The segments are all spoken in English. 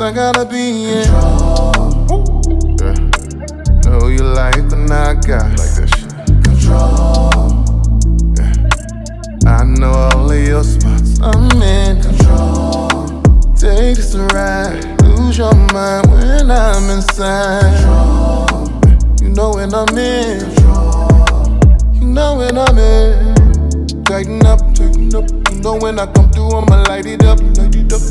I gotta be in control. Yeah. Know you like when I got like that shit. Control. Yeah. I know all of your spots. I'm in control. Take this ride. Lose your mind when I'm inside. Control. You know when I'm in control. You know when I'm in. Tighten up, tighten up. You know when I come through, I'ma light it up, light it up.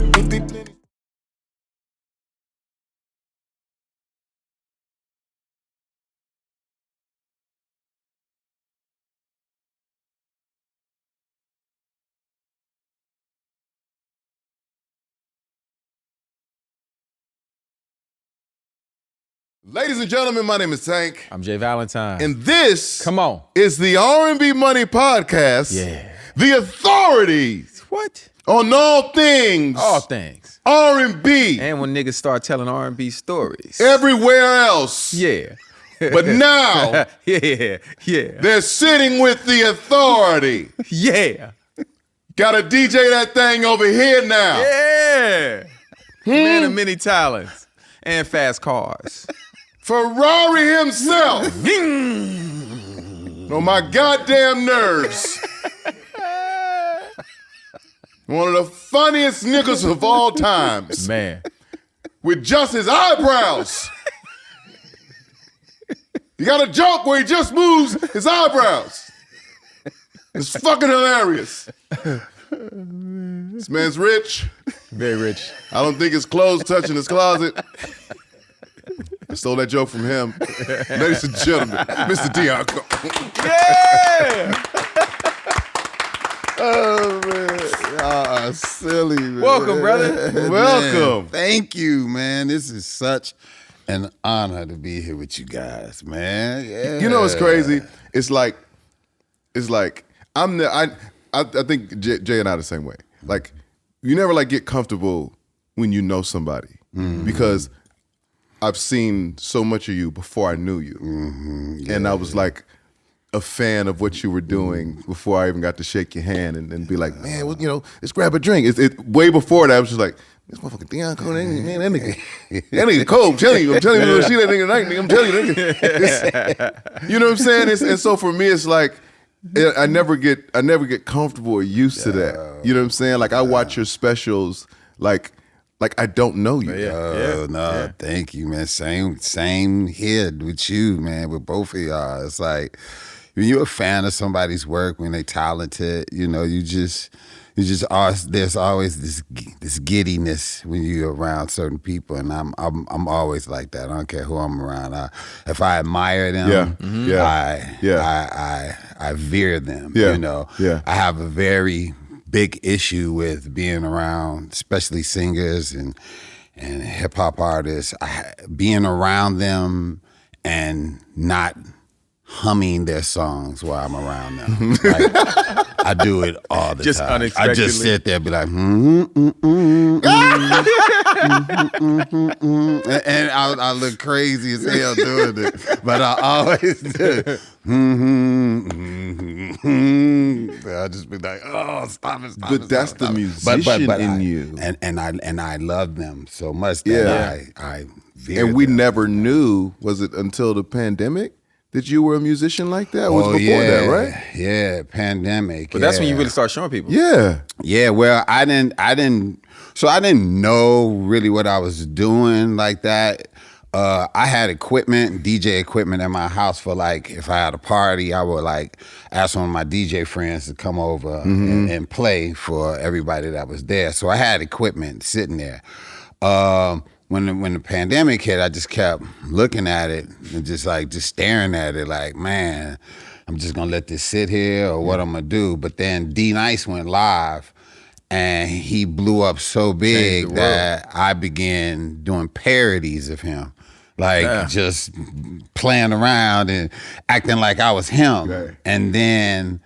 Ladies and gentlemen, my name is Tank. I'm jvalentine. And this Come on. is the R&B Money Podcast. Yeah. The authority What? on all things. All things. R&B. And when niggas start telling R&B stories. Everywhere else. Yeah. But now, yeah. they're sitting with the authority. Yeah. Gotta DJ that thing over here now. Yeah. Man of many talents. And fast cars. Ferrari himself. On my goddamn nerves. One of the funniest niggas of all times. Man. With just his eyebrows. You got a joke where he just moves his eyebrows. It's fucking hilarious. This man's rich. Very rich. I don't think his clothes touching his closet. I stole that joke from him. Ladies and gentlemen, Mr. Deon Cole. Yeah. Oh, man. Y'all are silly, man. Welcome, brother. Welcome. Man, thank you, man. This is such an honor to be here with you guys, man. Yeah. You know what's crazy? It's like I think Jay and I are the same way. Like, you never like get comfortable when you know somebody because I've seen so much of you before I knew you, and I was like a fan of what you were doing before I even got to shake your hand and be like, man, well, you know, let's grab a drink. It way before that I was just like, this motherfucking Deon Cole, man, that nigga Cole. I'm telling you, we'll see that nigga tonight, nigga. I'm telling you, nigga. You know what I'm saying? And so for me, it's like I never get comfortable or used to that. You know what I'm saying? Like I watch your specials, like I don't know you. Thank you, man. Same here with you, man. With both of y'all, it's like when you're a fan of somebody's work, when they talented, you know, you just there's always this giddiness when you're around certain people, and I'm always like that. I don't care who I'm around. If I admire them, I veer them. Yeah. You know, I have a very big issue with being around, especially singers and hip hop artists, being around them and not humming their songs while I'm around them. Like, I do it all the Just time. unexpectedly. I just sit there and be like, and I look crazy as hell doing it, but I always do. I'll just be like, oh, stop it. But that's the musician in you, and I love them so much that I veer and we them. never knew. Was it until the pandemic that you were a musician like that? It was before that, right? Yeah, pandemic. But that's when you really start showing people. Yeah, well, I didn't know really what I was doing like that. I had equipment, DJ equipment in my house for like, if I had a party, I would like ask one of my DJ friends to come over and play for everybody that was there. So I had equipment sitting there. When the pandemic hit, I just kept looking at it and just staring at it like, man, I'm just gonna let this sit here or what I'm gonna do. But then D-Nice went live and he blew up so big that I began doing parodies of him. Like just playing around and acting like I was him. Right. And then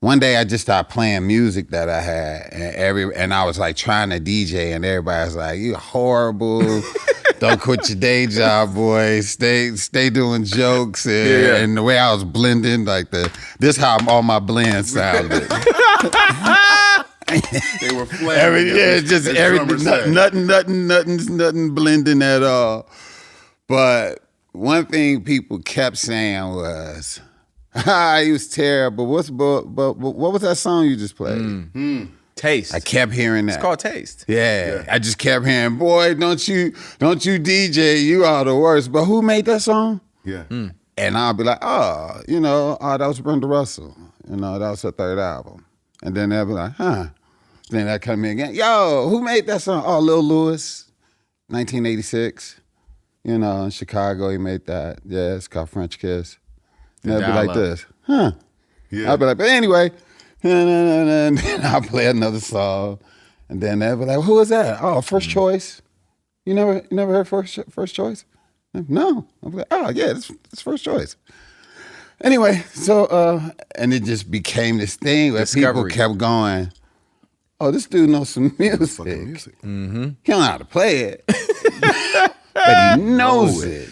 one day I just started playing music that I had, and I was like trying to DJ, and everybody was like, "You horrible! Don't quit your day job, boy. Stay doing jokes." And the way I was blending, like this how all my blends sounded. They were flaming. Just nothing blending at all. But one thing people kept saying was, he was terrible. What was that song you just played? Taste. I kept hearing that. It's called Taste. Yeah, I just kept hearing, boy, don't you DJ, you are the worst. But who made that song? Yeah. And I'll be like, that was Brenda Russell. That was her third album. And then they'll be like, huh. Then that come in again. Yo, who made that song? Oh, Lil Louis, 1986. In Chicago, he made that. Yeah, it's called French Kiss. And they'll be like this, huh. Yeah. I'll be like, but anyway, and then I'll play another song. And then they'll be like, who is that? Oh, First Choice. You never heard First Choice? No. I'm like, oh yeah, it's First Choice. Anyway, so and it just became this thing where people kept going, oh, this dude knows some music. Mm-hmm. He don't know how to play it, but he knows it.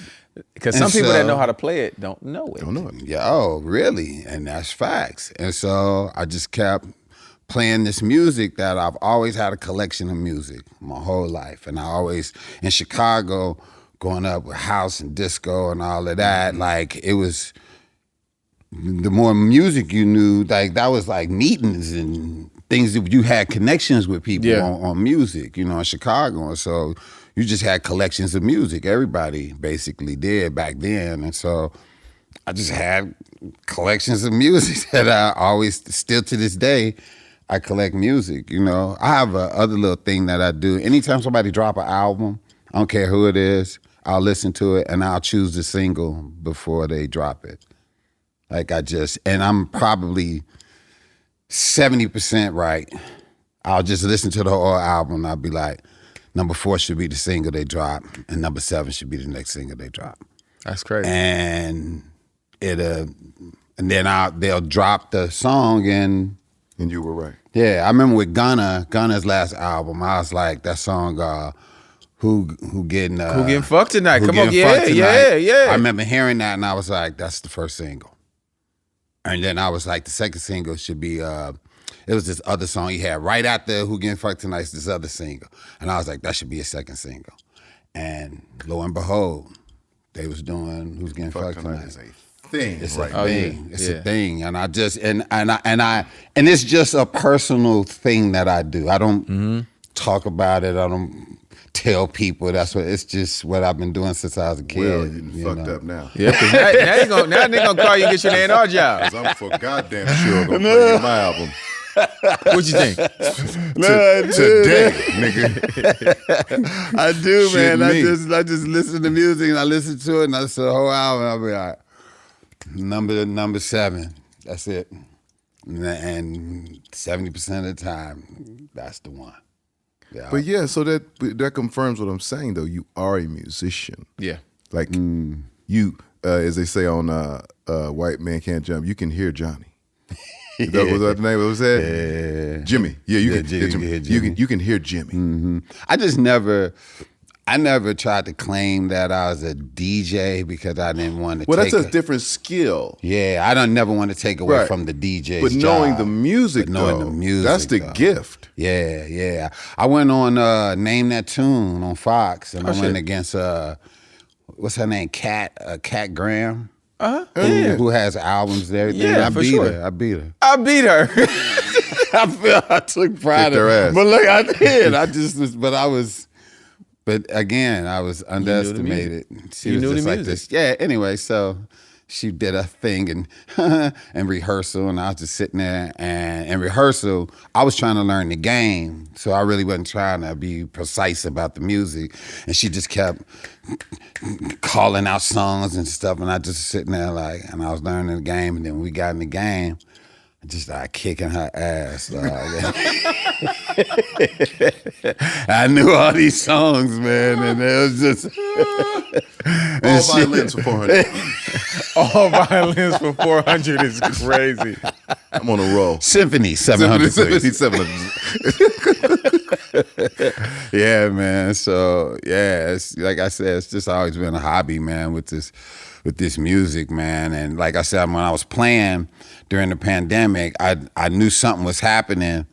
Because some people that know how to play it don't know it. Yo, really? And that's facts. And so I just kept playing this music that I've always had a collection of music my whole life. And I always, in Chicago, growing up with house and disco and all of that, like it was, the more music you knew, like that was like meetings and things that you had connections with people on music, in Chicago. And so you just had collections of music. Everybody basically did back then. And so I just had collections of music that I always, still to this day, I collect music, I have a other little thing that I do. Anytime somebody drop an album, I don't care who it is, I'll listen to it and I'll choose the single before they drop it. And I'm probably 70% right. I'll just listen to the whole album and I'll be like, number 4 should be the single they drop, and number 7 should be the next single they drop. That's crazy. And then they'll drop the song and you were right. Yeah, I remember with Gunna's last album, I was like, that song, who getting fucked tonight? Come on, yeah. I remember hearing that and I was like, that's the first single. And then I was like, the second single should be, it was this other song he had right after Who Getting Fucked Tonight's this other single. And I was like, that should be a second single. And lo and behold, they was doing Who's Getting Fucked Tonight. Is a thing. It's a thing. It's a thing. And I just, and it's just a personal thing that I do. I don't talk about it. I don't tell people. It's just what I've been doing since I was a kid. Well, you fucked up now. Yeah, because now they gonna call you and get your A&R job. Because I'm for goddamn sure gonna play my album. What you think? Today, nigga. I do, man. I just listen to music and I listen to it and I listen to the whole album and I'll be like, number 7. That's it. And 70% of the time, that's the one. Yeah. But yeah, so that confirms what I'm saying though. You are a musician. Yeah. Like you, as they say on White Man Can't Jump, you can hear Johnny. Was that the name of it? Yeah. Jimmy. Yeah, you can hear Jimmy. You can hear Jimmy. Mm-hmm. I never tried to claim that I was a DJ because I didn't want to. Well, that's a different skill. Yeah, I don't never want to take away from the DJ's but knowing the music, that's the gift. Yeah. I went on Name That Tune on Foxx, and I went against what's her name, Cat Graham. Who has albums and everything. Yeah, I beat her. I beat her. I feel I took pride in her. But look, I did. But again, I was underestimated. She was just like this. Yeah, anyway, so she did a thing in rehearsal, and I was just sitting there. And in rehearsal, I was trying to learn the game, so I really wasn't trying to be precise about the music. And she just kept calling out songs and stuff, and I just sitting there and I was learning the game. And then when we got in the game, I just started kicking her ass. I knew all these songs, man, and it was just all violins for 400. All violins for 400 is crazy. I'm on a roll. Symphony 700. Symphony 700. Yeah, man. So yeah, it's, like I said, it's just always been a hobby, man, with this music, man. And like I said, when I was playing during the pandemic, I knew something was happening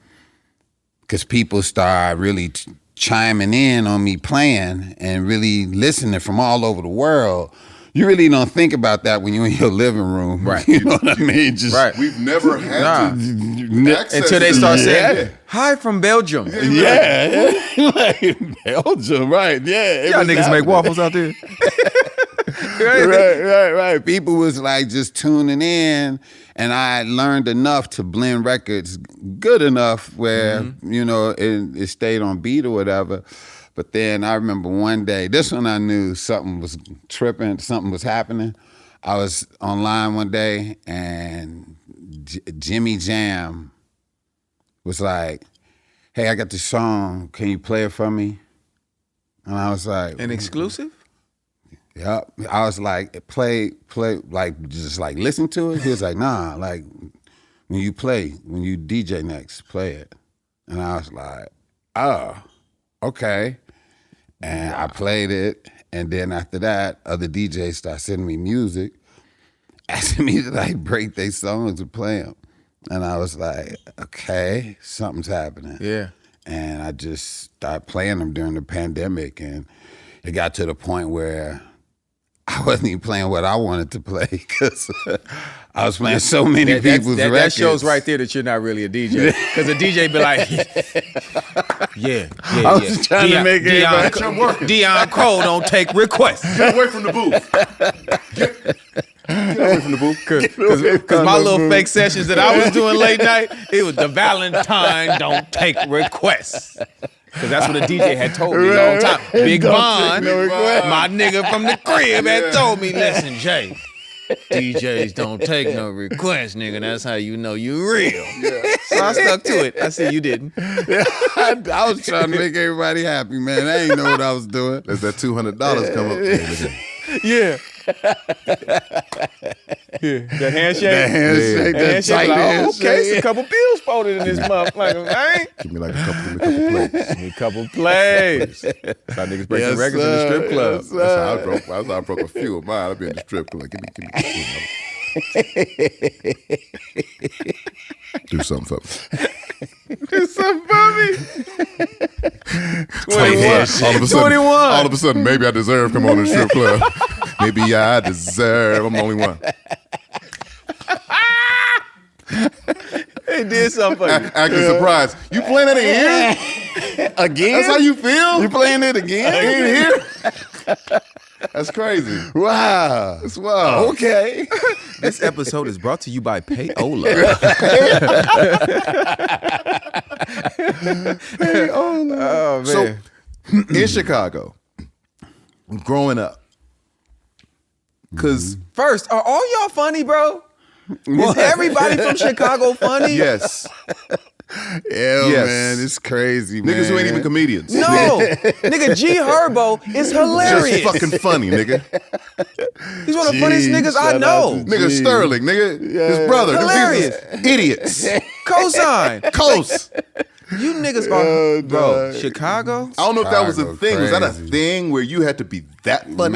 because people start really chiming in on me playing and really listening from all over the world. You really don't think about that when you're in your living room. Right. You know what I mean? Just Right. We've never had to access Until they it. start saying, hi from Belgium. yeah. Like Belgium, right. Yeah. Y'all niggas make waffles out there. Right. People was like just tuning in, and I learned enough to blend records good enough where, you know, it stayed on beat or whatever. But then I remember one day, this one I knew something was tripping, something was happening. I was online one day, and Jimmy Jam was like, hey, I got this song, can you play it for me? And I was like, An exclusive? yep. I was like, play, like, just like listen to it. He was like, nah, like when you DJ next, play it. And I was like, oh, okay. And I played it. And then after that, other DJs started sending me music, asking me to like break their songs and play them. And I was like, okay, something's happening. Yeah. And I just started playing them during the pandemic. And it got to the point where I wasn't even playing what I wanted to play because I was playing so many people's records. That shows right there that you're not really a DJ. Because a DJ be like, yeah. I was just trying to make everybody. Deon Cole don't take requests. Get away from the booth. Get away from the booth. Because my little fake sessions that I was doing late night, it was the Valentine don't take requests. Because that's what a DJ had told me a long time. Big Von, my nigga from the crib, had told me, listen, Jay, DJs don't take no requests, nigga. That's how you know you real. Yeah. So I stuck to it. I see you didn't. I was trying to make everybody happy, man. I ain't know what I was doing. There's that $200 come up. Yeah. The handshake. The handshake. The That handshake. tight Like, oh, handshake. okay, it's a couple bills folded in this month. Like, man. Give me a couple plays. Give me a couple plays. That's how niggas break the records in the strip club. Yes, That's how I broke a few of mine. I'd be in the strip club. Like, give me. Do something for me. Do something for me. 21. 21. All of a sudden, maybe I deserve come on in the strip club. Maybe I deserve. I'm the only one. They did something for you. Acting surprised. You playing that in here? Again? That's how you feel? You playing it again? In here? That's crazy. Wow. That's wild. Okay. This episode is brought to you by Payola. Oh, man. So, in Chicago, growing up, because First, are all y'all funny, bro? Is everybody from Chicago funny? yes, Yeah, man, it's crazy, man. niggas who ain't even comedians. No. Nigga, G Herbo is hilarious. Just fucking funny, nigga. He's one of the funniest niggas I know. Nigga Sterling, nigga, his brother. Them Hilarious. niggas idiots. Cosign. Close. You niggas are, bro, Chicago? I don't know if that was a Chicago, thing. Was that a crazy. thing where you had to be that funny?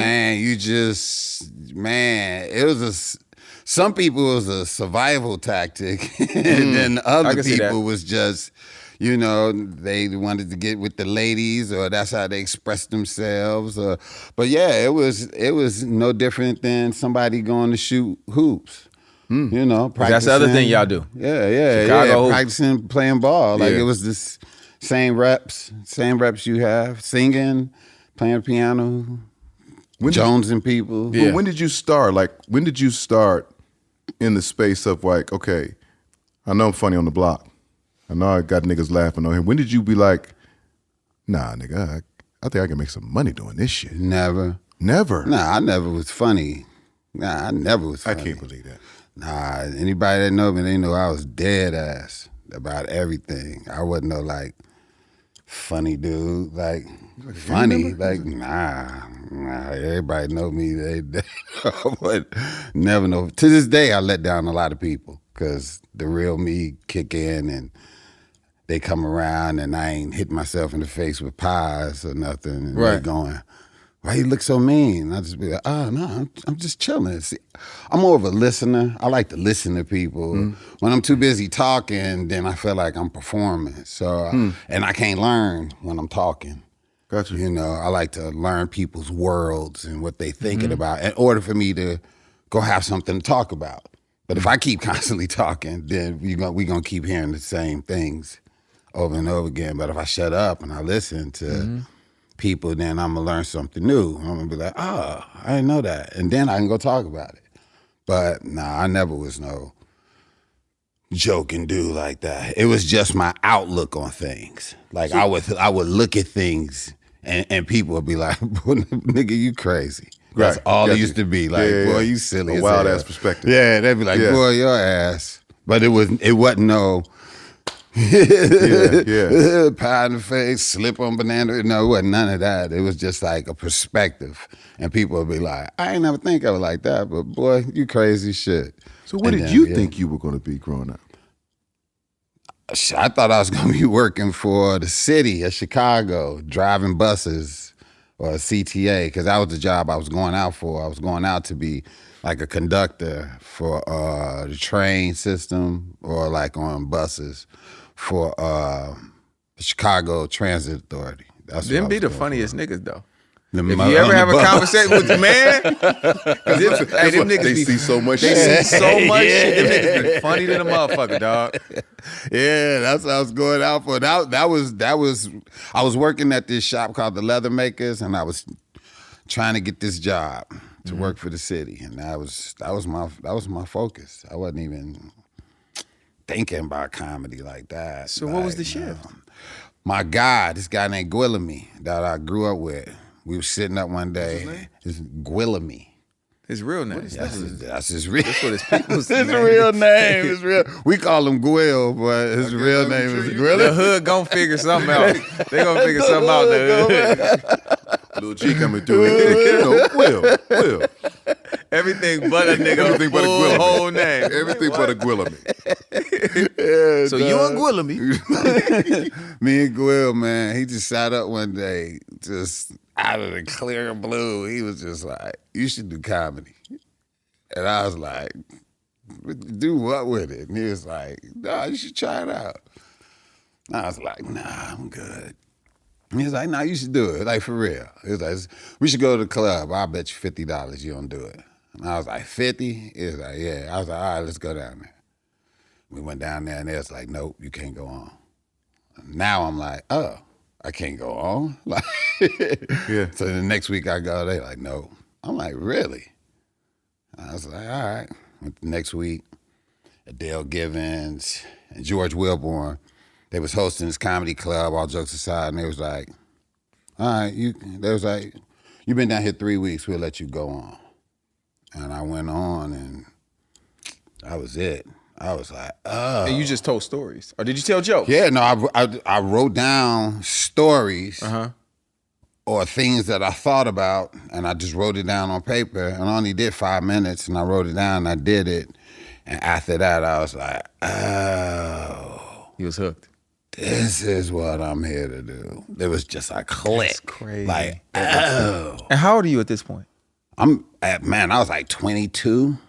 Man, it was some people it was a survival tactic, and then other can see that. people was just, you know, they wanted to get with the ladies, or that's how they expressed themselves. But yeah, it was no different than somebody going to shoot hoops. You know, That's the other thing y'all do. Yeah, Chicago hoops. practicing playing ball. Like Yeah. it was this same reps you have, singing, playing piano, Jones and people. But when did you start? Like, when did you start in the space of like, okay, I know I'm funny on the block. I know I got niggas laughing on here. When did you be like, nah, nigga, I think I can make some money doing this shit? Never. Never. Nah, I never was funny. Nah, I never was I funny. can't believe that. Nah, anybody that know me, they know I was dead ass about everything. I wasn't no like funny dude, like funny, like nah. Everybody know me. They I would never know. To this day, I let down a lot of people because the real me kick in and they come around and I ain't hit myself in the face with pies or nothing. And Right. they going, why you look so mean? I just be like, oh, no, I'm just chilling. See, I'm more of a listener. I like to listen to people. When I'm too busy talking, then I feel like I'm performing. So, and I can't learn when I'm talking. Gotcha. You know, I like to learn people's worlds and what they thinking about in order for me to go have something to talk about. But if I keep constantly talking, then we gonna keep hearing the same things over and over again. But if I shut up and I listen to people, then I'm gonna learn something new. I'm gonna be like, oh, I didn't know that. And then I can go talk about it. But nah, I never was no joking dude like that. It was just my outlook on things. Like I would look at things and people would be like, nigga, you crazy. That's all it used to be. Like, boy, you silly. A as wild hell. ass perspective. Yeah, they'd be like, boy, your ass. But it wasn't no pie in the face, slip on banana. No, it wasn't none of that. It was just like a perspective. And people would be like, I ain't never think of it like that, but boy, you crazy shit. So what did you think you were going to be growing up? I thought I was going to be working for the city of Chicago, driving buses or a CTA, because that was the job I was going out for. I was going out to be like a conductor for the train system or like on buses for the Chicago Transit Authority. That's Them be the funniest niggas though. If If you ever have a conversation with the man, hey, them niggas They be, see so much they shit. see so much shit. Them niggas be funny than a motherfucker, dog. Yeah, that's what I was going out for. That was I was working at this shop called the Leather Makers, and I was trying to get this job to work for the city, and that was my focus. I wasn't even thinking about comedy like that. So what was the shift? My guy, this guy named Guillamy that I grew up with. We were sitting up one day. It's Guillamy. His real name. That's his real. That's what his people's His name. real name. His real. We call him Guil, but his real name is The Guillamy. hood gonna figure something out. They gonna figure something out. The hood. Little G coming through it. Will. Everything but a nigga. Everything but a full Guillamy. whole name. Everything but a Guillamy. So you and Guillamy. Me and Guil, man, he just sat up one day, just out of the clear blue. He was just like, you should do comedy. And I was like, do what with it? And he was like, nah, you should try it out. And I was like, nah, I'm good. And he was like, nah, you should do it, like for real. He was like, we should go to the club. I'll bet you $50 you don't do it. And I was like, 50? He was like, yeah. I was like, all right, let's go down there. We went down there and they was like, nope, you can't go on. Now I'm like, oh, I can't go on? Like, Yeah. So the next week I go, they like, no. I'm like, really? And I was like, all right. Went the next week, Adele Givens and George Wilborn, they was hosting this comedy club, all jokes aside, and they was like, all right, they was like, you've been down here 3 weeks, we'll let you go on. And I went on and that was it. I was like, oh. And you just told stories, or did you tell jokes? Yeah, no, I wrote down stories or things that I thought about, and I just wrote it down on paper, and I only did 5 minutes, and I wrote it down, and I did it. And after that, I was like, oh. He was hooked. This is what I'm here to do. It was just a click. That's crazy. Like, oh. And how old are you at this point? I was like 22. I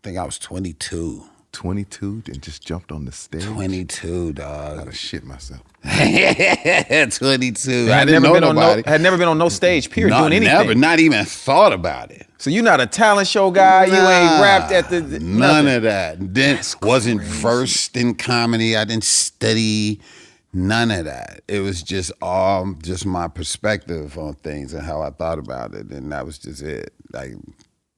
think I was 22. 22 and just jumped on the stage. 22, I dog. gotta shit myself. 22. I didn't know nobody. Had never been on no stage, period, doing anything. Never, not even thought about it. So you're not a talent show guy. You ain't rapped at the None nothing. of that. Then wasn't versed in comedy. I didn't study none of that. It was just all just my perspective on things and how I thought about it, and that was just it. Like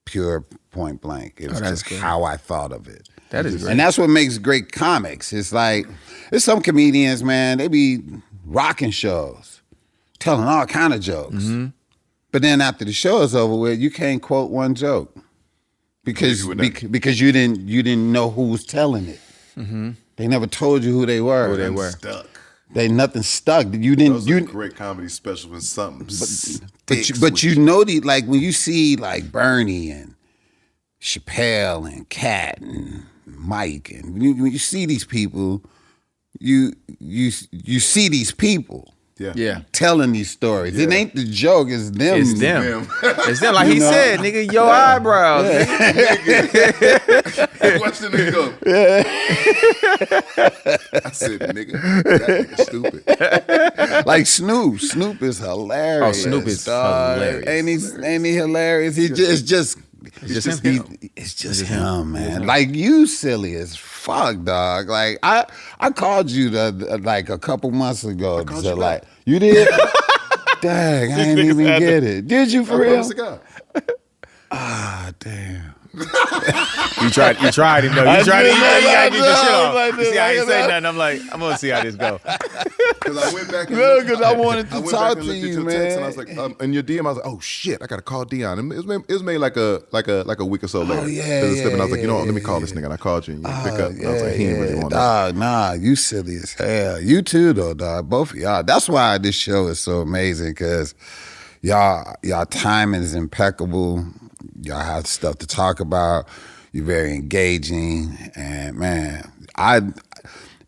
pure point blank. It was that's just good. how I thought of it. That is great. And that's what makes great comics. It's like, there's some comedians, man, they be rocking shows, telling all kind of jokes. But then after the show is over with, you can't quote one joke because you didn't know who was telling it. They never told you who they were. Who they were. Stuck. Nothing stuck. You didn't. Those are great comedy specials with something. But you know like when you see like Bernie and Chappelle and Cat and Mike, and when you see these people, you see these people. Yeah. telling these stories. It ain't the joke, it's them. It's them. It's them. Like he said, nigga, your eyebrows. Hey, watch the nigga go. I said, nigga, that nigga stupid. Like Snoop. Snoop is hilarious. Oh, Snoop is dog. hilarious. Ain't he hilarious? It's just him. It's just him, man. Like you silly as fuck, dog. Like I called you like a couple months ago. So like you did? Dang, I didn't even get it. Did you for real? Ah, damam. You tried him though. You tried it. You gotta get your shit off. You see, I ain't say nothing. I'm like, I'm gonna see how this go. Because I went back and because I wanted to talk to you, man. Text and I was like, in your DM, I was like, oh shit, I gotta call Deon. And it was maybe like a week or so later. Oh yeah. And I was like, you know what, let me call this nigga. And I called you and you pick up. And I was like, he ain't really want dog, nah, you silly as hell. You too though, dog. Both of y'all. That's why this show is so amazing, because y'all timing is impeccable. Y'all have stuff to talk about. You're very engaging, and man,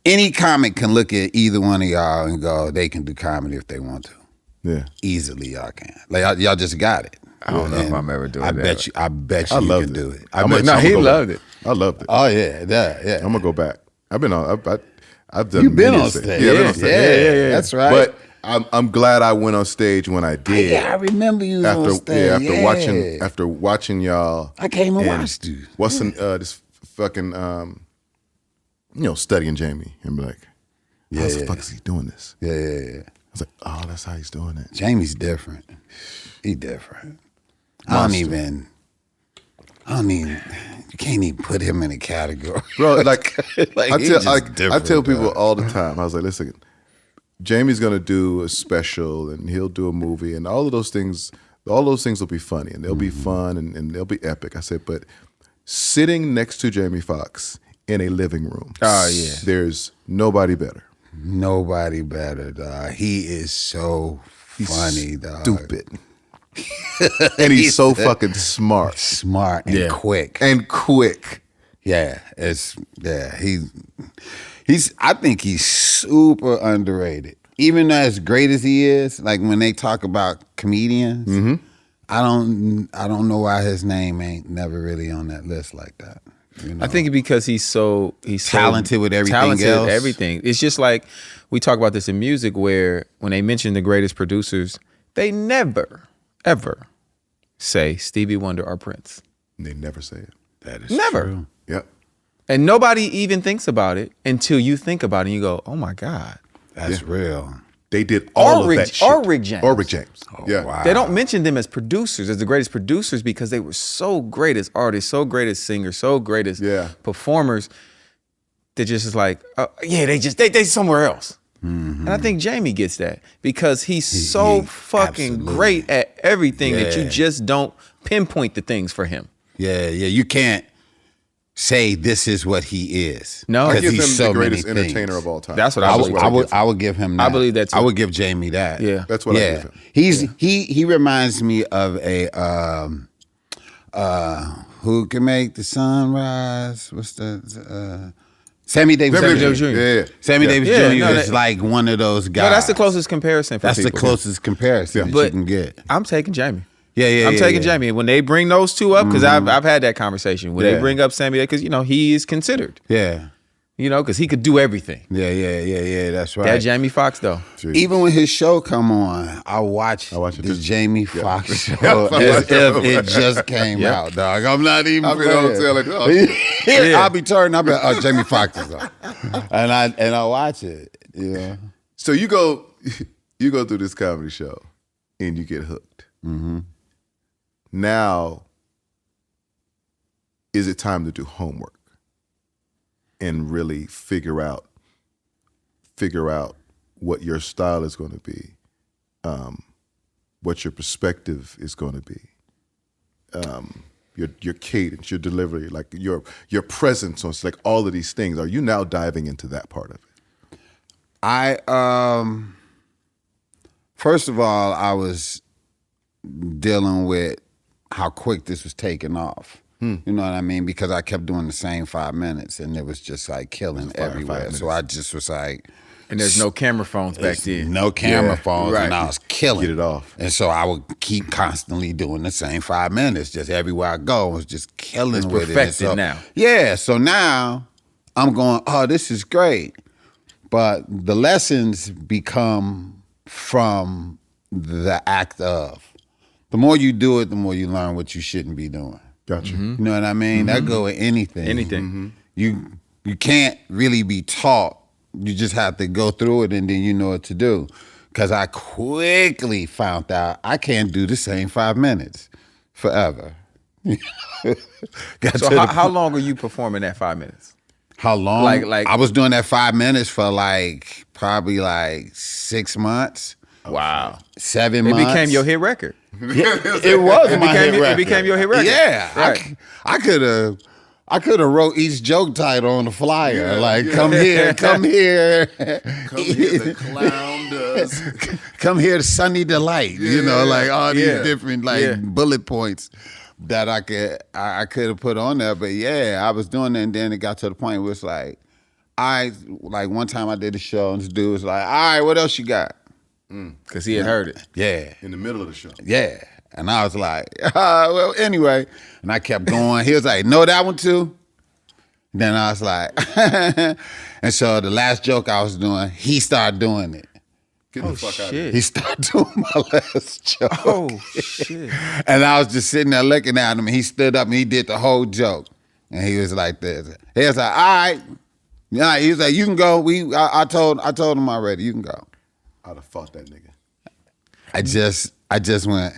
any comic can look at either one of y'all and go, they can do comedy if they want to. Yeah, easily y'all can. Like y'all just got it. I don't know if I'm ever doing that. I bet you can do it. He loved it. I loved it. Oh yeah. I'm gonna go back. I've been on. I've done. You've been on stage. Yeah, I've been on stage. Yeah. That's right. But I'm glad I went on stage when I did. Yeah, I remember you on stage. Yeah, after watching y'all. I came and watched you. What's this fucking studying Jamie and be like, how the fuck is he doing this? Yeah. I was like, oh, that's how he's doing it. Jamie's different. He different. I don't even. You can't even put him in a category, bro. Like, I tell people dog. all the time. I was like, listen, Jamie's gonna do a special and he'll do a movie and all those things will be funny and they'll be fun and they'll be epic. I said, but sitting next to Jamie Foxx in a living room, there's nobody better. Nobody better, dog. He is so funny, dog. Stupid. And he's so fucking smart. Smart and quick. Yeah. I think he's super underrated. Even as great as he is, like when they talk about comedians, I don't know why his name ain't never really on that list like that. You know? I think because he's talented with everything else. Everything. It's just like we talk about this in music, where when they mention the greatest producers, they never, ever say Stevie Wonder or Prince. They never say it. That is never. True. Yep. And nobody even thinks about it until you think about it and you go, oh my God. That's real. They did all of that shit. Or Rick James. Oh, yeah. Wow. They don't mention them as producers, as the greatest producers, because they were so great as artists, so great as singers, so great as performers. They just is like, they somewhere else. And I think Jamie gets that because he's so fucking great at everything that you just don't pinpoint the things for him. Yeah. You can't say this is what he is. No, I give him so the greatest many entertainer things. of all time. That's what I believe. I would give him that. I believe that too. I would give Jamie that. Yeah. That's what I give him. He reminds me of a who can make the sun rise? What's the Sammy Davis Jr. Yeah. Sammy Davis Jr. is like one of those guys. No, that's the closest comparison for people. That's the closest comparison that you can get. I'm taking Jamie. I'm taking Jamie. When they bring those two up, because I've had that conversation. When they bring up Sammy, because he is considered. Yeah. Because he could do everything. Yeah. That's right. That Jamie Foxx though. Jeez. Even when his show come on, I watch the Jamie Foxx show as if it just came out, dog. I'm not even. I'll be the hotel like, I'll be turning. I'll be like, Jamie Foxx is on, and I watch it. Yeah. So you go through this comedy show, and you get hooked. Mm-hmm. Now, is it time to do homework and really figure out what your style is going to be, what your perspective is going to be, your cadence, your delivery, like your presence on like all of these things? Are you now diving into that part of it? First of all, I was dealing with how quick this was taking off. You know what I mean? Because I kept doing the same 5 minutes and it was just like killing everywhere. So I just was like, And there's no camera phones back then. No camera phones, right. and I was killing. Get it off. And so I would keep constantly doing the same 5 minutes. Just everywhere I go, I was just killing It's with it. perfected So, now. Yeah, so now I'm going, oh, this is great. But the lessons become from the act of. The more you do it, the more you learn what you shouldn't be doing. Gotcha. You know what I mean? That go with anything. Anything. You can't really be taught. You just have to go through it and then you know what to do. Because I quickly found out I can't do the same 5 minutes forever. So how long are you performing that 5 minutes? How long? Like I was doing that 5 minutes for probably 6 months. Wow. 7 It months. became your hit record. It was my hit record. It became your hit record. Yeah. Right. I could have wrote each joke title on the flyer. Come here. Come here, the clown does. Come here, Sunny Delight. All these different bullet points that I could have put on there. But yeah, I was doing it, and then it got to the point where it's one time I did a show, and this dude was like, all right, what else you got? Because he had heard it. Yeah. In the middle of the show. Yeah. And I was like, well, anyway. And I kept going. He was like, know that one too? Then I was like, and so the last joke I was doing, he started doing it. Get the fuck out of here. He started doing my last joke. Oh, shit. And I was just sitting there looking at him, and he stood up and he did the whole joke. And he was like this. He was like, all right. Yeah, he was like, you can go. I told him already, you can go. I'd have fought that nigga. I just went,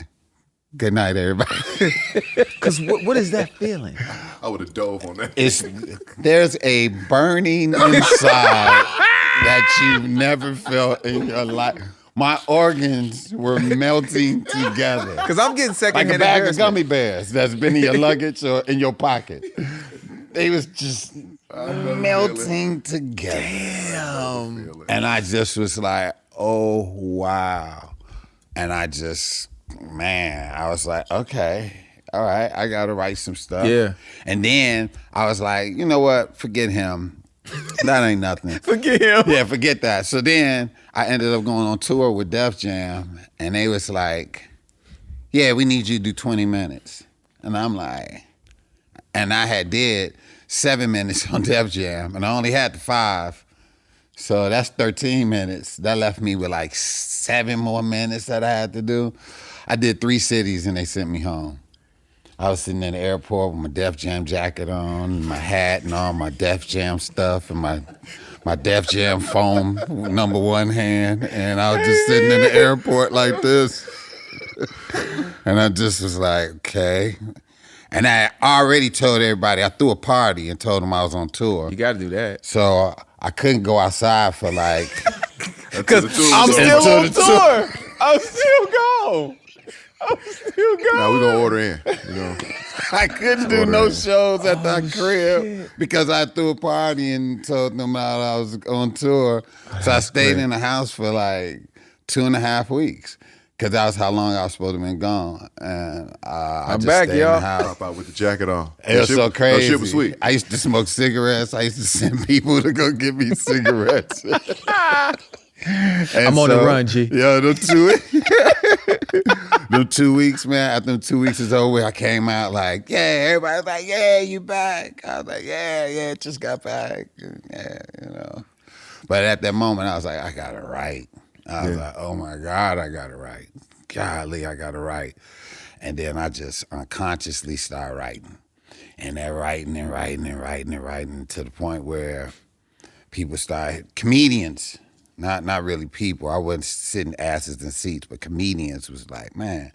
good night, everybody. Because what is that feeling? I would have dove on that. There's a burning inside that you've never felt in your life. My organs were melting together. Because I'm getting Like secondhand a bag of embarrassment. gummy bears that's been in your luggage or in your pocket. They was just melting together. Damn. And I just was like, oh, wow. And I was like, okay, all right, I got to write some stuff. Yeah. And then I was like, you know what? Forget him. That ain't nothing. Forget him. Yeah, forget that. So then I ended up going on tour with Def Jam, and they was like, yeah, we need you to do 20 minutes. And I'm like, and I had did 7 minutes on Def Jam, and I only had the 5. So that's 13 minutes. That left me with 7 more minutes that I had to do. I did 3 cities and they sent me home. I was sitting in the airport with my Def Jam jacket on, and my hat and all my Def Jam stuff, and my Def Jam phone, number 1 hand, and I was just sitting in the airport like this. And I just was like, okay. And I already told everybody, I threw a party and told them I was on tour. You got to do that. So I couldn't go outside for Because I'm still on tour. I'm still gone. Now we're gonna order in. I couldn't do no shows at the crib because I threw a party and told them I was on tour. So I stayed in the house for 2.5 weeks because that was how long I was supposed to be gone. And I I'm just back, stayed y'all. in the house. Pop out with the jacket on. It was so crazy. That shit was sweet. I used to smoke cigarettes. I used to send people to go get me cigarettes. I'm on the run, G. Yeah, them 2 weeks, man. After them 2 weeks is over, I came out like, yeah, everybody's like, yeah, you back. I was like, yeah, just got back. Yeah, But at that moment, I was like, I got to write. I was like, oh my God, I got to write. Golly, I got to write. And then I just unconsciously started writing. And then writing to the point where people started, comedians, not really people. I wasn't sitting asses in seats, but comedians was like, man,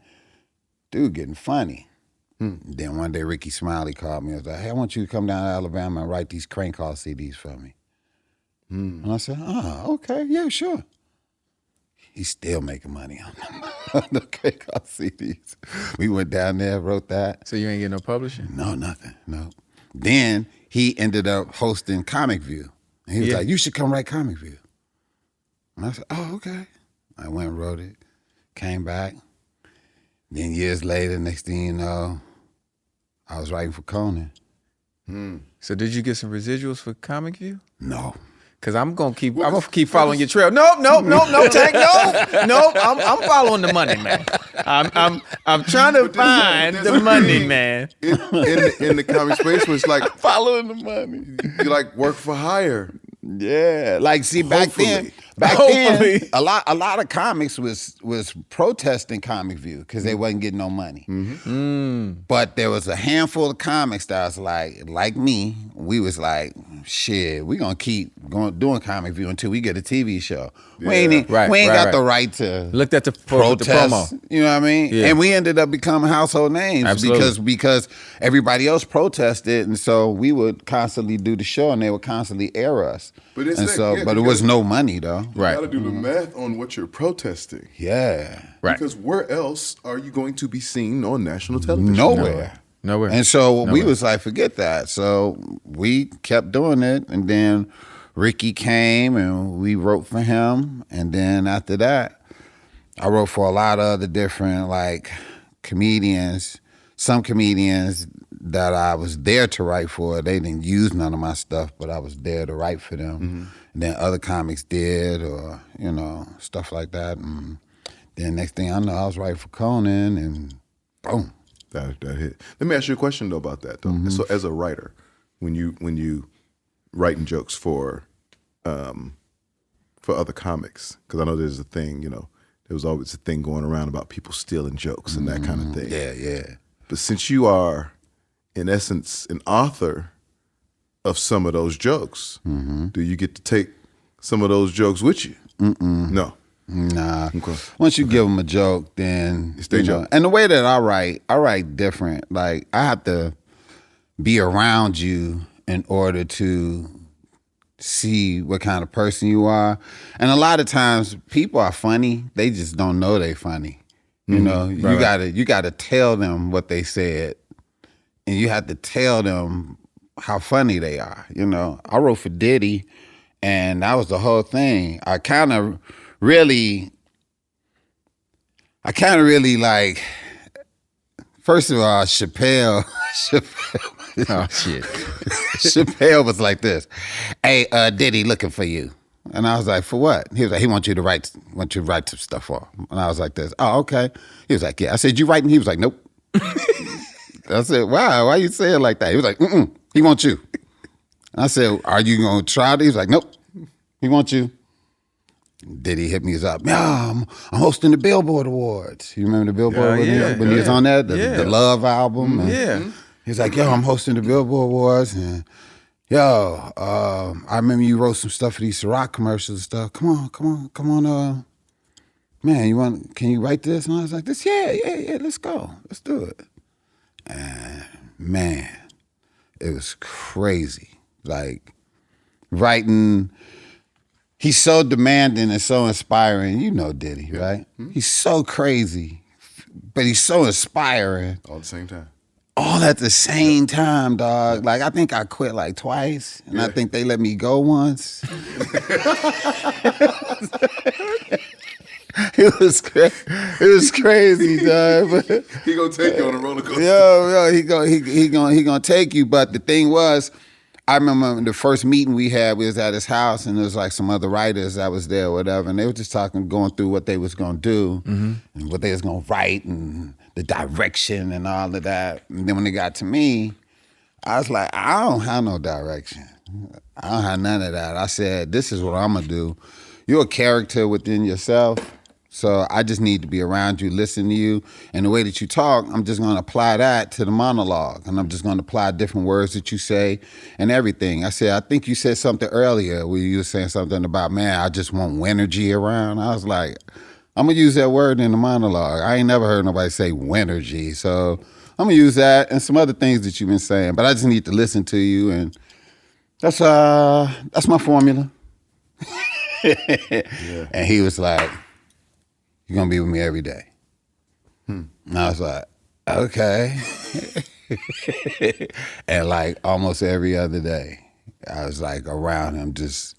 dude getting funny. Then one day Ricky Smiley called me and was like, hey, I want you to come down to Alabama and write these crank call CDs for me. And I said, oh, okay, yeah, sure. He's still making money on the crank call CDs. We went down there, wrote that. So you ain't getting no publishing? No, nothing, no. Then he ended up hosting ComicView. And he was like, you should come write ComicView. And I said, oh, okay. I went and wrote it, came back. Then years later, next thing you know, I was writing for Conan. So did you get some residuals for ComicView? No. Cause I'm gonna keep following your trail. Nope, Tank, nope. I'm following the money, man. I'm trying to find the money, man. In the comic space, where it's like following the money. You like work for hire. Yeah, like see back then, a lot of comics was protesting ComicView because they wasn't getting no money. But there was a handful of comics that was like me, we was like, shit, we gonna keep doing ComicView until we get a TV show. Yeah. We ain't got the right to looked at the protest. The promo. You know what I mean? Yeah. And we ended up becoming household names because everybody else protested, and so we would constantly do the show, and they would constantly air us. But it was no money though. You got to do the math on what you're protesting. Yeah, right. Because where else are you going to be seen on national television? Nowhere. And so Nowhere. we was like, forget that. So we kept doing it, and then Ricky came, and we wrote for him, and then after that, I wrote for a lot of other different like comedians. Some comedians that I was there to write for, they didn't use none of my stuff, but I was there to write for them. And then other comics did, or stuff like that. And then next thing I know, I was writing for Conan, and boom. That hit. Let me ask you a question though about that though. So as a writer, when you writing jokes for other comics, because I know there's a thing, there was always a thing going around about people stealing jokes and that kind of thing. Yeah. But since you are, in essence, an author of some of those jokes, do you get to take some of those jokes with you? No. Nah. Okay. Once you give them a joke, then it's their joke. And the way that I write different. Like I have to be around you in order to see what kind of person you are. And a lot of times people are funny, they just don't know they funny. You gotta tell them what they said, and you have to tell them how funny they are. I wrote for Diddy, and that was the whole thing. I kind of really like, first of all, Chappelle. Oh shit. Chappelle was like this. Hey, Diddy looking for you. And I was like, for what? He was like, he wants you to write some stuff for him. And I was like this. Oh, okay. He was like, yeah. I said, you writing? He was like, nope. I said, wow, why you say it like that? He was like, he wants you. I said, are you gonna try it? He was like, nope. He wants you. Diddy hit me up. Yeah, I'm hosting the Billboard Awards. You remember the Billboard when he was on that? The Love album? And he's like, yo, I'm hosting the Billboard Awards, and yo, I remember you wrote some stuff for these Ciroc commercials and stuff. Come on, man, can you write this? And I was like, yeah, let's go. Let's do it. And man, it was crazy. Like, writing, he's so demanding and so inspiring. You know Diddy, right? He's so crazy, but he's so inspiring. All at the same time. All at the same time, dog. Like, I think I quit like twice, and I think they let me go once. It was crazy, dog. But he gonna take you on a roller coaster. Yo, he gonna take you. But the thing was, I remember the first meeting we had, we was at his house, and there was like some other writers that was there or whatever, and they were just going through what they was gonna do and what they was gonna write and the direction and all of that. And then when it got to me, I was like, I don't have no direction. I don't have none of that. I said, this is what I'm gonna do. You're a character within yourself, so I just need to be around you, listen to you, and the way that you talk, I'm just gonna apply that to the monologue, and I'm just gonna apply different words that you say and everything. I said, I think you said something earlier where you were saying something about, man, I just want Winergy around. I was like, I'm gonna use that word in the monologue. I ain't never heard nobody say Winergy, so I'm gonna use that and some other things that you've been saying, but I just need to listen to you, and that's my formula. And he was like, you're gonna be with me every day. And I was like, okay. And like almost every other day, I was like around him, just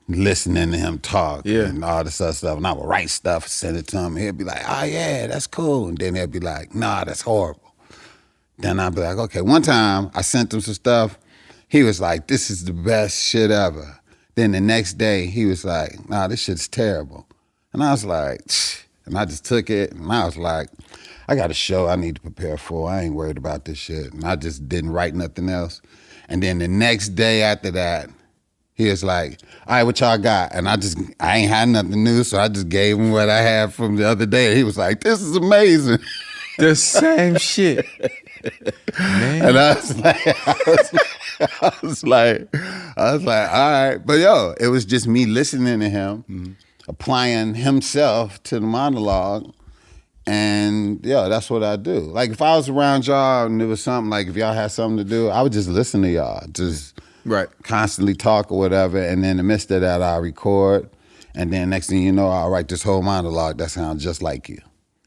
listening to him talk and all this other stuff. And I would write stuff, send it to him, and he'd be like, oh yeah, that's cool. And then he'd be like, nah, that's horrible. Then I'd be like, okay. One time I sent him some stuff. He was like, this is the best shit ever. Then the next day, he was like, nah, this shit's terrible. And I was like, and I just took it, and I was like, I got a show I need to prepare for. I ain't worried about this shit. And I just didn't write nothing else. And then the next day after that, he was like, all right, what y'all got? And I ain't had nothing new, so I just gave him what I had from the other day. He was like, this is amazing. The same shit. Man. And I was like, all right. But yo, it was just me listening to him, applying himself to the monologue. And yeah, that's what I do. Like if I was around y'all and there was something, like if y'all had something to do, I would just listen to y'all, just constantly talk or whatever. And then in the midst of that, I'll record. And then next thing you know, I'll write this whole monologue that sounds just like you.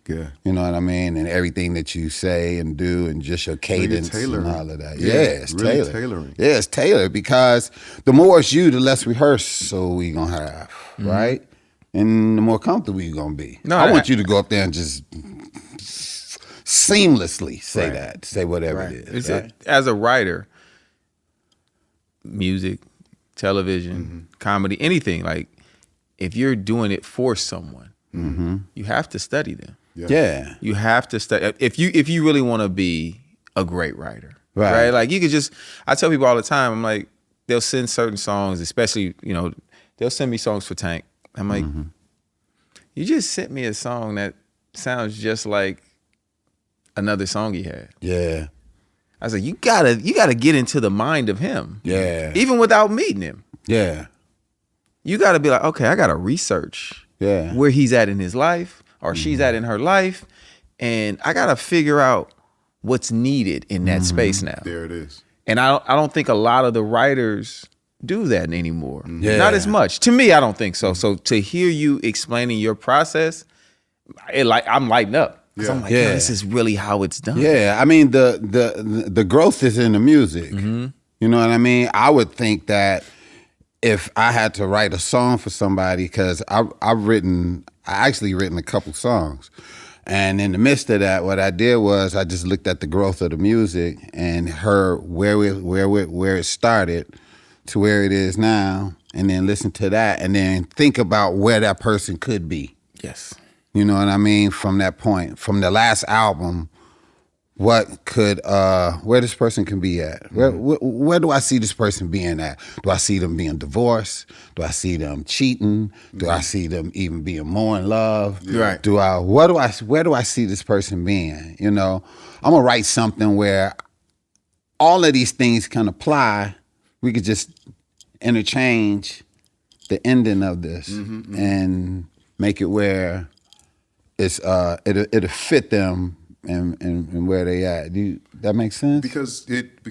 Yeah. You know what I mean? And everything that you say and do and just your cadence and all of that. Yeah, it's really tailored. tailoring. Yeah, it's tailored because the more it's you, the less rehearsal we gonna have, right? And the more comfortable you gonna be. No, I want you to go up there and just seamlessly say that, say whatever it is. As a writer, music, television, comedy, anything, like if you're doing it for someone, you have to study them. Yeah. You have to study. If you really want to be a great writer, right? Like you could just, I tell people all the time, I'm like, they'll send certain songs, especially, you know, they'll send me songs for Tank. I'm like, you just sent me a song that sounds just like another song he had. Yeah. I was like, you gotta get into the mind of him. Yeah. Even without meeting him. Yeah. You gotta be like, okay, I gotta research where he's at in his life or she's at in her life. And I gotta figure out what's needed in that space now. There it is. And I don't think a lot of the writers do that anymore. Yeah. Not as much. To me, I don't think so. So to hear you explaining your process, I'm lighting up. 'Cause I'm like, yo, this is really how it's done. Yeah, I mean the growth is in the music. You know what I mean? I would think that if I had to write a song for somebody, because I actually written a couple songs, and in the midst of that, what I did was I just looked at the growth of the music and heard where it started to where it is now, and then listen to that, and then think about where that person could be. Yes. You know what I mean? From that point, from the last album, what could where this person can be at? Where do I see this person being at? Do I see them being divorced? Do I see them cheating? Do I see them even being more in love? Right. Where do I see this person being? You know, I'm gonna write something where all of these things can apply. We could just interchange the ending of this and make it where it's it'll fit them and where they at. That makes sense? Because it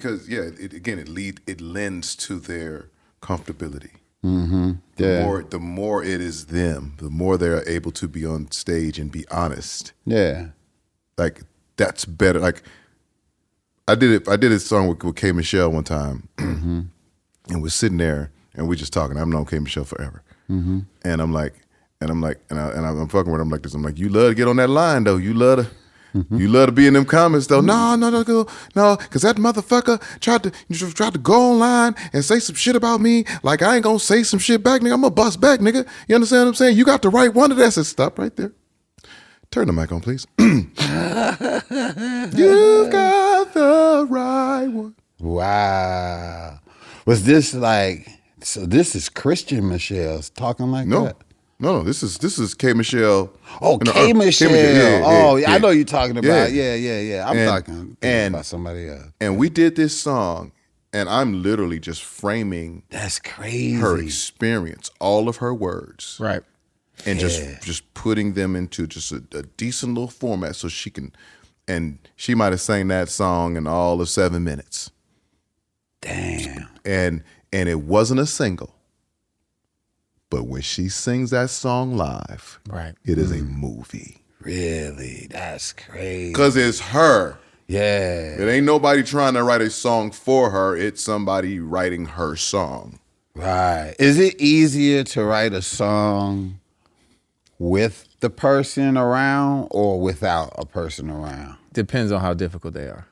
lends to their comfortability. The more it is them, the more they're able to be on stage and be honest. Yeah. Like that's better. Like I did a song with K Michelle one time, and we're sitting there and we're just talking. I've known K Michelle forever, and I'm fucking with her. I'm like this. I'm like, you love to get on that line though. You love to be in them comments though. No, because that motherfucker tried to go online and say some shit about me. Like I ain't gonna say some shit back, nigga. I'm gonna bust back, nigga. You understand what I'm saying? You got the right one of that. I said, stop right there. Turn the mic on, please. You've got the right one. Wow. Was this like, so this is Christian Michelle's talking like that? No, this is K Michelle. Oh, K Michelle. I know you're talking about. Yeah. I'm talking about somebody else. And we did this song, and I'm literally just framing that's crazy her experience, all of her words. Right. And just putting them into just a decent little format so she can, and she might have sang that song in all of 7 minutes. Damn. And it wasn't a single. But when she sings that song live, right, it is a movie. Really? That's crazy. Because it's her. Yeah. It ain't nobody trying to write a song for her. It's somebody writing her song. Right. Is it easier to write a song with the person around or without a person around? Depends on how difficult they are.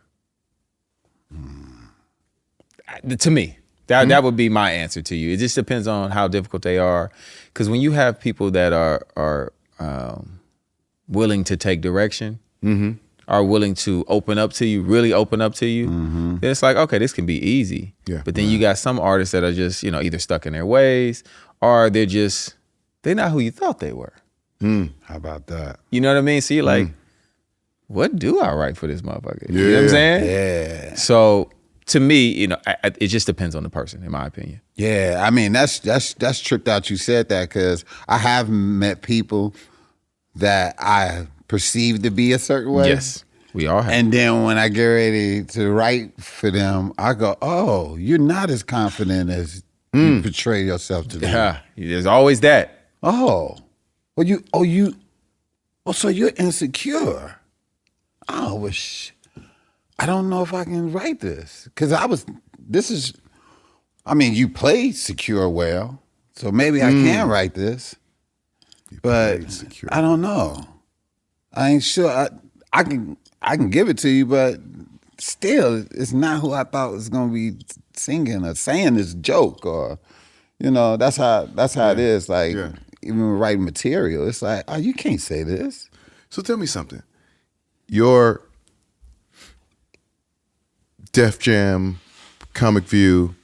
To me, That would be my answer to you. It just depends on how difficult they are. Because when you have people that are willing to take direction, are willing to open up to you, really open up to you, then it's like, okay, this can be easy. Yeah. But then you got some artists that are just, either stuck in their ways or they're not who you thought they were. How about that? You know what I mean? So you're like, what do I write for this motherfucker? You know what I'm saying? Yeah. So to me, it just depends on the person, in my opinion. Yeah, I mean, that's tripped out you said that, because I have met people that I perceive to be a certain way. Yes, we all have. And then when I get ready to write for them, I go, oh, you're not as confident as you portray yourself to be. Yeah, there's always that. Oh, so you're insecure. Oh, I don't know if I can write this. Because you play secure well, so maybe I can write this. But I don't know. I ain't sure. I can give it to you, but still, it's not who I thought was gonna be singing or saying this joke, or that's how it is. Like even writing material, it's like, oh, you can't say this. So tell me something. Your Def Jam, ComicView,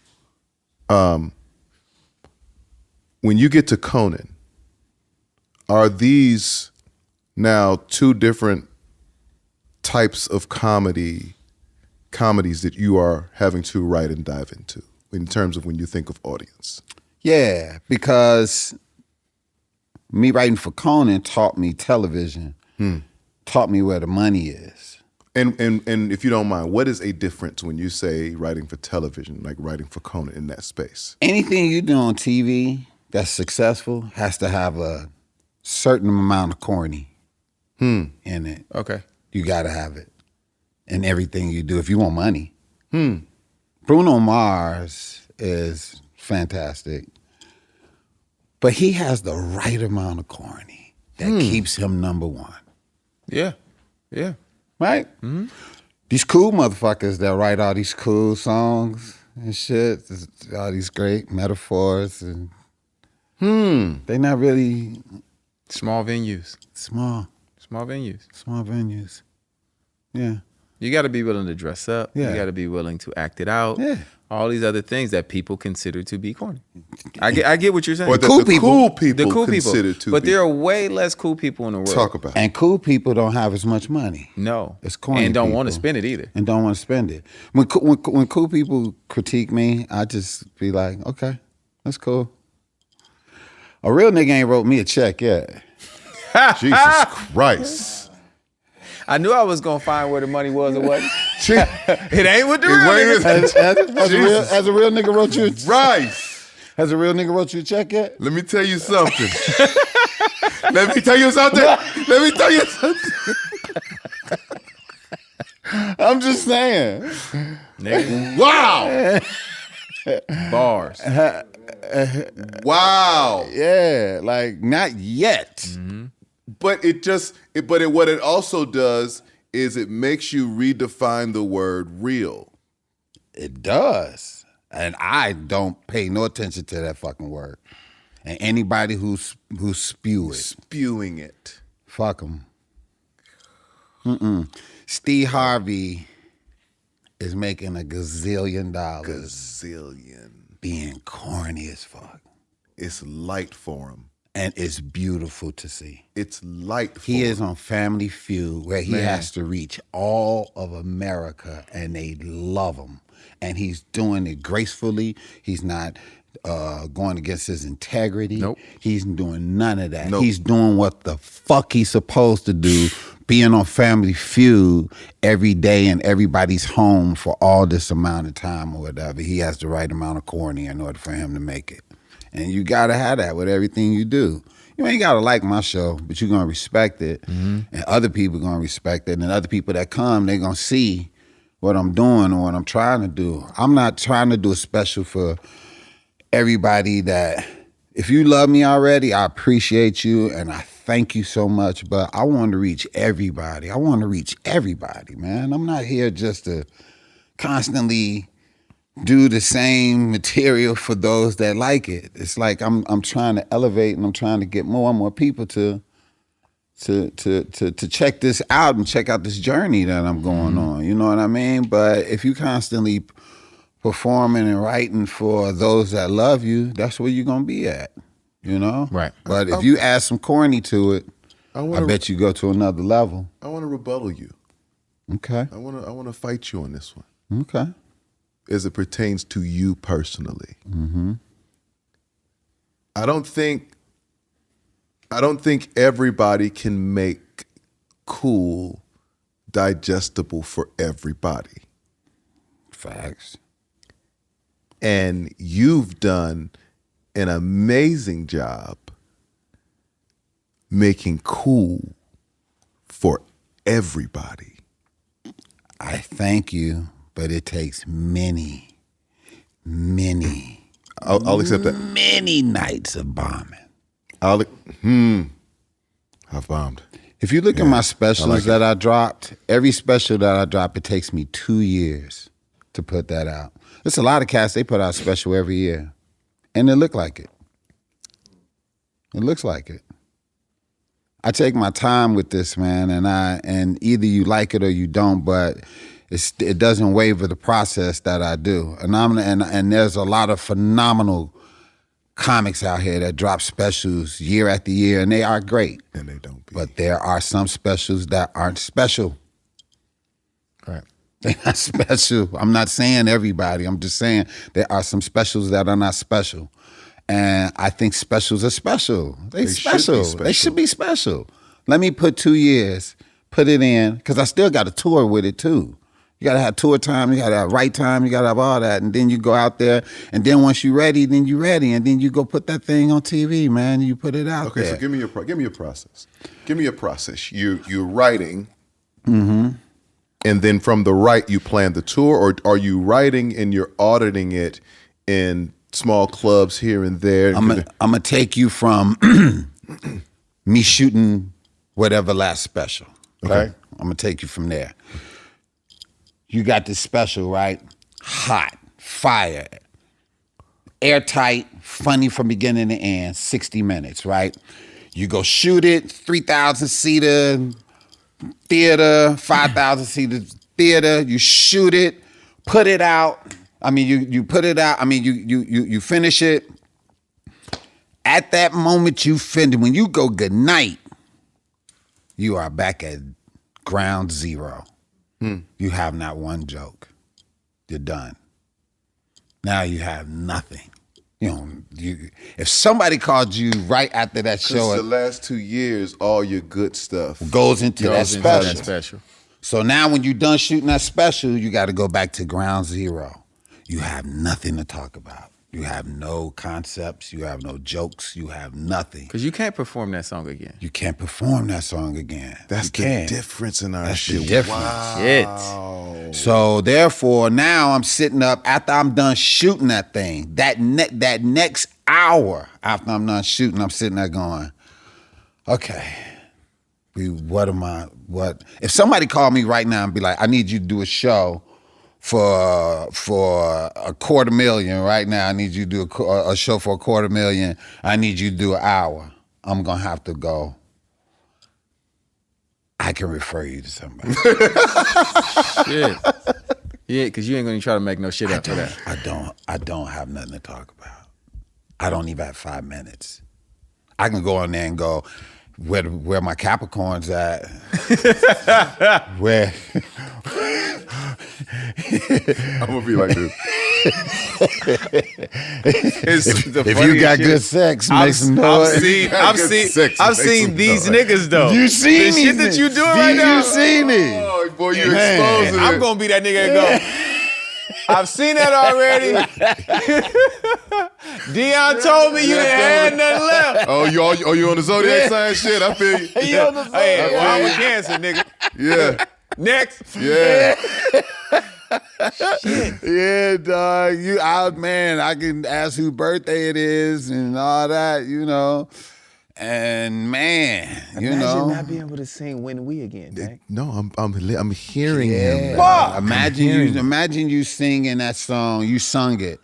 when you get to Conan, are these now two different types of comedies that you are having to write and dive into in terms of when you think of audience? Yeah, because me writing for Conan taught me television, taught me where the money is. And if you don't mind, what is a difference when you say writing for television, like writing for Conan in that space? Anything you do on TV that's successful has to have a certain amount of corny in it. Okay. You got to have it in everything you do if you want money. Bruno Mars is fantastic, but he has the right amount of corny that keeps him number one. Yeah. Yeah. Right? These cool motherfuckers that write all these cool songs and shit, all these great metaphors, and they not really Small venues. small venues. Yeah. You got to be willing to dress up. Yeah. You got to be willing to act it out. Yeah. All these other things that people consider to be corny. I get what you're saying. Or that Cool the people. cool people The cool people. consider to But be. there are way less cool people in the world. Talk about it. And cool people don't have as much money. No. It's corny And don't want to people. spend it either. And don't want to spend it. When cool people critique me, I just be like, okay, that's cool. A real nigga ain't wrote me a check yet. Jesus Christ. I knew I was going to find where the money was or wasn't. It It ain't with the real niggas. Has a real nigga wrote you a Right. Has a real nigga wrote you a check yet? Let me tell you something. Let me tell you something. Let me tell you something. I'm just saying. Nigga. Wow. Bars. Wow. Yeah, like not yet. But what it also does is it makes you redefine the word real. It does. And I don't pay no attention to that fucking word. And anybody who spew it, Spewing it. fuck them. Steve Harvey is making $1 gazillion Gazillion. being corny as fuck. It's light for him. And it's beautiful to see. It's light for He him. is on Family Feud where he has to reach all of America and they love him. And he's doing it gracefully. He's not going against his integrity. Nope. He's doing none of that. Nope. He's doing what the fuck he's supposed to do, being on Family Feud every day in everybody's home for all this amount of time or whatever. He has the right amount of corny in order for him to make it. And you gotta have that with everything you do. You ain't gotta like my show, but you're gonna respect it. And other people gonna respect it. And other people that come, they gonna see what I'm doing or what I'm trying to do. I'm not trying to do a special for everybody that, if you love me already, I appreciate you and I thank you so much, but I want to reach everybody. I want to reach everybody, man. I'm not here just to constantly do the same material for those that like it. It's like I'm trying to elevate and I'm trying to get more and more people to check this out and check out this journey that I'm going on. You know what I mean? But if you constantly performing and writing for those that love you, that's where you're gonna be at. You know? Right. But if you add some corny to it, I bet you go to another level. I want to rebuttal you. Okay. I want to fight you on this one. Okay. As it pertains to you personally. Mm-hmm. I don't think everybody can make cool digestible for everybody. Facts. And you've done an amazing job making cool for everybody. I thank you, but it takes many I'll accept that. Many nights of bombing. I've bombed. If you look at my specials that I dropped, every special that I drop, it takes me 2 years to put that out. There's a lot of cats, they put out a special every year. And it look like it. It looks like it. I take my time with this, man, and either you like it or you don't, but it doesn't waver the process that I do. And there's a lot of phenomenal comics out here that drop specials year after year, and they are great. And they don't be. But there are some specials that aren't special. Right. They're not special. I'm not saying everybody. I'm just saying there are some specials that are not special. And I think specials are special. They special. They should be special. Let me put 2 years, put it in, because I still got to tour with it too. You got to have tour time, you got to have write time, you got to have all that. And then you go out there, and then once you're ready, then you're ready. And then you go put that thing on TV, man. You put it out there. Okay, so give me your process. Give me a process. You're writing, Mm-hmm. and then from the write, you plan the tour, or are you writing and you're auditing it in small clubs here and there? I'm gonna take you from me shooting whatever last special. Okay. I'm gonna take you from there. You got this special, right? Hot, fire, airtight, funny from beginning to end, 60 minutes, right? You go shoot it, 3,000 seater theater, 5,000 seater theater. You shoot it, put it out. I mean, you put it out. I mean, you finish it. At that moment you finish, when you go good night, you are back at ground zero. You have not one joke. You're done. Now you have nothing. If somebody called you right after that show, the last 2 years, all your good stuff goes into that special. special. So now when you're done shooting that special, you got to go back to ground zero. You have nothing to talk about. You have no concepts. You have no jokes. You have nothing. Because you can't perform that song again. You can't perform that song again. That's the difference in our shit. The difference. Wow. So therefore, now I'm sitting up after I'm done shooting that thing. That next hour after I'm done shooting, I'm sitting there going, okay, what? If somebody called me right now and be like, I need you to do a show for $250,000 right now. I need you to do a show for $250,000. I need you to do an hour. I'm gonna have to go. I can refer you to somebody. Shit. Yeah, because you ain't gonna try to make no shit after that. I don't have nothing to talk about. I don't even have 5 minutes. I can go on there and go, where my Capricorn's at? Where? I'm gonna be like this. If you got good sex, make some noise. I've seen these niggas though. You seen the shit that you doing right now? You seen it? Oh, boy, you exposing it. I'm gonna be that nigga and go, I've seen that already. Deon told me you didn't have nothing left. Oh, you on the zodiac sign shit? I feel you. You on the zodiac? Hey, I'm a Cancer, nigga. Yeah. Next. Yeah. Shit. Yeah, dog. Man, I can ask whose birthday it is and all that, And man, you Imagine know, not being able to sing "When We Again." Dang. No, I'm hearing him. Imagine you singing that song. You sung it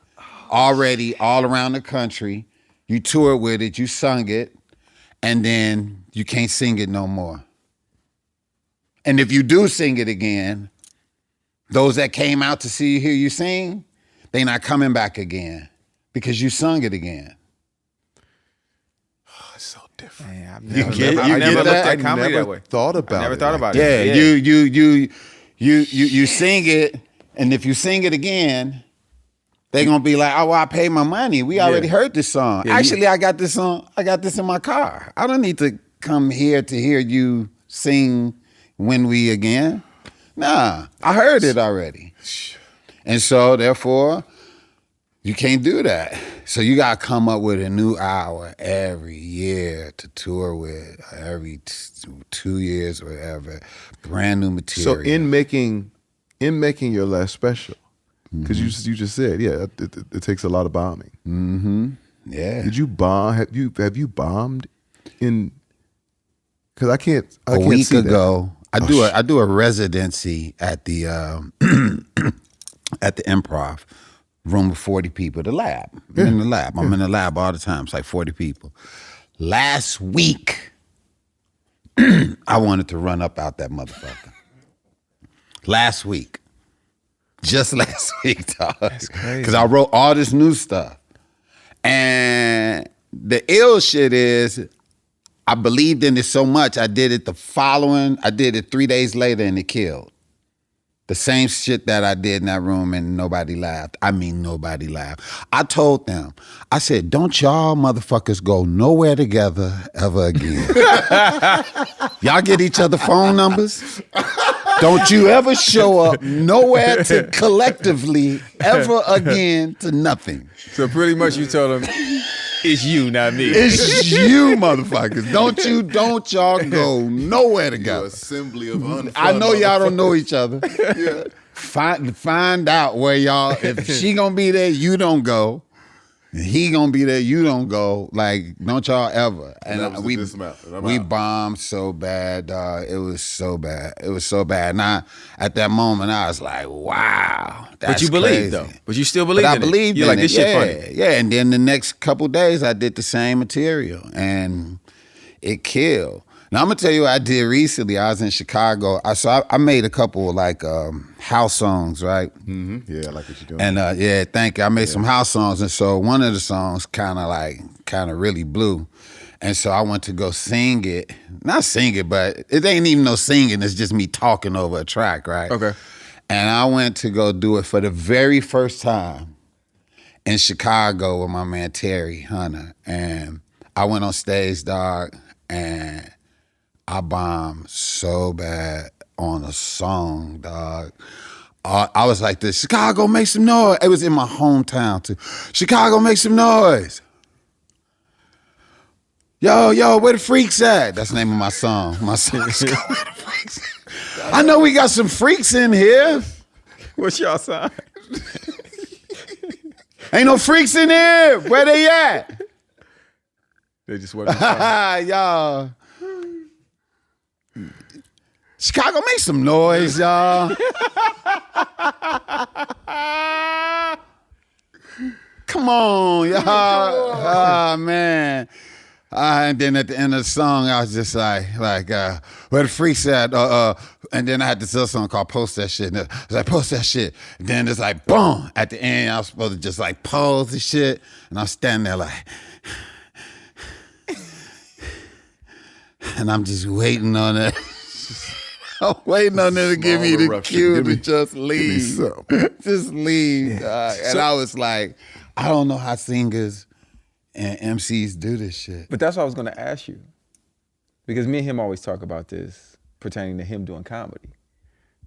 already all around the country. You toured with it. You sung it, and then you can't sing it no more. And if you do sing it again, those that came out to see you, hear you sing, they not coming back again because you sung it again. Oh, it's so different. Man, I've You never, get- I've you never get looked that? at comedy that way. Thought about I never it thought like about Yeah, it. you sing it, and if you sing it again, they gonna be like, "Oh, well, I paid my money. We already heard this song. Yeah, Actually, I got this song. I got this in my car. I don't need to come here to hear you sing When We Again. Nah, I heard it already, and so therefore, you can't do that. So you gotta come up with a new hour every year to tour with, every 2 years or whatever, brand new material. So in making your last special, because you just said, yeah, it takes a lot of bombing. Mm-hmm. Yeah. Did you bomb? Have you bombed in? Because I can't. A week ago, I do a residency at the at the Improv, room of 40 people. The lab. I'm in the lab. I'm in the lab all the time. It's like 40 people. Last week, I wanted to run up out that motherfucker. Last week. Just last week, dog. That's crazy. Because I wrote all this new stuff. And the ill shit is, I believed in it so much, I did it 3 days later and it killed. The same shit that I did in that room and nobody laughed. I mean, nobody laughed. I told them, I said, don't y'all motherfuckers go nowhere together ever again. Y'all get each other phone numbers. Don't you ever show up nowhere to collectively ever again to nothing. So pretty much you told them, it's you, not me. It's you, motherfuckers. Don't y'all go nowhere together. Assembly of unfun I know y'all don't know each other. Yeah. Find out where y'all, if she gonna be there, you don't go. And he gonna be there, you don't go. Like, don't y'all ever. And that was we the dismount, and I'm we out. bombed so bad, dog. It was so bad. It was so bad. And at that moment, I was like, wow. That's But you crazy. believed, though. But you still believed But I in it. believed You're in like, it. this shit funny. Yeah, and then the next couple days, I did the same material, and it killed. Now, I'm going to tell you what I did recently. I was in Chicago. I made a couple of, like, house songs, right? Mm-hmm. Yeah, I like what you're doing. And, yeah, thank you. I made some house songs, and so one of the songs kind of really blew. And so I went to go sing it. Not sing it, but it ain't even no singing. It's just me talking over a track, right? Okay. And I went to go do it for the very first time in Chicago with my man Terry Hunter. And I went on stage, dog, and I bombed so bad on a song, dog. I was like this, Chicago, make some noise. It was in my hometown, too. Chicago, make some noise. Yo, where the freaks at? That's the name of my song. My song. Where the freaks at? I know we got some freaks in here. What's y'all sign? Ain't no freaks in here. Where they at? They just wasn't funny. Y'all. Chicago, make some noise, y'all. Come on, y'all. Ah, man. And then at the end of the song, I was just like, where the freaks at? And then I had this other song called Post That Shit. And I was like, post that shit. And then it's like, boom. At the end, I was supposed to just like pose the shit. And I'm standing there like, and I'm just waiting on it. I'm waiting on them to give me the cue to just leave. Just leave. dog. And I was like, I don't know how singers and MCs do this shit. But that's what I was going to ask you. Because me and him always talk about this pertaining to him doing comedy.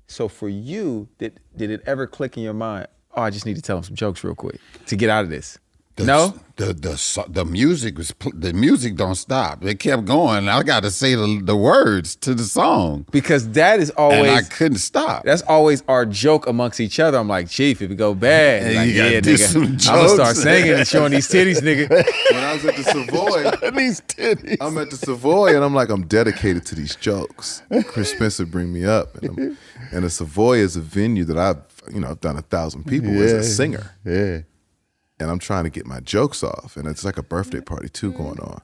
So for you, did it ever click in your mind, oh, I just need to tell him some jokes real quick to get out of this? The music don't stop. It kept going. I got to say the words to the song because that is always. And I couldn't stop. That's always our joke amongst each other. I'm like, Chief, if it go bad, like, yeah, nigga, I'm gonna start singing and showing these titties, nigga. When I was at the Savoy, these titties. I'm at the Savoy and I'm like, I'm dedicated to these jokes. Chris Spencer bring me up, and the Savoy is a venue that I've done 1,000 people as a singer. Yeah. And I'm trying to get my jokes off, and it's like a birthday party too going on.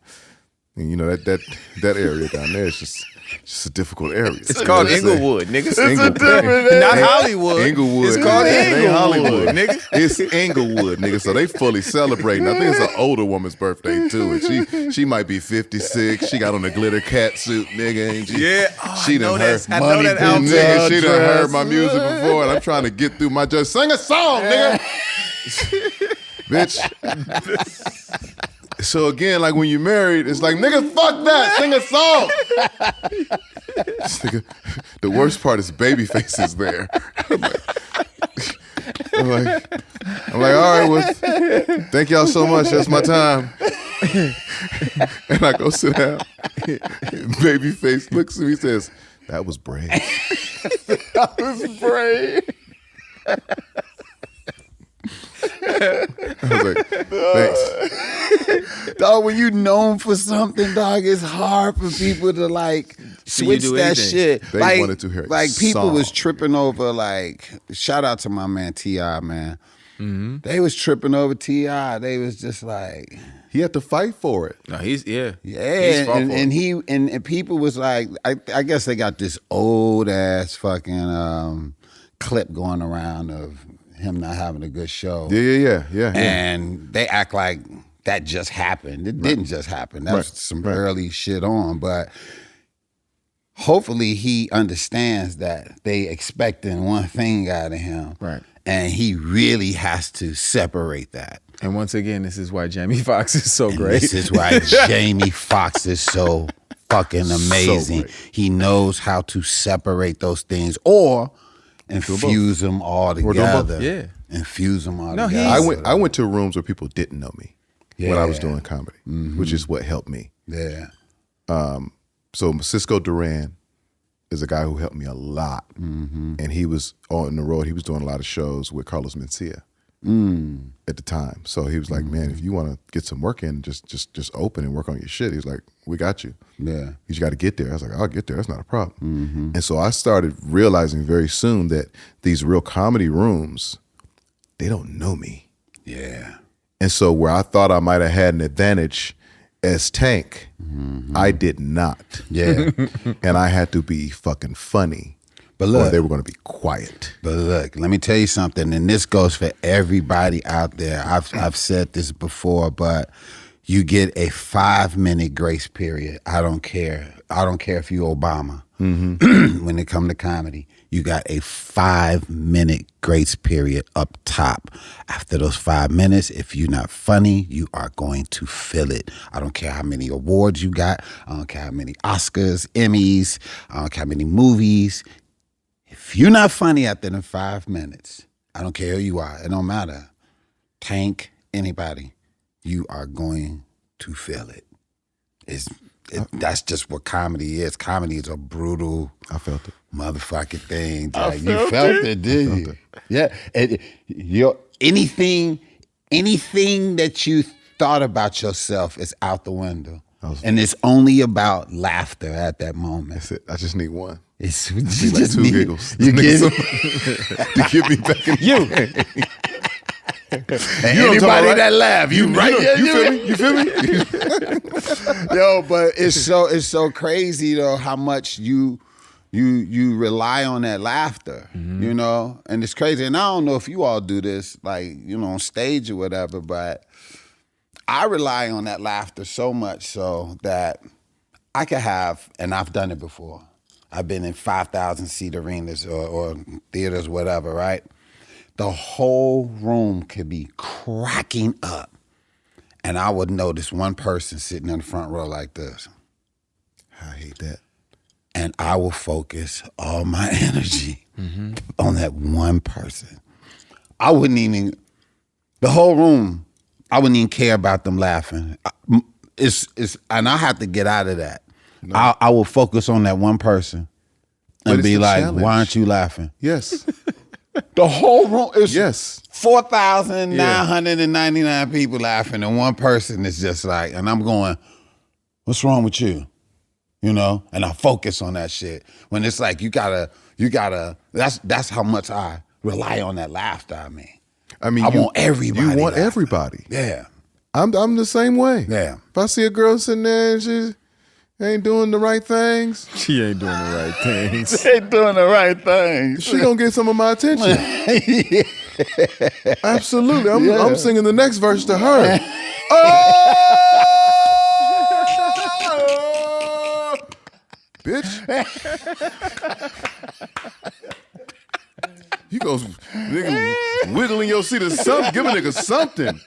And that area down there is just a difficult area. It's called Inglewood, nigga. It's a different not Hollywood. Inglewood. It's called Inglewood. Inglewood, nigga. It's Inglewood, nigga. So they fully celebrating. I think it's an older woman's birthday too, and she might be 56. She got on a glitter cat suit, nigga. And she done heard I know that album. Nigga, she done heard my music before, and I'm trying to get through my just sing a song, nigga. Bitch. So again, like when you're married, it's like, nigga, fuck that, sing a song. Nigga, the worst part is Babyface is there. I'm like, all right, well, thank y'all so much. That's my time. And I go sit down. Babyface looks at me and says, that was brave. That was brave. I was like, thanks. Dog, when you known for something, dog, it's hard for people to like switch that shit. They wanted to hear like people song. was tripping over like, shout out to my man T.I., man. Mm-hmm. They was tripping over T.I. They was just like, he had to fight for it. No, he's and people was like, I guess they got this old ass fucking clip going around of him not having a good show. Yeah. And they act like that just happened. It didn't just happen. That was some early shit on. But hopefully he understands that they expecting one thing out of him. Right. And he really has to separate that. And once again, this is why Jamie Foxx is so great. This is why Jamie Foxx is so fucking amazing. So he knows how to separate those things or infuse them all together. Yeah. Infuse them all together. I went to rooms where people didn't know me when I was doing comedy, which is what helped me. Yeah. So Cisco Duran is a guy who helped me a lot. And he was on the road. He was doing a lot of shows with Carlos Mencia at the time. So he was like, man, if you want to get some work in, just open and work on your shit. He was like, we got you. Yeah. You just got to get there. I was like, I'll get there. That's not a problem. And so I started realizing very soon that these real comedy rooms, they don't know me. Yeah. And so where I thought I might have had an advantage as Tank, I did not. Yeah. And I had to be fucking funny. But look, or they were going to be quiet. But look, let me tell you something, and this goes for everybody out there. I've said this before, but you get a 5-minute grace period. I don't care. I don't care if you Obama. When it comes to comedy, you got a 5-minute grace period up top. After those 5 minutes, if you're not funny, you are going to feel it. I don't care how many awards you got. I don't care how many Oscars, Emmys. I don't care how many movies. If you're not funny after the 5 minutes, I don't care who you are. It don't matter. Tank, anybody, you are going to feel it. That's just what comedy is. Comedy is a brutal, I felt it, motherfucking thing. You felt it, didn't you? Yeah. Anything that you thought about yourself is out the window. And it's only about laughter at that moment. That's it. I just need one. It's you just like 2 giggles. You get it? To get me back in you. And you anybody right? That laugh, you right? You feel me? Yo, but it's so crazy though how much you rely on that laughter, you know, and it's crazy. And I don't know if you all do this, like on stage or whatever, but I rely on that laughter so much so that I can have, and I've done it before. I've been in 5,000 seat arenas or theaters, whatever, right? The whole room could be cracking up. And I would notice one person sitting in the front row like this. I hate that. And I will focus all my energy on that one person. I wouldn't even, the whole room I wouldn't even care about them laughing. It's and I have to get out of that. No. I will focus on that one person and be like, challenge. Why aren't you laughing? Yes. The whole room is yes. 4,999 people laughing, and one person is just like, and I'm going, what's wrong with you? You know, and I focus on that shit. When it's like you gotta. That's how much I rely on that laughter. I want everybody. You want everybody. Yeah. I'm the same way. Yeah. If I see a girl sitting there and she ain't doing the right things. She ain't doing the right things. She ain't doing the right things. She gonna get some of my attention. Yeah. Absolutely. I'm singing the next verse to her. Oh! Bitch. You go, nigga, wiggling your seat or something. Give a nigga something.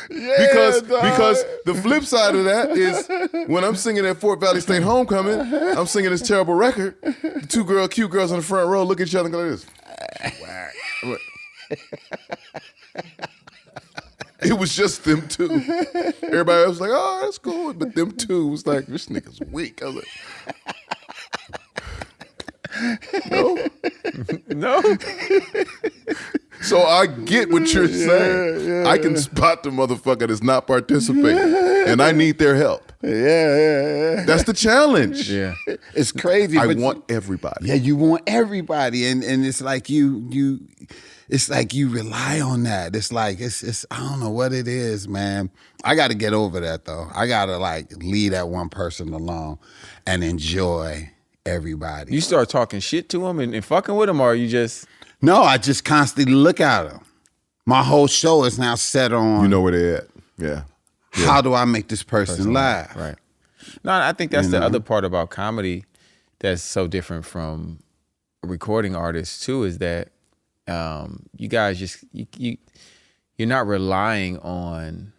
Because the flip side of that is when I'm singing at Fort Valley State Homecoming, I'm singing this terrible record. The two cute girls in the front row look at each other and go like this. It was just them two. Everybody else was like, oh, that's cool. But them two was like, this nigga's weak. I was like, no. So I get what you're saying. I can spot the motherfucker that's not participating, and I need their help. Yeah. That's the challenge. Yeah, it's crazy. I want everybody. Yeah, you want everybody, and it's like you. It's like you rely on that. It's like it's I don't know what it is, man. I got to get over that though. I got to like leave that one person alone and enjoy everybody. You start talking shit to them and fucking with them, or you just... No, I just constantly look at them. My whole show is now set on... You know where they're at. Yeah. How do I make this person laugh? Right. No, I think that's the other part about comedy that's so different from recording artists too, is that you guys just... You're not relying on,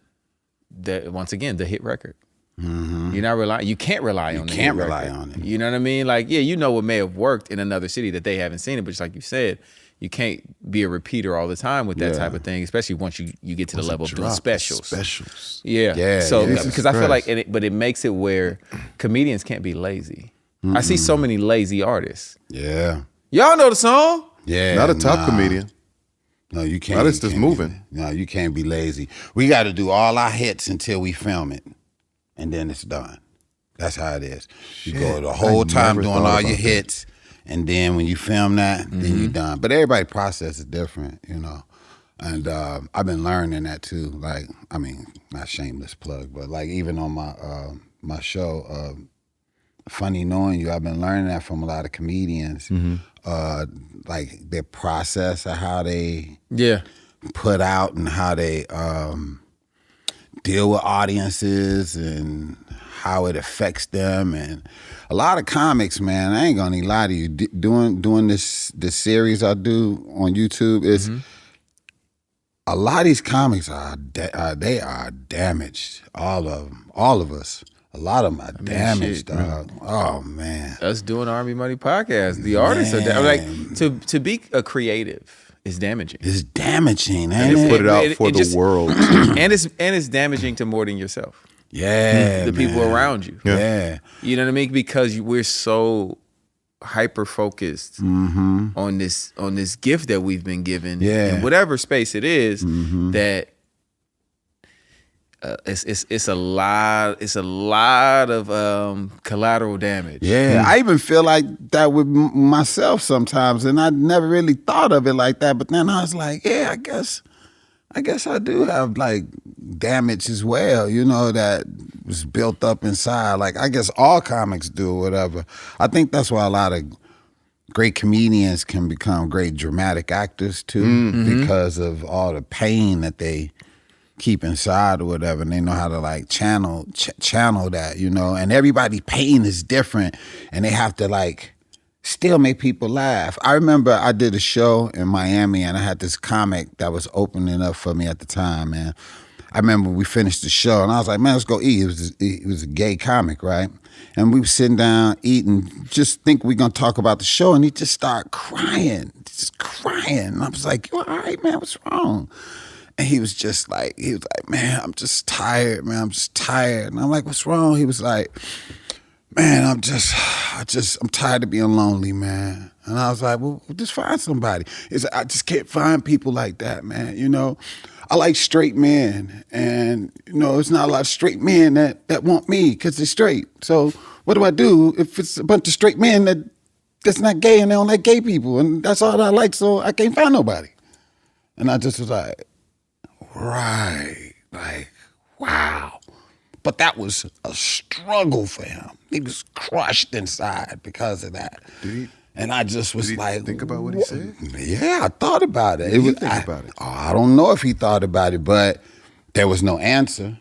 once again, the hit record. Mm-hmm. You're not relying. You can't rely on it. You can't rely on it. You know what I mean? Like, yeah, you know what may have worked in another city that they haven't seen it, but just like you said, you can't be a repeater all the time with that type of thing, especially once you get to the level of doing specials. Yeah. So because I feel like, but it makes it where comedians can't be lazy. I see so many lazy artists. Yeah. Y'all know the song? Yeah. Not a top comedian. No, you can't. Not just moving. No, you can't be lazy. We got to do all our hits until we film it. And then it's done. That's how it is. You go the whole time doing all your hits, and then when you film that, then you're done. But everybody's process is different, you know. And I've been learning that too. Like, I mean, not shameless plug, but like even on my my show, Funny Knowing You, I've been learning that from a lot of comedians. Like their process of how they put out and how they deal with audiences and how it affects them. And a lot of comics, man, I ain't gonna even lie to you, doing this series I do on YouTube is a lot of these comics they are damaged. All of them, all of us. A lot of them are damaged, dog. Oh man, us doing R&B Money podcast, the artists are like to be a creative. It's damaging. It's damaging, and they put it out for the world. and it's damaging to more than yourself. Yeah, the people around you. Yeah. You know what I mean? Because we're so hyper focused on this gift that we've been given, in whatever space it is, that it's a lot of collateral damage. Yeah, I even feel like that with myself sometimes, and I never really thought of it like that. But then I was like, yeah, I guess I do have like damage as well, you know, that was built up inside. Like I guess all comics do or whatever. I think that's why a lot of great comedians can become great dramatic actors too, because of all the pain that they keep inside or whatever, and they know how to like channel that, you know. And everybody's pain is different, and they have to like still make people laugh. I remember I did a show in Miami, and I had this comic that was opening up for me at the time, man. I remember we finished the show, and I was like, man, let's go eat. It was a gay comic, right? And we were sitting down eating, just think we're gonna talk about the show, and he just started crying, just crying. And I was like, you all right, man, what's wrong? And he was like, man, I'm just tired, man. I'm just tired. And I'm like, what's wrong? He was like, man, I'm tired of being lonely, man. And I was like, well, just find somebody. He's like, I just can't find people like that, man. You know, I like straight men. And, you know, it's not a lot of straight men that want me because they're straight. So what do I do if it's a bunch of straight men that's not gay and they don't like gay people? And that's all I like, so I can't find nobody. And I just was like, right, like, wow. But that was a struggle for him. He was crushed inside because of that. And I just was like, think about what he said? Yeah, I thought about it. What did you think about it? I don't know if he thought about it, but there was no answer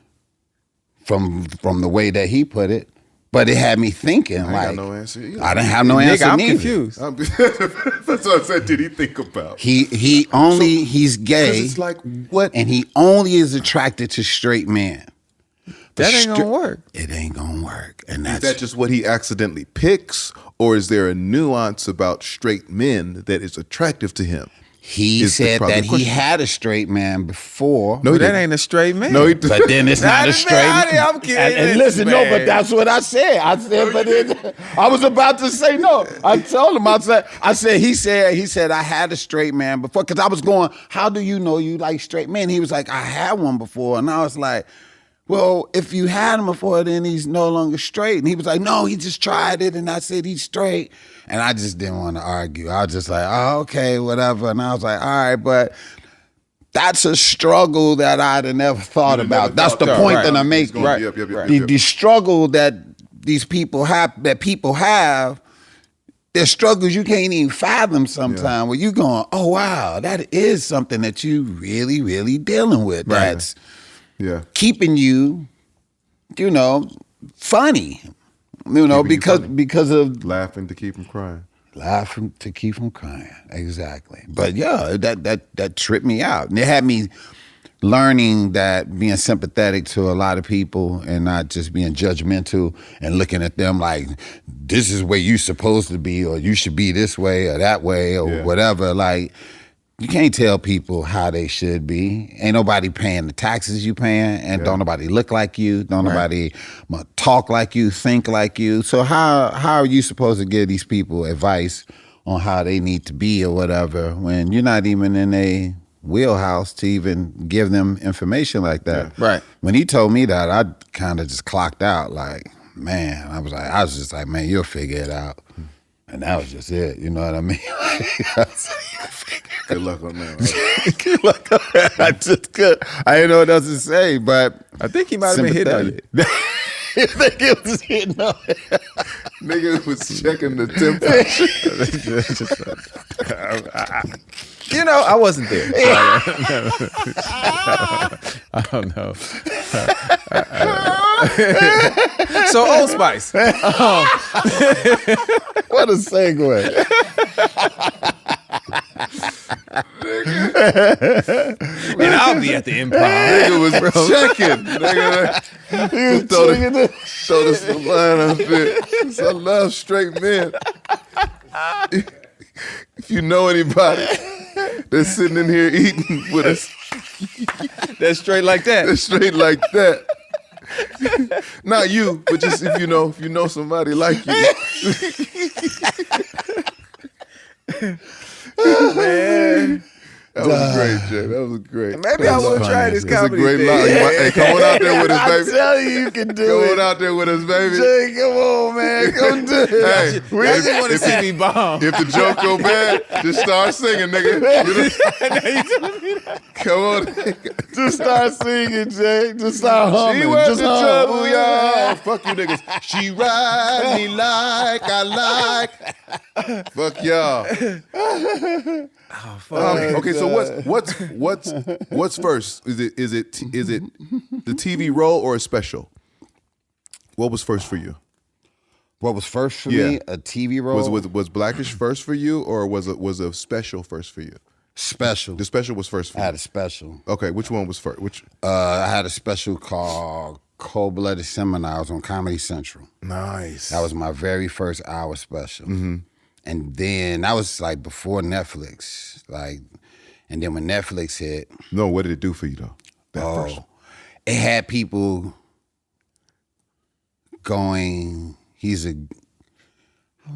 from the way that he put it. But it had me thinking, I ain't got no answer either. I didn't have no answer. I'm neither. confused. That's what I said. Did he think about? He's gay. It's like what? And he only is attracted to straight men. That ain't gonna work. It ain't gonna work. And Is that just what he accidentally picks, or is there a nuance about straight men that is attractive to him? He said that he had a straight man before. No, that ain't a straight man. No, but then it's not a straight man. I'm kidding. And listen, no, but that's what I said. I said, but then I was about to say no. I told him, he said, I had a straight man before. Because I was going, how do you know you like straight men? He was like, I had one before. And I was like, well, if you had him before, then he's no longer straight. And he was like, no, he just tried it. And I said, he's straight. And I just didn't want to argue. I was just like, oh, okay, whatever. And I was like, all right, but that's a struggle that I'd have never thought about. That's the point that I'm making. Right. The struggle that these people have, there's struggles you can't even fathom sometimes where you're going, oh, wow, that is something that you really, really dealing with. Right. That's keeping you, you know, funny. You know, because of laughing to keep him crying. Laughing to keep him crying. Exactly. But yeah, that tripped me out. And it had me learning that being sympathetic to a lot of people and not just being judgmental and looking at them like this is where you supposed to be, or you should be this way or that way or whatever. Like, you can't tell people how they should be. Ain't nobody paying the taxes you paying, and don't nobody look like you. Don't nobody talk like you, think like you. So how are you supposed to give these people advice on how they need to be or whatever when you're not even in a wheelhouse to even give them information like that? Yeah. Right. When he told me that, I kind of just clocked out like, man, I was just like, man, you'll figure it out. And that was just it. You know what I mean? Good luck on that. Right? Good luck on that. I didn't know what else to say, but I think he might have been hitting on it. You think it was hitting on it? Nigga was checking the temperature. You know, I wasn't there. I don't know. So Old Spice. What a segue. And I'll be at the Improv. Nigga was checking. Nigga, throw this line up there. I love straight men. If you know anybody that's sitting in here eating with us, that's straight like that. that's straight like that. Not you, but just if you know somebody like you. Man. That was great, Jay. That was great. Maybe I will try this comedy great thing. line. Hey, come on out there with us, baby. I tell you can do Come it. on out there with us, baby. Jay, come on, man. Come do it. Hey, We just want to see me bomb. if the joke go bad, just start singing, nigga. Come on. Just start singing, Jay. Just start humming. She was Just in hum. trouble, y'all. Fuck you niggas. She ride me like I like. Fuck y'all. Okay, so what's first? Is it the TV role or a special? What was first for you? What was first for me? A TV role? Was Blackish first for you, or was a special first for you? Special. The special was first for you. I had a special. Okay, which one was first? I had a special called Cold-Blooded Seminars on Comedy Central. Nice. That was my very first hour special. Mm-hmm. And then that was like before Netflix. And then when Netflix hit, No, what did it do for you though? That first. it had people going.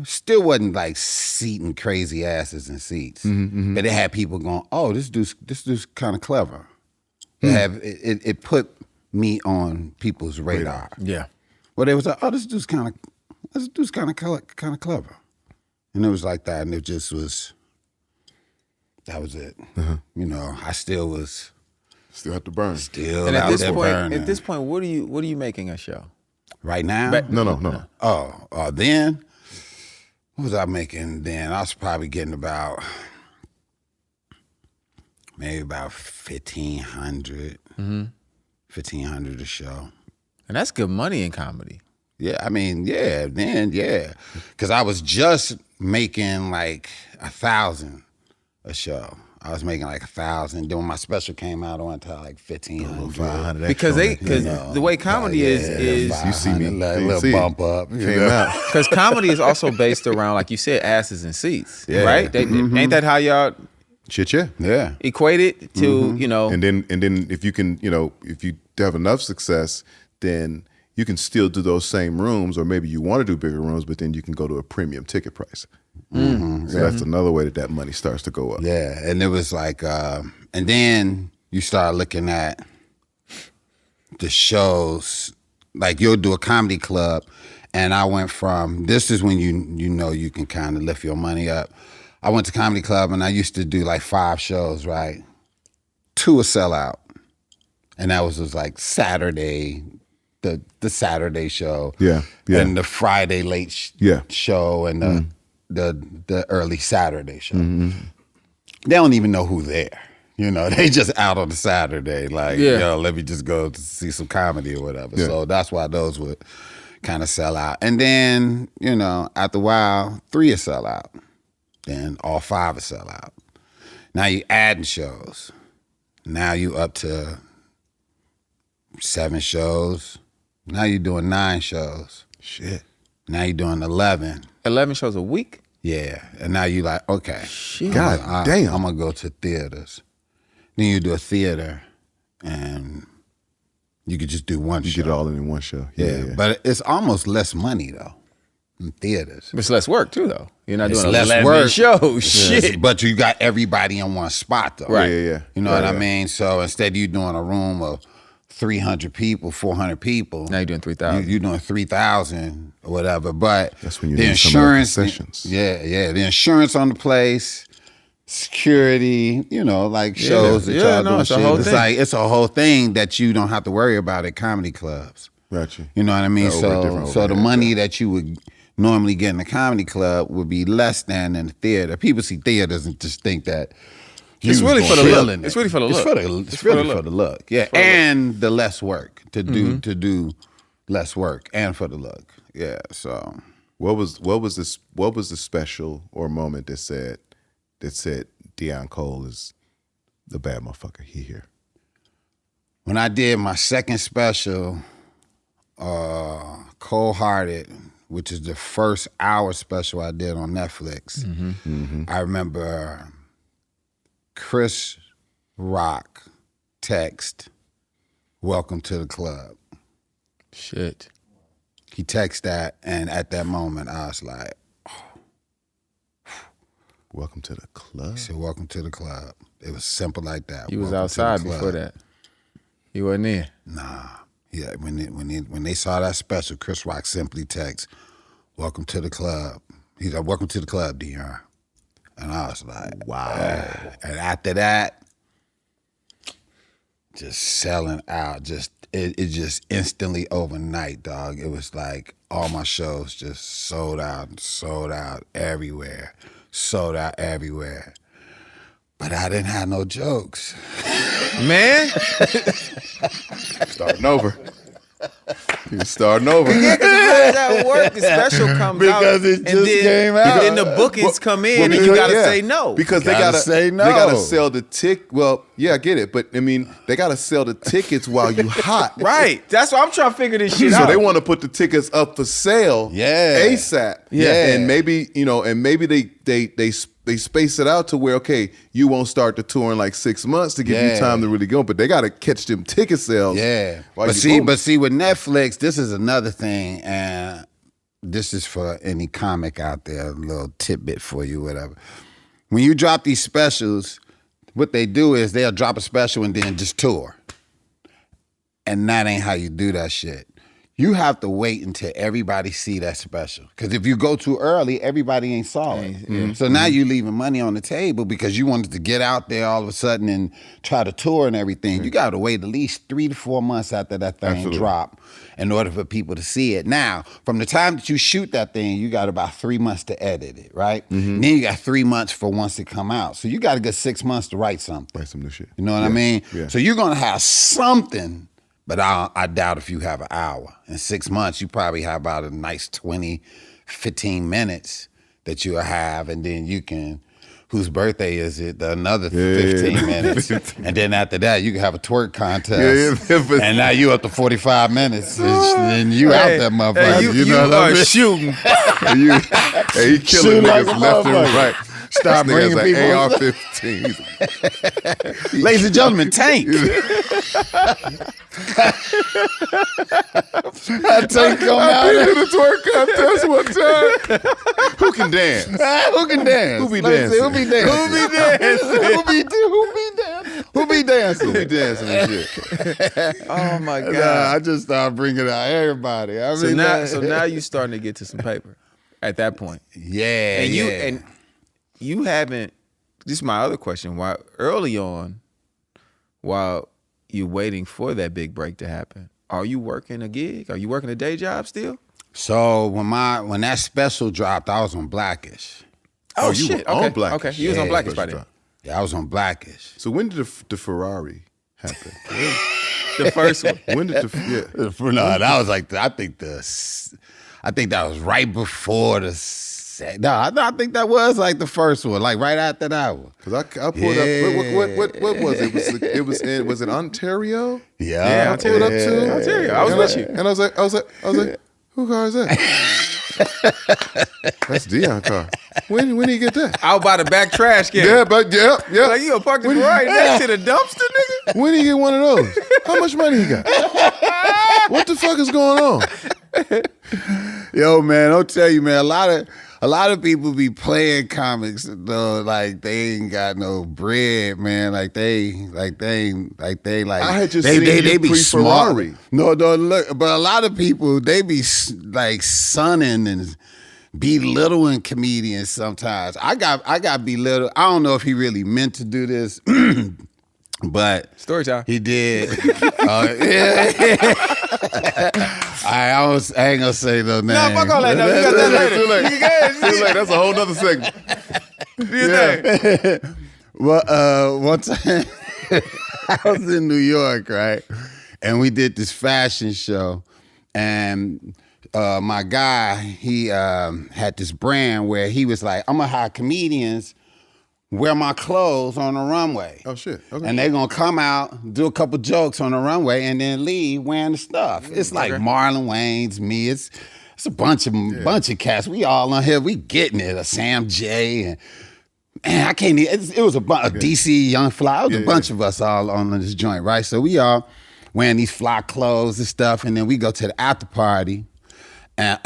Still wasn't like seating crazy asses in seats, but it had people going, "Oh, this dude's kind of clever." It put me on people's radar. Yeah. Well, they was like, "Oh, this dude's kind of clever," and it was like that, and it just was. That was it. You know, I still was. Still have to burn. Still And out at this there point, burning. what are you making a show? Right now? No. Then, what was I making then? I was probably getting about, maybe about 1,500, 1,500 a show. And that's good money in comedy. Yeah, I mean, yeah, then, yeah. Because I was just making like 1,000 a show. I was making like 1,000. Then when my special came out, I went to like 1,500. Because the way comedy is you see me, a you little see it. bump up. Came out. because comedy is also based around, like you said, asses and seats, Yeah. right? Ain't that how y'all Shit, yeah. Yeah. equate it to, you know? And then if you can, if you have enough success, then you can still do those same rooms, or maybe you want to do bigger rooms, but then you can go to a premium ticket price. So that's another way that money starts to go up. Yeah, and it was like, and then you start looking at the shows. Like you'll do a comedy club, and I went from, this is when you know you can kind of lift your money up. I went to comedy club, and I used to do like 5 shows, right? 2 a sellout, and that was like Saturday, the Saturday show, Yeah. and the Friday late show, and the early Saturday show. They don't even know who there. You know, they just out on the Saturday, like, yo, let me just go to see some comedy or whatever. Yeah. So that's why those would kind of sell out. And then, after a while, 3 will sell out. Then all 5 will sell out. Now you adding shows. Now you up to 7 shows. Now you're doing 9 shows. Shit. Now you're doing 11. 11 shows a week? Yeah. And now you like, okay. Shit. God damn. I'm going to go to theaters. Then you do a theater, and you could just do one show. You get it all in one show. Yeah. But it's almost less money, though, in theaters. It's less work, too, though. You're not It's doing less 11 work. shows. Shit. But you got everybody in one spot, though. Right. Yeah. You know what I mean? So instead of you doing a room of 300 people, 400 people. Now you're doing 3,000. You're doing 3,000 or whatever. But That's when you the need some of the insurance, concessions. Yeah. The insurance on the place, security, like shows that y'all doing it's a shit. whole It's thing. like it's a whole thing that you don't have to worry about at comedy clubs. Got you. You know what I mean? Different So the overhead, money that you would normally get in a comedy club would be less than in the theater. People see theaters and just think that It's really for the look. It's really for the look. It's really for the look. Yeah, and the less work to do less work and for the look. Yeah. So What was the special or moment that said Deon Cole is the bad motherfucker here? when I did my second special, Cold Hearted, which is the first hour special I did on Netflix, I remember Chris Rock text, "Welcome to the club." Shit. He texted that, and at that moment, I was like, Welcome to the club. he said, "Welcome to the club." It was simple like that. He was Welcome to the outside club. before that. He wasn't in. Nah. Yeah, when they saw that special, Chris Rock simply text, "Welcome to the club." He's like, "Welcome to the club, Deon." And I was like, wow. And after that, just selling out. It just instantly overnight, dog. It was like all my shows just sold out everywhere. Sold out everywhere. But I didn't have no jokes. Man. Starting over. He's starting over. Yeah, because how does that work? The special comes out. Because it and just then, came out. And then the bookings come in, and you because- got to yeah, say no. because they Gotta gotta say no. They gotta sell the tick. Well, yeah, I get it, but I mean, they gotta sell the tickets while you hot, Right. That's why I'm trying to figure this shit So out. they want to put the tickets up for sale, Yeah. ASAP, Yeah. and maybe they space it out to where, okay, you won't start the tour in like 6 months to give you time to really go, but they got to catch them ticket sales. Yeah. But see, with Netflix, this is another thing, and this is for any comic out there, a little tidbit for you, whatever. When you drop these specials, what they do is they'll drop a special and then just tour. And that ain't how you do that shit. You have to wait until everybody see that special. Because if you go too early, everybody ain't saw it. So now you leaving money on the table because you wanted to get out there all of a sudden and try to tour and everything. You got to wait at least 3 to 4 months after that thing drop in order for people to see it. Now, from the time that you shoot that thing, you got about 3 months to edit it, right? Then you got 3 months for once it come out. So you got to get 6 months to write something. Write some new shit. You know what I mean? Yeah. So you're going to have something. But I doubt if you have an hour. In 6 months, you probably have about a nice 20, 15 minutes that you'll have, and then you can, whose birthday is it? Another 15 minutes. And then after that, you can have a twerk contest. And now you up to 45 minutes, and you out that motherfucker. You know what I mean? Shooting. He killing niggas left and right. Start bringing like people. AR-15. Ladies and gentlemen, Tank. Tank come out. I been to the twerk contest one time. Who can dance? Who can dance? Who be dancing? Who be dancing? Who be dancing? Who be dancing? Who be dancing and shit? Oh my God. I just started bringing out everybody. I mean, So now you starting to get to some paper at that point. Yeah. And you haven't, this is my other question, why early on, while you're waiting for that big break to happen, are you working a gig? Are you working a day job still? So when that special dropped, I was on Blackish. Oh, you shit. were on Okay. Blackish. Okay. You was on Blackish by then. Yeah, I was on Blackish. So when did the Ferrari happen? The first one. When did No, that was like I think that was right before the. No, I think that was like the first one, like right after that one. Because I pulled up. What was it? Was it Ontario? Yeah, I pulled up too. Ontario. I was with you. And I was like, who car is that? That's Deon car. When did he get that? Out by the back trash can. Yeah. Like you gonna park the Ferrari next to the dumpster, nigga? When did he get one of those? How much money he got? What the fuck is going on? Yo, man, I'll tell you, man, a lot of people be playing comics though, like they ain't got no bread, man. I had just seen you be pre-Ferrari. No, look, but a lot of people they be like sunning and belittling comedians sometimes. I got belittled. I don't know if he really meant to do this. But story time. He did. I ain't gonna say no name. No, fuck all that. No, you got that later. Too late. That's a whole nother segment. Do your thing. Well, one time I was in New York, right? And we did this fashion show, and my guy, he had this brand where he was like, I'm gonna hire comedians, wear my clothes on the runway. Oh shit! Okay. And they're gonna come out, do a couple jokes on the runway, and then leave wearing the stuff. It's like Marlon Wayans, me. It's a bunch of cats. We all on here. We getting it. A Sam J. And man, I can't. It was a DC Young Fly. It was a bunch of us all on this joint, right? So we all wearing these fly clothes and stuff, and then we go to the after party, and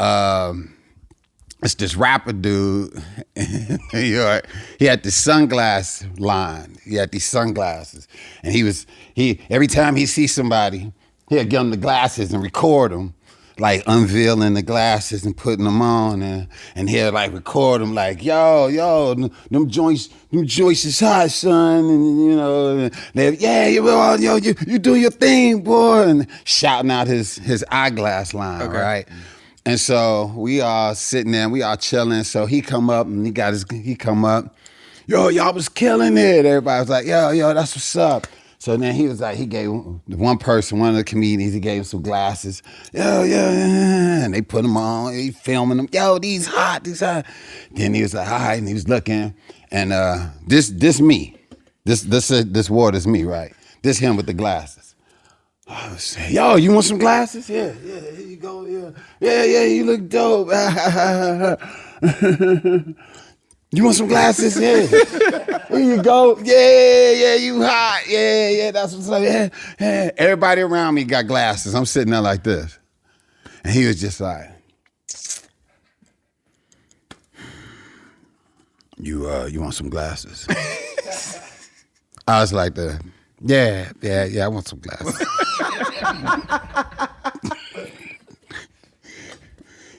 it's this rapper dude in New York. He had this sunglass line. He had these sunglasses. And he every time he sees somebody, he'll give them the glasses and record them, like unveiling the glasses and putting them on. And he'll like record them like, yo, them joints is hot, son. And you know, you do your thing, boy. And shouting out his eyeglass line, right? And so we all sitting there, we all chilling. So he come up and he come up. Yo, y'all was killing it. Everybody was like, yo, that's what's up. So then he was like, he gave one of the comedians, he gave him some glasses. Yo, and they put them on. He filming them. Yo, these hot. Then he was like, all right, and he was looking. And this me. This water's me, right? This him with the glasses. I was saying, yo, you want some glasses? Yeah, here you go. Yeah, you look dope. You want some glasses? Yeah. Here you go. Yeah, you hot. Yeah, that's what's up. Yeah. Everybody around me got glasses. I'm sitting there like this. And he was just like, you want some glasses? I was like, yeah, I want some glasses.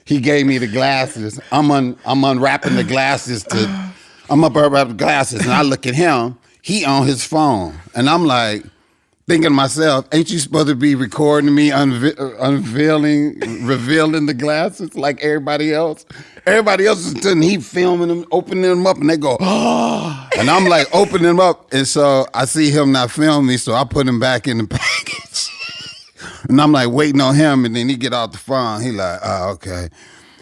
He gave me the glasses. I'm unwrapping the glasses I'm unwrapping the glasses, and I look at him. He on his phone, and I'm like thinking to myself, "Ain't you supposed to be recording me revealing the glasses like everybody else? Everybody else is doing. He filming them, opening them up, and they go, oh, and I'm like opening them up, and so I see him not filming me, so I put him back in the package. And I'm like waiting on him, and then he get off the phone. He like, oh, okay.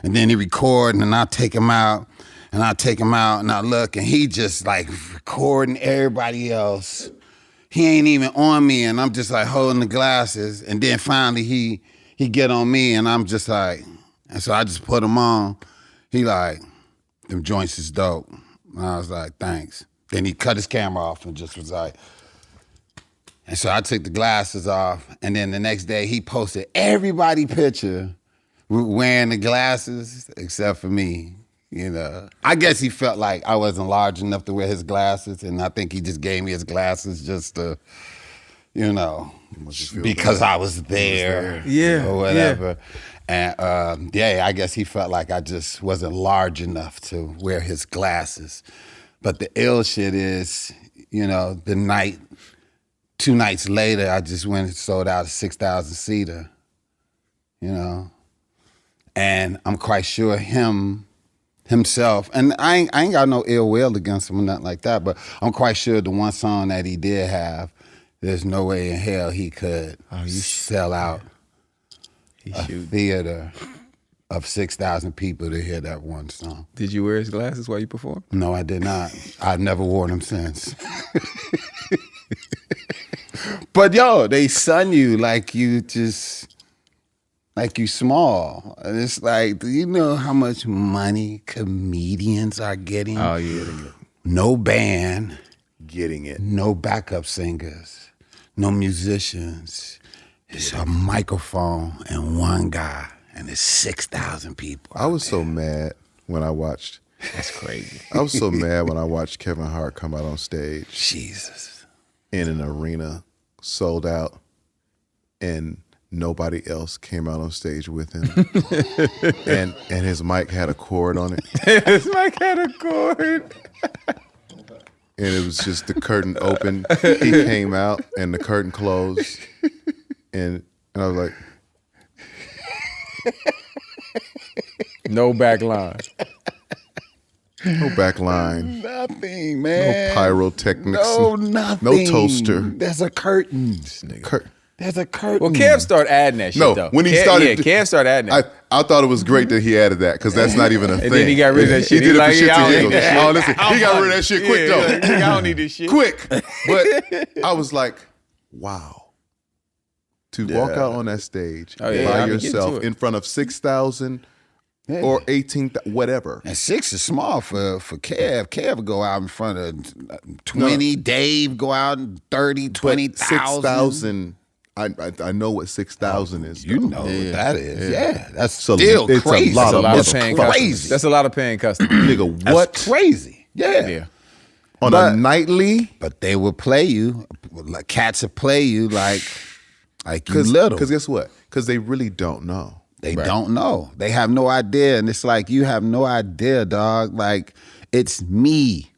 And then he recording, and I take him out, and I look, and he just like recording everybody else. He ain't even on me, and I'm just like holding the glasses. And then finally he get on me, and I'm just like, and so I just put him on. He like, them joints is dope. And I was like, thanks. Then he cut his camera off and just was like, and so I took the glasses off, and then the next day he posted everybody picture wearing the glasses except for me. You know, I guess he felt like I wasn't large enough to wear his glasses, and I think he just gave me his glasses just to, you know, because I was there, or whatever. Yeah. And I guess he felt like I just wasn't large enough to wear his glasses. But the ill shit is, you know, 2 nights later, I just went and sold out a 6,000 seater, you know, and I'm quite sure himself, and I ain't got no ill will against him or nothing like that, but I'm quite sure the one song that he did have, there's no way in hell he could sell out a theater of 6,000 people to hear that one song. Did you wear his glasses while you performed? No, I did not. I've never worn them since. But yo, they sun you like you small. And it's like, do you know how much money comedians are getting? Oh, yeah. No band. Getting it. No backup singers. No musicians. It's a microphone and one guy, and it's 6,000 people. I was so mad when I watched. That's crazy. I was so mad when I watched Kevin Hart come out on stage. Jesus. In an arena, sold out, and nobody else came out on stage with him. and his mic had a cord on it. His mic had a cord. And it was just the curtain open. He came out and the curtain closed. And I was like, no back line. No back line. Nothing, man. No pyrotechnics. No, nothing. No toaster. There's a curtain. There's a curtain. Well, Kev started adding that shit, though. When he started. Kev started adding that. I thought it was great that he added that, because that's not even a thing. And then he got rid of that shit. He did it for shits and I giggles. Oh, listen, he got rid of that shit quick, though. I don't need this shit. Quick. But I was like, wow. To walk out on that stage by yourself in front of 6,000 or 18,000, whatever. And 6 is small for Kev. Kev would go out in front of 20. No. Dave go out in 30, 20,000. 6,000. I know what 6,000 is. You know what that is. Yeah. That's still crazy. A lot of paying customers. That's a lot of paying customers. Nigga, what? That's crazy. Yeah. On a nightly? But they will play you. Like cats will play you like you little. Because guess what? Because they really don't know. They don't know. They have no idea. And it's like, you have no idea, dog. Like, it's me.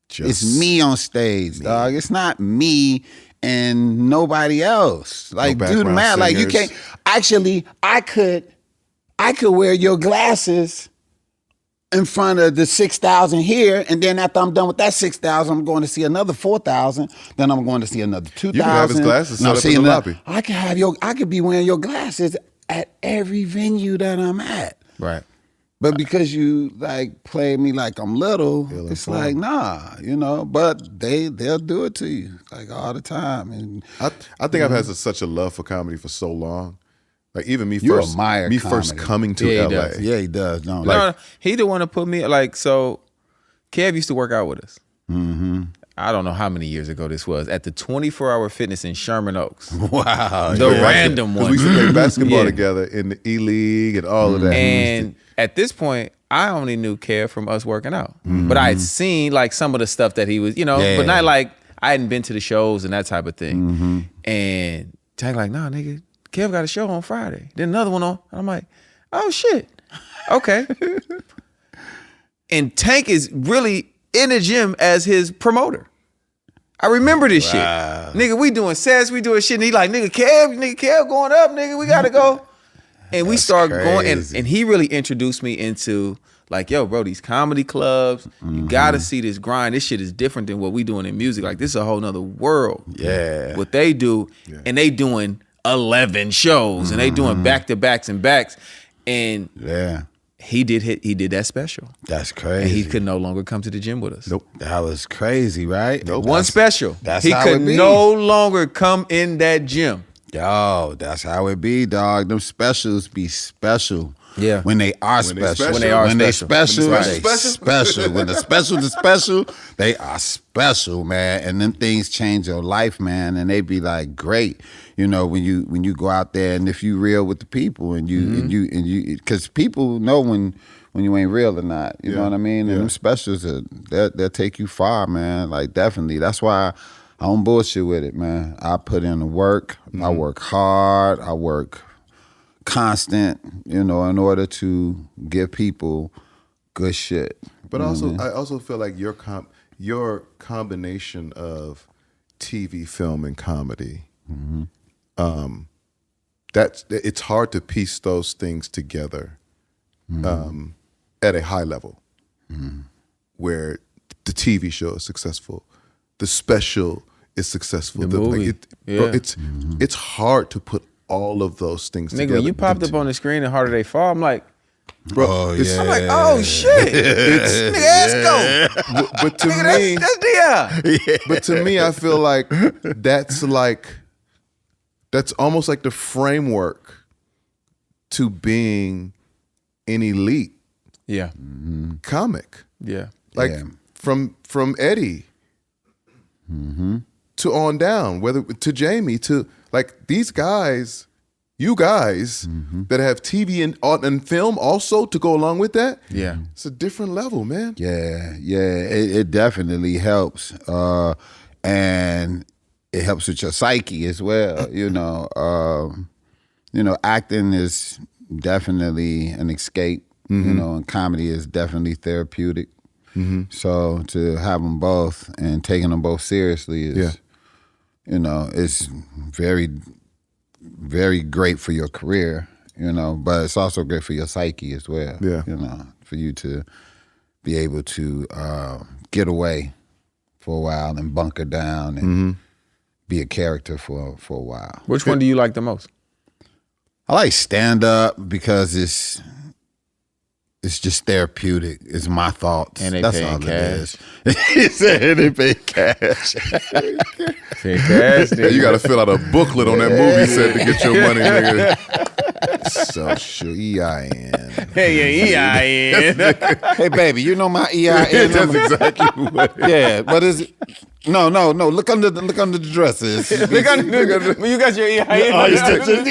It's me on stage, dog. It's not me and nobody else. Like, do the math. Like, you can't. Actually, I could wear your glasses in front of the 6,000 here, and then after I'm done with that 6,000, I'm going to see another 4,000. Then I'm going to see another 2,000. You can have his glasses set up in the lobby. I could be wearing your glasses at every venue that I'm at. Right. But because you like play me like I'm little, it's like, nah, you know, but they'll do it to you like all the time. And I think I've had such a love for comedy for so long. Like even me you first coming to LA. Yeah, he does. No, he the one to put me like, so Kev used to work out with us. Mm-hmm. I don't know how many years ago this was, at the 24-Hour Fitness in Sherman Oaks. Wow. The random one. We used to play basketball together in the E-League and all of that. And at this point, I only knew Kev from us working out. But I had seen like some of the stuff that he was, but not like, I hadn't been to the shows and that type of thing. And Tank like, nah, nigga, Kev got a show on Friday. Then another one on. I'm like, oh shit. Okay. And Tank is really in the gym as his promoter. I remember this shit. Nigga, we doing sets, we doing shit. And he like, nigga, Kev going up, nigga, we gotta go. And we start going, and he really introduced me into like, yo, bro, these comedy clubs, you gotta see this grind. This shit is different than what we doing in music. Like, this is a whole nother world. Yeah. What they do, and they doing 11 shows, and they doing back-to-backs and backs. And he did that special. That's crazy. And he could no longer come to the gym with us. Nope. That was crazy, right? Nope. One special. He how could it be. no longer come in that gym. Yo, that's how it be, dog. Them specials be special. Yeah. When they are special. When they are When they special. special, When they the special. When the special is special, they are special, man. And them things change your life, man. And they be like great, when you go out there and if you real with the people and you because people know when you ain't real or not. You know what I mean? And them specials they'll take you far, man. Like definitely. That's why I don't bullshit with it, man. I put in the work. I work hard. I work constant, in order to give people good shit. But also, I also feel like your combination of TV, film, and comedy, it's hard to piece those things together at a high level, where the TV show is successful, the special is successful. The movie. It's hard to put all of those things Nigga, together. when you popped up on the screen and Harder They Fall, I'm like, bro, I'm like, oh shit. Nigga, let's go. But to Nigga, me, that's but to me, I feel like that's almost like the framework to being an elite comic. Yeah. Like from Eddie to on down, whether to Jamie, to like these guys, you guys that have TV and film also to go along with that. Yeah. It's a different level, man. Yeah, it definitely helps. And it helps with your psyche as well, acting is definitely an escape, and comedy is definitely therapeutic. So to have them both and taking them both seriously is, it's very, very great for your career, but it's also great for your psyche as well. Yeah. For you to be able to get away for a while and bunker down and be a character for a while. Which one do you like the most? I like stand up because it's just therapeutic. It's my thoughts. And they That's paying all cash. it is. He said they pay cash. Pay cash. Yeah, you got to fill out a booklet on that movie set to get your money, nigga. Social EIN. Hey, EIN. Hey, baby, you know my EIN That's number? exactly what. Yeah, but is it? No. Look under the dresses. You got your EIN. Oh, you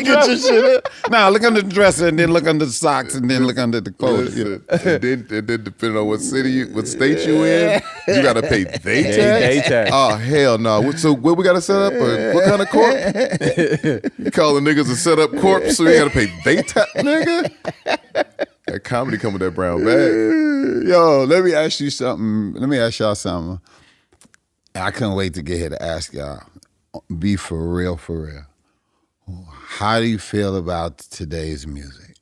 get your shit. Now look under the dresser and then look under the socks and then look under the clothes. Listen, and then depending on what state you in, you got to pay they tax. They tax. Oh hell no! So what we got to set up? What kind of corp? You call the niggas a set up corp, so you got to pay they tax, nigga. That comedy come with that brown bag. Yo, let me ask you something. Let me ask y'all something. I couldn't wait to get here to ask y'all. Be for real, for real. How do you feel about today's music?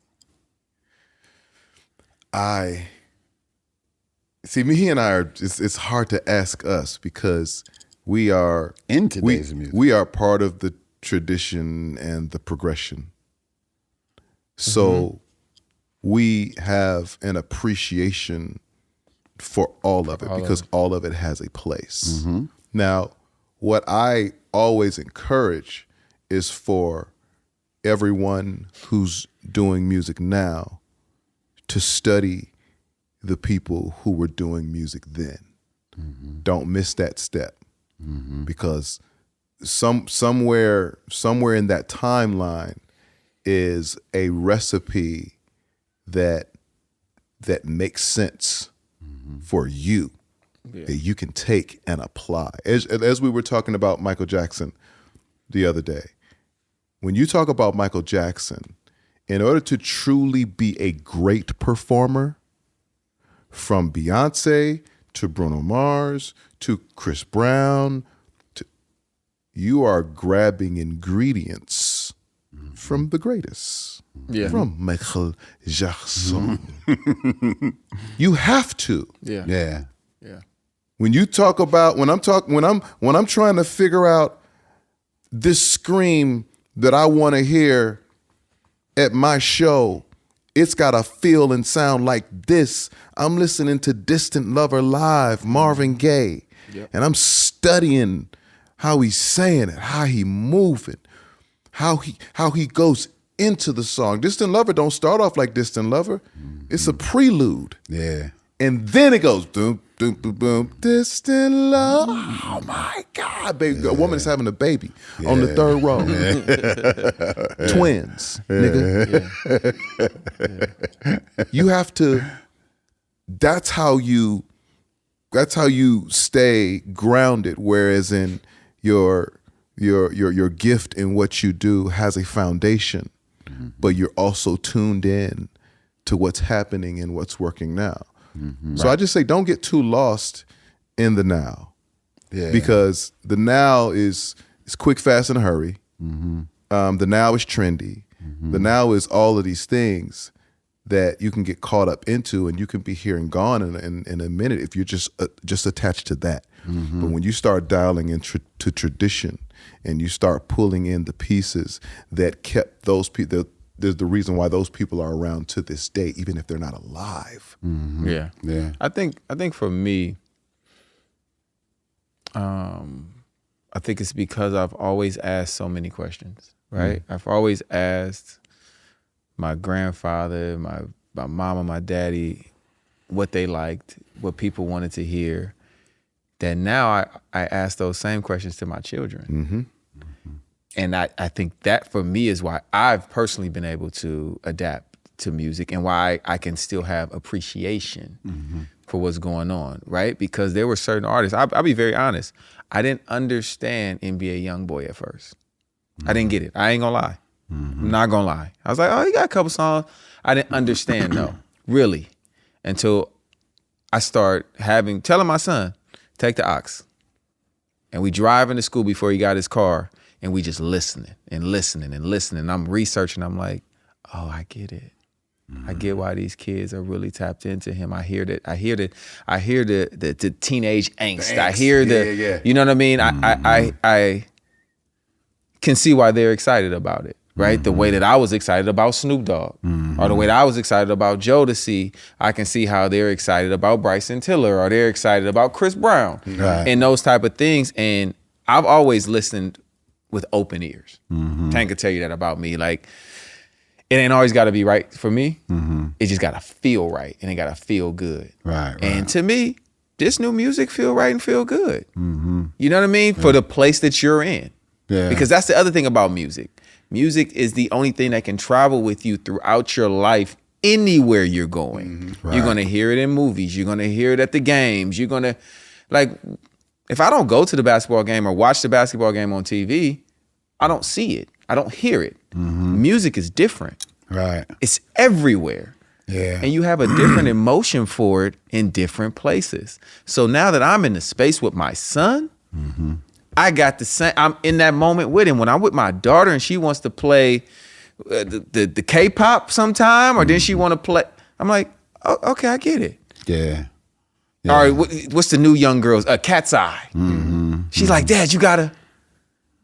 Me and I are. It's hard to ask us because we are In today's music. We are part of the tradition and the progression. So we have an appreciation for all of it because all of it has a place. Now, what I always encourage is for everyone who's doing music now to study the people who were doing music then. Don't miss that step, because somewhere in that timeline is a recipe that makes sense for you, that you can take and apply. As we were talking about Michael Jackson the other day, when you talk about Michael Jackson, in order to truly be a great performer, from Beyonce to Bruno Mars to Chris Brown, you are grabbing ingredients from the greatest, from Michael Jackson. You have to. Yeah. When you talk about when I'm trying to figure out this scream that I want to hear at my show, it's got to feel and sound like this. I'm listening to Distant Lover Live, Marvin Gaye, and I'm studying how he's saying it, how he moving, how he goes into the song. Distant Lover don't start off like Distant Lover. It's a prelude. Yeah. And then it goes, boom, boom, boom, boom, distant love. Oh my God, baby. A woman is having a baby on the third row. Twins, nigga. You have to, that's how you stay grounded, whereas in your gift in what you do has a foundation, but you're also tuned in to what's happening and what's working now. So I just say, don't get too lost in the now, because the now is quick, fast, and hurry. The now is trendy. The now is all of these things that you can get caught up into, and you can be here and gone in a minute if you're just attached to that. But when you start dialing into tradition and you start pulling in the pieces that kept those people, there's the reason why those people are around to this day, even if they're not alive. Yeah. I think for me, I think it's because I've always asked so many questions, right? I've always asked my grandfather, my mama, my daddy, what they liked, what people wanted to hear. That now I ask those same questions to my children. And I think that for me is why I've personally been able to adapt to music, and why I can still have appreciation for what's going on, right? Because there were certain artists, I'll be very honest, I didn't understand NBA Youngboy at first. I didn't get it. I ain't gonna lie. I'm not gonna lie. I was like, oh, he got a couple songs. I didn't understand though, really, until I start telling my son, take the aux. And we driving to school before he got his car, and we just listening. I'm researching. I'm like, oh, I get it. I get why these kids are really tapped into him. I hear the teenage angst. I hear you know what I mean? I can see why they're excited about it, right? The way that I was excited about Snoop Dogg, or the way that I was excited about Jodeci, I can see how they're excited about Bryson Tiller, or they're excited about Chris Brown, and those type of things. And I've always listened with open ears. Tank could tell you that about me. Like, it ain't always got to be right for me. It just got to feel right, and it got to feel good. Right. And to me, this new music feel right and feel good. You know what I mean? For the place that you're in. Yeah. Because that's the other thing about music. Music is the only thing that can travel with you throughout your life, anywhere you're going. You're going to hear it in movies. You're going to hear it at the games. You're going to, like, if I don't go to the basketball game or watch the basketball game on TV, I don't see it. I don't hear it. Music is different. Right. It's everywhere. Yeah. And you have a different emotion for it in different places. So now that I'm in the space with my son, I got the same, I'm in that moment with him. When I'm with my daughter and she wants to play the K-pop sometime, or then she want to play, I'm like, oh, okay, I get it. Yeah. All right, what's the new young girls? Cat's Eye. She's like, Dad, you gotta.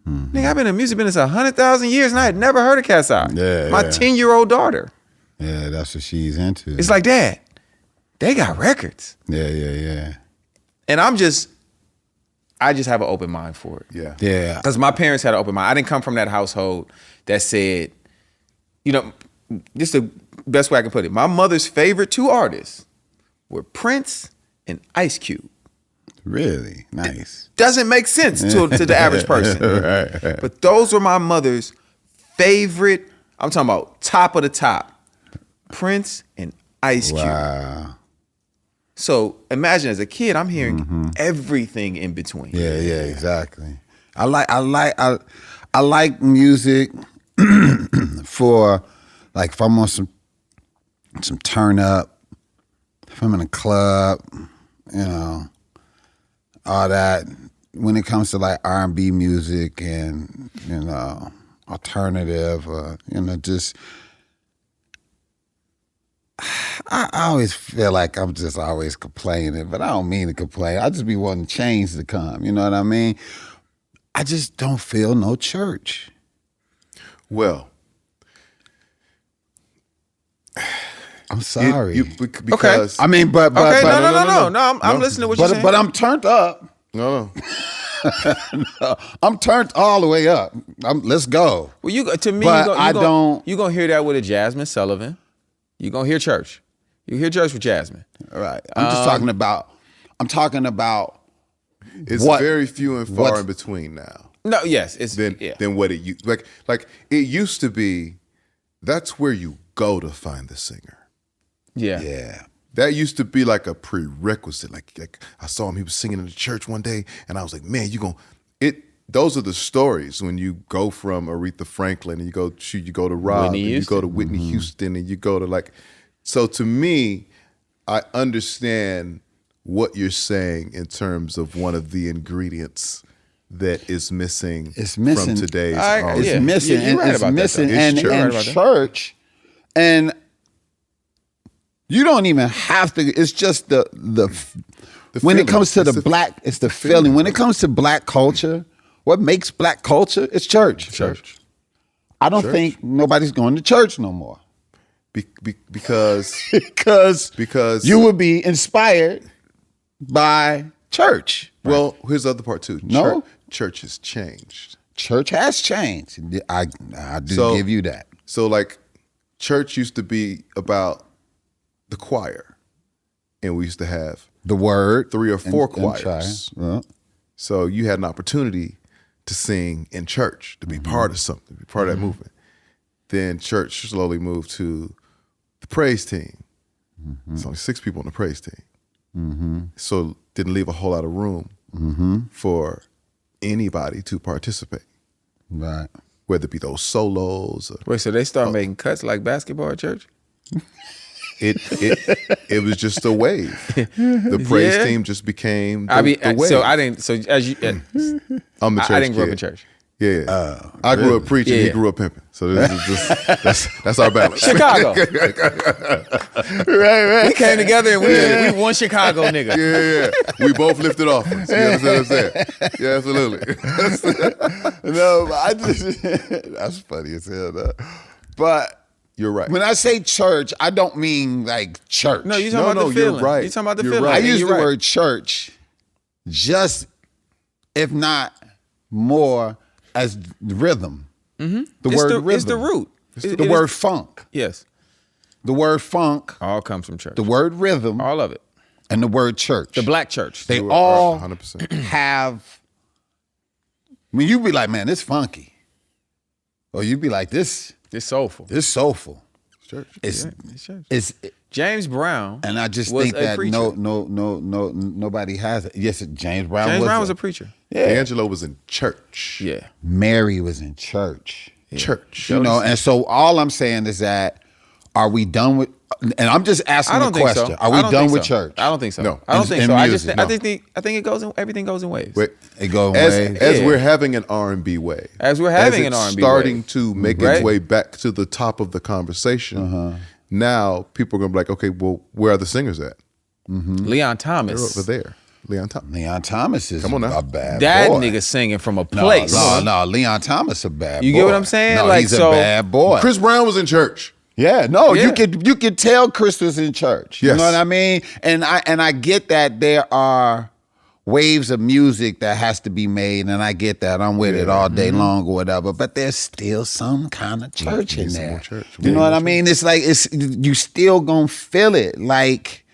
Nigga, I've been in music business 100,000 years and I had never heard of Cat's Eye. My 10-year-old daughter. Yeah, that's what she's into. It's like, Dad, they got records. Yeah. And I just have an open mind for it. Yeah. Because my parents had an open mind. I didn't come from that household that said, you know, this is the best way I can put it. My mother's favorite two artists were Prince and Ice Cube. Really nice. Doesn't make sense to the average person. Right. But those were my mother's favorite. I'm talking about top of the top. Prince and Ice Cube. Wow. So imagine as a kid, I'm hearing everything in between. Yeah, exactly. I like music for like if I'm on some turn up, if I'm in a club, you know, all that. When it comes to like R&B music and, you know, alternative, you know, just I always feel like I'm just always complaining, but I don't mean to complain. I just be wanting change to come. You know what I mean? I just don't feel no church. Well, I'm sorry. Because I mean, but Okay, no. I'm listening to what you're saying. but I'm turned up. no. I'm turned all the way up. Let's go. Well, you to me, But you gonna hear that with a Jasmine Sullivan. You gonna hear church. You hear church with Jasmine. All right. I'm just talking about. I'm talking about. It's What- very few and far in between now. No, yes, it's Than what it used like it used to be. That's where you go to find the singer. yeah. Yeah. That used to be like a prerequisite. Like I saw him, he was singing in the church one day, and I was like, man, those are the stories when you go from Aretha Franklin and you go to Rob, Whitney and you go to Houston. Whitney Houston, and you go to like. So to me, I understand what you're saying in terms of one of the ingredients that is missing. It's missing from today's. It's Yeah. missing. You're right It's about that, missing. though. And It's true. Right and about that. church, and you don't even have to. It's just the when feeling. it comes to It's the the- black, it's the feeling. When it comes to black culture, what makes black culture? It's church. Church. I don't think nobody's going to church no more Because because you would be inspired by church. well, here's the other part too. No? Church has changed. Church has changed. I do So- give you that. So like church used to be about the choir. And we used to have The word 3 or 4 and choirs. try. So you had an opportunity to sing in church, to be part of something, to be part of that movement. Then church slowly moved to the praise team. It's only 6 people on the praise team. So didn't leave a whole lot of room for anybody to participate, Right. whether it be those solos. Or, Wait, so they start making cuts like basketball at church? it was just a wave. The praise Yeah. team just became the, I mean, the wave. so I didn't. So as you, I'm the church I didn't grow up kid. in church. Yeah, I grew up preaching. He Yeah. grew up pimping. So this is just that's our balance. Chicago. Right. We came together and we one Chicago nigga. Yeah. We both lifted off. You understand what I'm saying? Yeah, absolutely. No, but I just that's funny as hell. Though. But You're right. when I say church, I don't mean like church. No, you talking about the you're feeling. right. You talking about the You're feeling. right. I And use you're the right. word church, just if not more as rhythm. The word rhythm. It's the root. The word funk. Yes. The word funk. All comes from church. The word rhythm. All of it. And the word church. The black church. They You are all 100%. have. I mean, you be like, man, this funky, or you be like, this soulful. soulful. Church. It's It's church. it's, James Brown. and I just was think a that preacher. nobody has it. Yes, James Brown. James was Brown was a preacher. D'Angelo was in church. Yeah. Mary was in church. Church. You know, and so all I'm saying is that, are we done with? And I'm just asking I the don't think question: so. Are we I don't done think with so. church? I don't think so. No. I don't In- think in so. music, I no. think it goes in everything goes in waves. Wait, It go as away. we're having an R&B wave. As we're having it's an R&B starting wave. to make Right. its way back to the top of the conversation. Now people are gonna be like, okay, well, where are the singers at? Leon Thomas. They're over there. Leon Thomas. Leon Thomas is Come on now. a bad That boy. nigga singing from a place. No, Leon Thomas a bad boy. You get what I'm saying? No, Like, he's so- a bad boy. Chris Brown was in church. Yeah, no, Yeah. you could tell Chris was in church. You Yes. know what I mean? And I get that there are waves of music that has to be made, and I get that. I'm with it all day long or whatever. But there's still some kind of church in some there. more church. You know what I mean? It's like you still gonna feel it. Like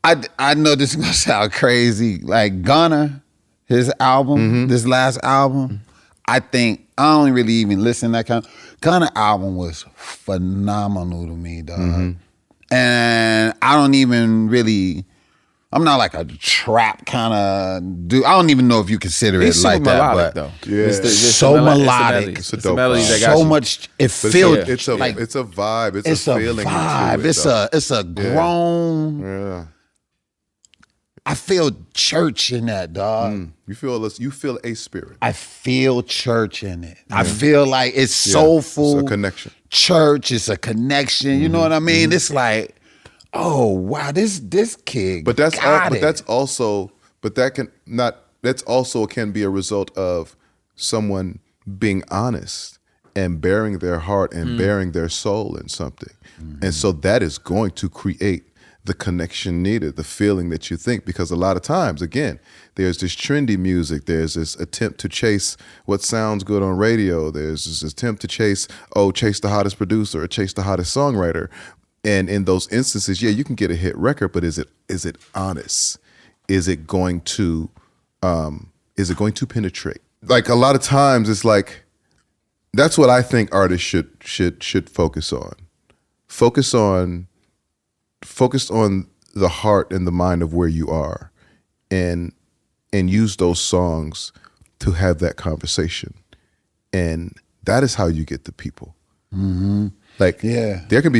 I know this is gonna sound crazy. Like Gunna, his album, this last album, I don't really even listen to that kind of Gunna album was phenomenal to me, dog. And I don't even really, I'm not like a trap kind of dude. I don't even know if you consider it like that. Melodic, but though. Yeah. It's so melodic. It's the melodies that got so you. much. It feels It's a vibe. It's a feeling. vibe. It's a grown. Yeah. I feel church in that, dog. You feel a spirit. I feel church in it. I feel like it's soulful. It's a connection. Church is a connection. You know what I mean? It's like, oh wow, this kid. But that's got also can be a result of someone being honest and bearing their heart and bearing their soul in something. And so that is going to create the connection needed, the feeling that you think, because a lot of times, again, there's this trendy music, there's this attempt to chase what sounds good on radio, there's this attempt to chase the hottest producer or chase the hottest songwriter. And in those instances, you can get a hit record, but is it honest? Is it going to penetrate? Like a lot of times it's like, that's what I think artists should focus on. Focus on the heart and the mind of where you are, and use those songs to have that conversation, and that is how you get the people. Like there can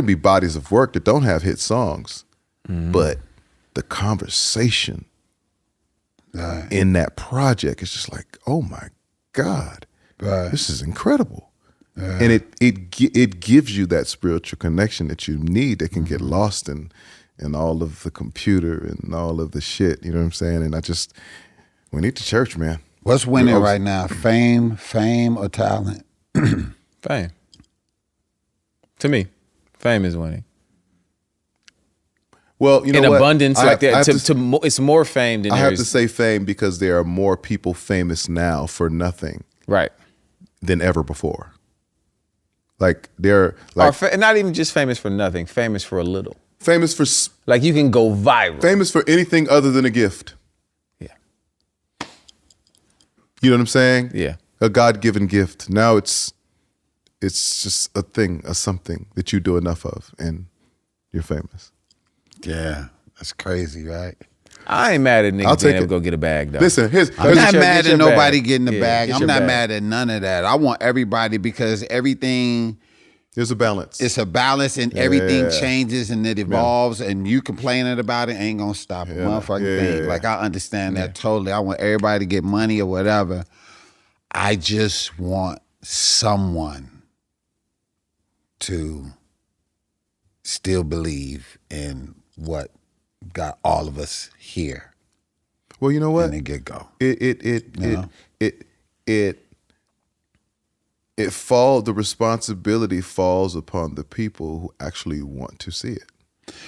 be bodies of work that don't have hit songs, but the conversation in that project is just like, oh my God, this is incredible. And it gives you that spiritual connection that you need that can get lost in all of the computer and all of the shit. You know what I'm saying? And we need the church, man. What's winning right now? Fame, or talent? Fame. To me, fame is winning. Well, you know in what? abundance like that. It's more fame than I there have is. to say fame because there are more people famous now for nothing, right, than ever before. Like they're like not even just famous for nothing, famous for a little. Famous for like you can go viral. Famous for anything other than a gift. Yeah. You know what I'm saying? Yeah. A God-given gift. Now it's just a thing, a something that you do enough of, and you're famous. Yeah, that's crazy, right? I ain't mad at niggas being able to go get a bag, though. Listen, I'm not mad at nobody getting a bag. I'm not mad at none of that. I want everybody, because everything... There's a balance. It's a balance, and everything changes and it evolves, and you complaining about it ain't gonna stop a motherfucking thing. Like, I understand that totally. I want everybody to get money or whatever. I just want someone to still believe in what got all of us here. Well, you know what? In the get-go. The responsibility falls upon the people who actually want to see it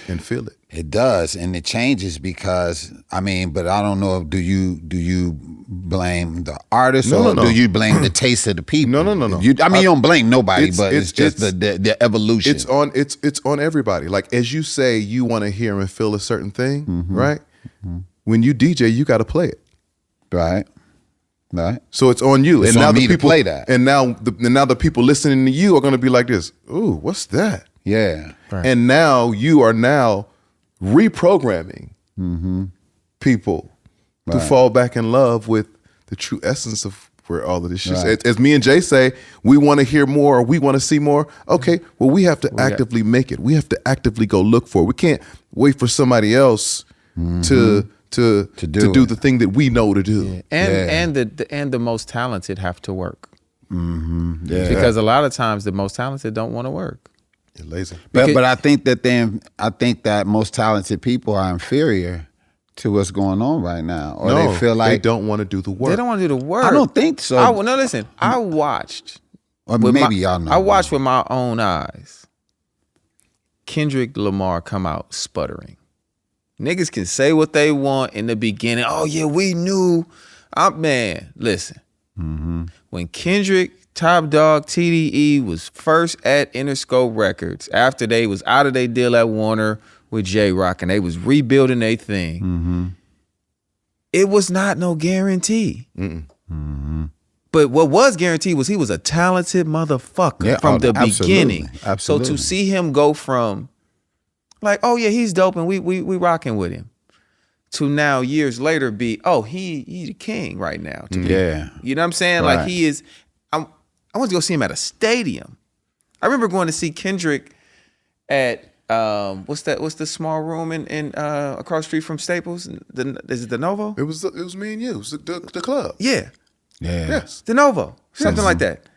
and feel it. It does, and it changes because, but I don't know, do you blame the artist or do you blame the taste of the people? No. You don't blame nobody, but it's just the evolution. It's on everybody. Like, as you say, you want to hear and feel a certain thing, right? When you DJ, you got to play it. Right. So it's on you. It's and on now me the people to play that. And now the people listening to you are going to be like this. Ooh, what's that? Yeah. Right. And now you are reprogramming people to fall back in love with the true essence of where all of this shit is. As me and Jay say, we want to hear more, or we want to see more. Okay, well, we have to actively make it. We have to actively go look for it. We can't wait for somebody else to do the thing that we know to do. Yeah. And the most talented have to work. Because a lot of times the most talented don't want to work. You're lazy. But I think that most talented people are inferior to what's going on right now. Or they feel like they don't want to do the work. They don't want to do the work. I don't think so. Listen, I watched. Or maybe y'all know. I watched with my own eyes Kendrick Lamar come out sputtering. Niggas can say what they want in the beginning. Oh, yeah, we knew. Man, listen. When Kendrick, Top Dog, TDE was first at Interscope Records, after they was out of their deal at Warner, with J-Rock and they was rebuilding their thing. Mm-hmm. It was not no guarantee. Mm-hmm. But what was guaranteed was he was a talented motherfucker from the beginning. Absolutely. So to see him go from like, oh yeah, he's dope and we rocking with him, to now years later be, oh, he's the king right now. Yeah. You know what I'm saying? Right. Like he is, I went to go see him at a stadium. I remember going to see Kendrick at what's the small room in across the street from Staples? Is it the Novo? It was me and you. It was the club. Yeah. Yeah. Yes. The Novo. Something like that.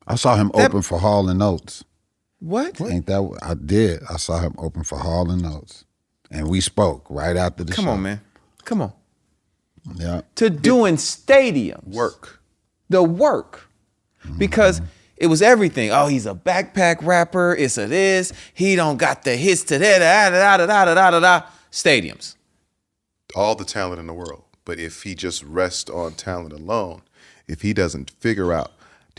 I saw him open for Hall and Oates. What? Ain't that I did? I saw him open for Hall and Oates, and we spoke right after the show. Come on, man. Come on. Yeah. To doing stadiums. Work. The work. Because it was everything. Oh, he's a backpack rapper. It's a this. He don't got the hits to that. Stadiums. All the talent in the world. But if he just rests on talent alone, if he doesn't figure out,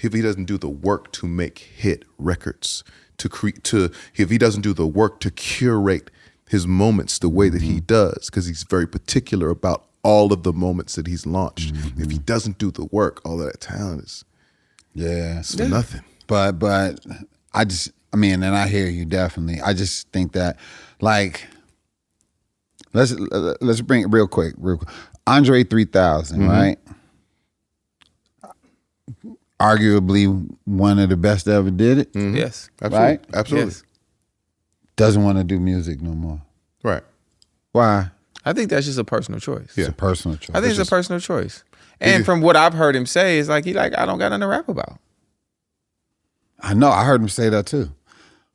if he doesn't do the work to make hit records, if he doesn't do the work to curate his moments the way that he does, because he's very particular about all of the moments that he's launched. If he doesn't do the work, all of that talent is for nothing. But I mean, and I hear you definitely. I just think that, like, let's bring it real quick. Andre 3000, right? Arguably one of the best that ever did it. Yes. Absolutely. Right? Absolutely. Yes. Doesn't want to do music no more. Right. Why? I think that's just a personal choice. It's a personal choice. I think it's a personal choice. And from what I've heard him say, is like, I don't got nothing to rap about. I know. I heard him say that too.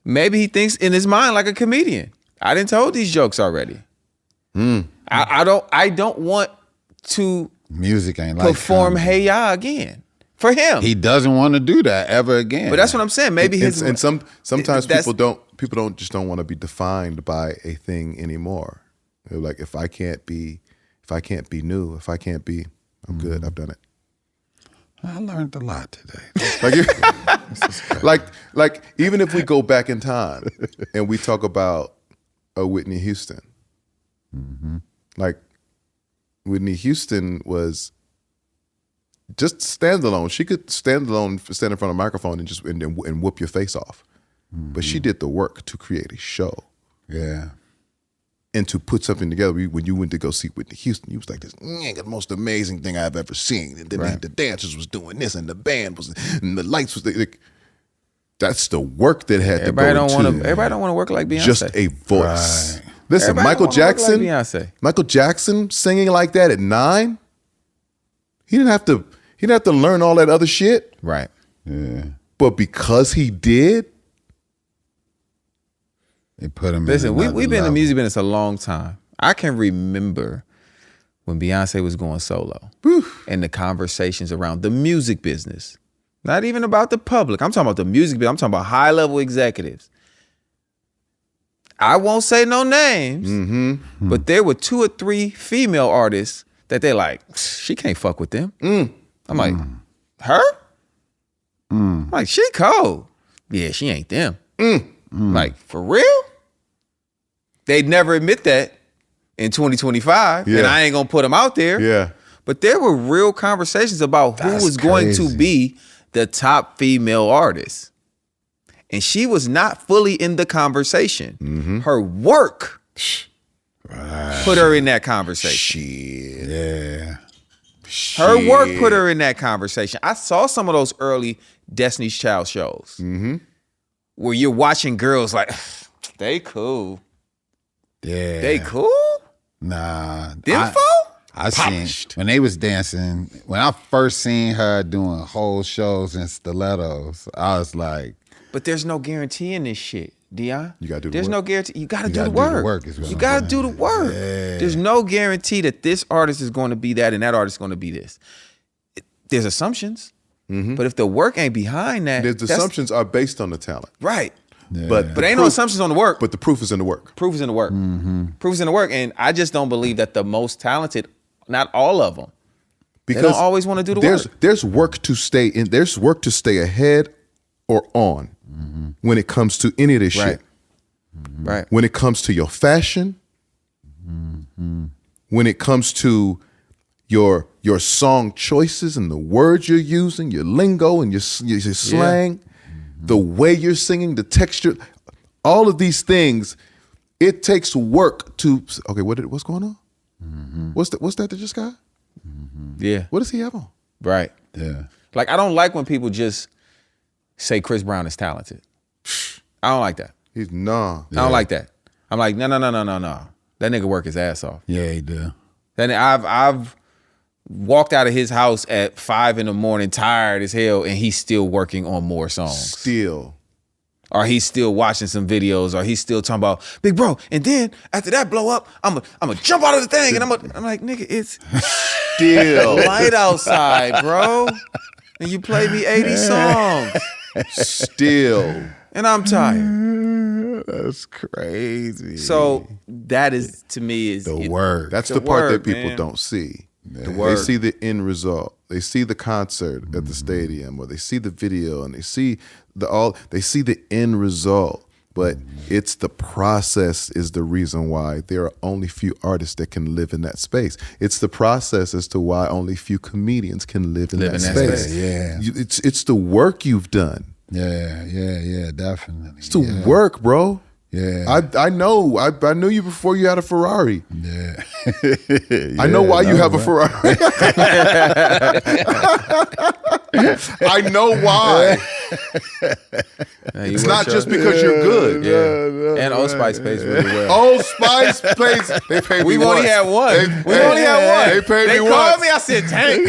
Maybe he thinks in his mind like a comedian. I didn't told these jokes already. I don't want to music ain't like perform comedy. Hey Ya again for him. He doesn't want to do that ever again. But that's what I'm saying. Maybe sometimes people don't want to be defined by a thing anymore. They're like, if I can't be new, I'm good. I've done it. I learned a lot today. Like even if we go back in time and we talk about a Whitney Houston, like Whitney Houston was just standalone. She could stand in front of a microphone and just and whoop your face off, but she did the work to create a show. Yeah. And to put something together. When you went to go see Whitney Houston, you was like, this the most amazing thing I've ever seen. And then the dancers was doing this, and the band was, and the lights was. That's the work that had to go into. Everybody don't want to work like Beyonce. Just a voice. Right. Listen, Everybody Michael don't wanna work Jackson. like Beyonce. Michael Jackson singing like that at 9. He didn't have to learn all that other shit. Right. Yeah. But because he did. They put him Listen, in we've been in the level. music business a long time. I can remember when Beyonce was going solo and the conversations around the music business. Not even about the public. I'm talking about the music business. I'm talking about high-level executives. I won't say no names, but there were 2 or 3 female artists that they're like, she can't fuck with them. I'm like, her? I'm like, she cold. Yeah, she ain't them. Like, for real? They'd never admit that in 2025, and I ain't gonna put them out there. Yeah. But there were real conversations about who That's was going to crazy. be the top female artist. And she was not fully in the conversation. Her work put her in that conversation. Shit. Yeah. Her work put her in that conversation. I saw some of those early Destiny's Child shows where you're watching girls like, they cool. Yeah. They cool? Nah. Them I seen when they was dancing, when I first seen her doing whole shows in stilettos, I was like, But there's no guarantee in this shit, Deon. You gotta do the There's work. no guarantee. You gotta do gotta the do the work. work is what You I'm gotta saying. do the work. Yeah. There's no guarantee that this artist is going to be that and that artist is going to be this. There's assumptions, but if the work ain't behind that, The that's- assumptions are based on the talent. right? But But ain't no assumptions on the work. But the proof is in the work. Proof is in the work. Proof is in the work, and I just don't believe that the most talented, not all of them, they don't always want to do the work. There's work to stay in. There's work to stay ahead or on when it comes to any of this Right. shit. Right. When it comes to your fashion, when it comes to your song choices and the words you're using, your lingo and your slang, the way you're singing, the texture, all of these things, it takes work to. Okay, what's going on? What's that just got? Yeah. What does he have on? Right. Yeah. Like, I don't like when people just say Chris Brown is talented. I don't like that. He's nah. I don't like that. I'm like, no. That nigga work his ass off. Yeah, he do. Then I've walked out of his house at 5 a.m, tired as hell, and he's still working on more songs. Still. Or he's still watching some videos, or he's still talking about, big bro, and then after that blow up, I'm gonna jump out of the thing, and I'm like, nigga, it's Still. light outside, bro. And you play me 80 songs. Still. And I'm tired. That's crazy. So that is, to me, is the word. That's the the part word, that people man. don't see. The They word. see the end result. They see the concert at the stadium, or they see the video, and they see the end result. But it's the process is the reason why there are only few artists that can live in that space. It's the process as to why only few comedians can live in that space. Yeah. It's the work you've done. Yeah, definitely. It's the work, bro. Yeah. I know. I knew you before you had a Ferrari. Yeah. I know why you have a Ferrari. I know why. It's not just because you're good. Yeah. And Old Spice pays really well. Old Spice plays. They paid me We've once. only had one. They paid me They once. called me. I said, Tank.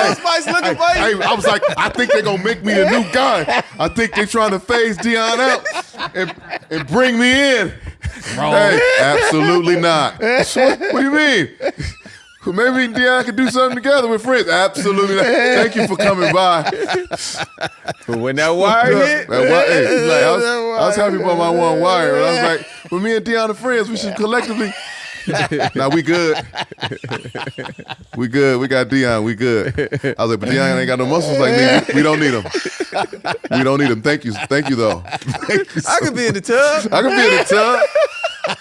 Old Spice looking for you. I was like, I think they're gonna make me the new guy. I think they're trying to phase Deon out and bring me in. Wrong. Hey, absolutely not. What do you mean? Maybe me and Deon could do something together with friends. Absolutely not. Thank you for coming by. But when that wire hit, I was happy about my one wire. And I was like, when me and Deon are friends, we should collectively. Nah, we good. We good. We got Deon. We good. I was like, but Deon ain't got no muscles like me. We don't need him. We don't need him. Thank you. Thank you, though. I could be in the tub. I could be in the tub.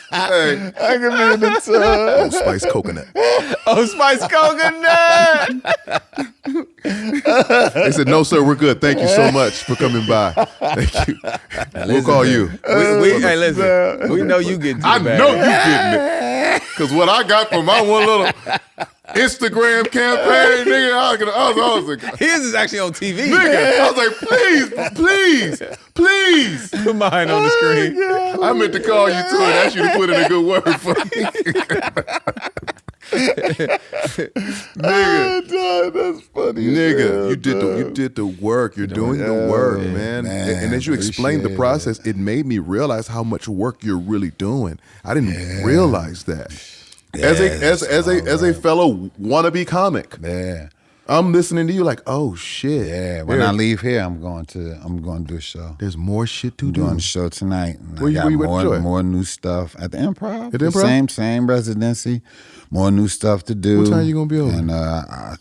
Hey, I can be in the tub. Old Spice coconut. Old Spice coconut. They said, no, sir, we're good. Thank you so much for coming by. Thank you. We'll call you. Hey, listen. We know you getting to I the bag. know you getting it. Because what I got from my one little Instagram campaign, nigga, I was like, His is actually on TV. nigga, I was like, please. Put mine on the screen. I meant to call you too and ask you to put in a good word for me. Nigga, that's funny. nigga, you did the work. You're doing the work, man. man, And as you explained the appreciate process, it made me realize how much work you're really doing. I didn't realize that. As a fellow wannabe comic, Yeah. I'm listening to you like, oh shit. Yeah. When I leave here, I'm going to do a show. There's more shit to I'm do. doing a show tonight. And Where I you got at the joint? more new stuff at the Improv. At the Improv? Same residency. More new stuff to do. What time you gonna be over? And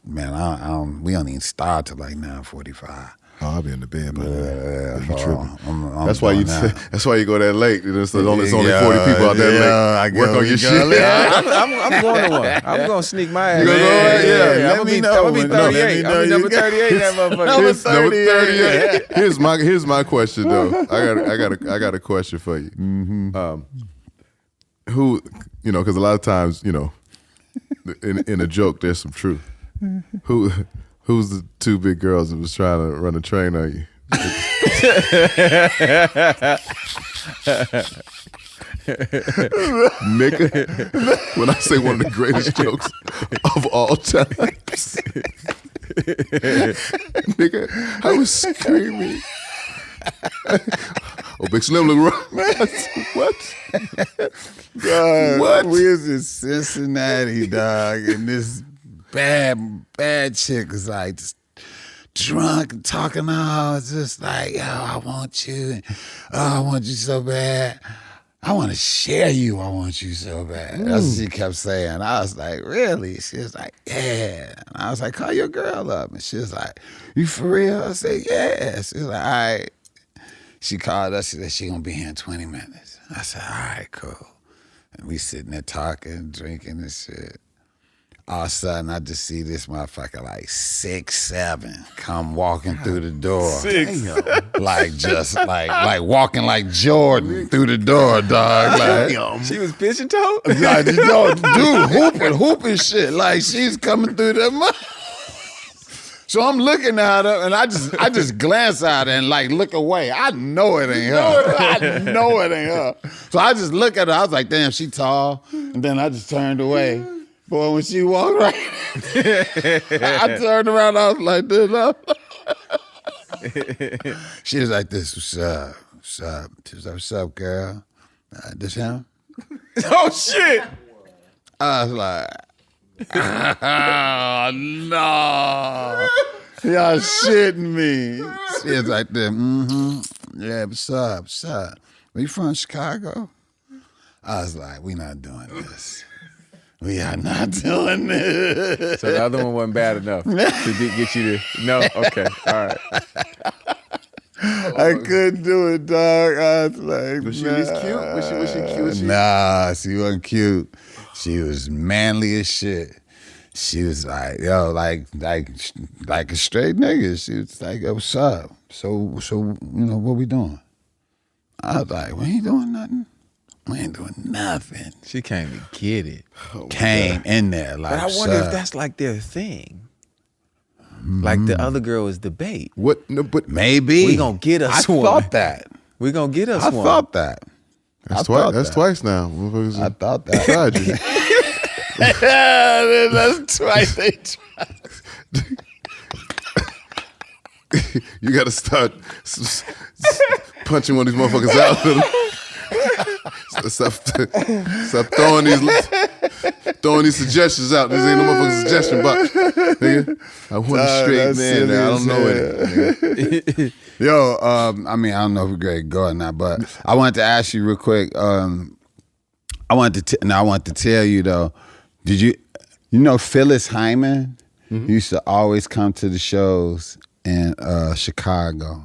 man, we don't even start till like 9:45. Oh, I'll be in the bed by then. You so tripping. I'm That's why you. doing that. That's why you go that late. There's only 40 Yeah, people out that yeah, I late. Work go- on your you shit. go late. I'm going to one. I'm going to sneak my ass. You gonna go ahead? Yeah. I'm going to be 38. I'm number 38 in that motherfucker. Number 38. Here's my question though. I got a question for you. Who, because a lot of times, in a joke, there's some truth. Who's the two big girls that was trying to run a train on you? Nigga, when I say one of the greatest jokes of all times, nigga, I was screaming. Oh, Big Slim look wrong. What? Dog, What? we was in Cincinnati, dog, and this bad chick was like just drunk and talking all just like, yo, I want you. And, oh, I want you so bad. I want to share you. I want you so bad. That's what she kept saying. I was like, really? She was like, yeah. And I was like, call your girl up. And she was like, you for real? I said, yeah. She was like, all right. She called us. She said she gonna be here in 20 minutes. I said, all right, cool. And we sitting there talking, drinking and shit. All of a sudden, I just see this motherfucker like 6'7" come walking through the door. Like walking like Jordan through the door, dog. Like, She was pigeon toed? like, dude, hooping shit. Like she's coming through the So I'm looking at her and I just glance at her and like look away. I know it ain't her. I know it ain't her. So I just look at her. I was like, damn, she tall. And then I just turned away. Boy, when she walked right, I turned around. I was like this. She was like this. What's up? What's up? She was like, what's up, girl? This him? Oh, shit. I was like, oh, no. Y'all shitting me. She was like this. Yeah, what's up? What's up? Where you from, Chicago? I was like, we not doing this. We are not doing this. So the other one wasn't bad enough to get you to. No? Okay. All right. I couldn't do it, dog. I was like, Was she at least cute? Was she cute? Nah, she wasn't cute. She was manly as shit. She was like, yo, like a straight nigga. She was like, yo, what's up? So you know, what we doing? I was like, we ain't doing nothing. We ain't doing nothing. She came to get it. Came in there like, But I wonder if that's like their thing. Like the other girl is the bait. What? No, but maybe We gonna get us I one. thought that. We gonna get us I one. thought that. that's I thought twice. That's that. twice now. I thought that. Tried you. That's twice they tried. You got to start punching one of these motherfuckers out. Stop throwing these suggestions out. This ain't no motherfucking suggestion box. Nigga, I want a straight man. I don't know it. Yo, I mean, I don't know if we're great to go or not, but I wanted to ask you real quick. I want to tell you though. Did you know Phyllis Hyman used to always come to the shows in Chicago?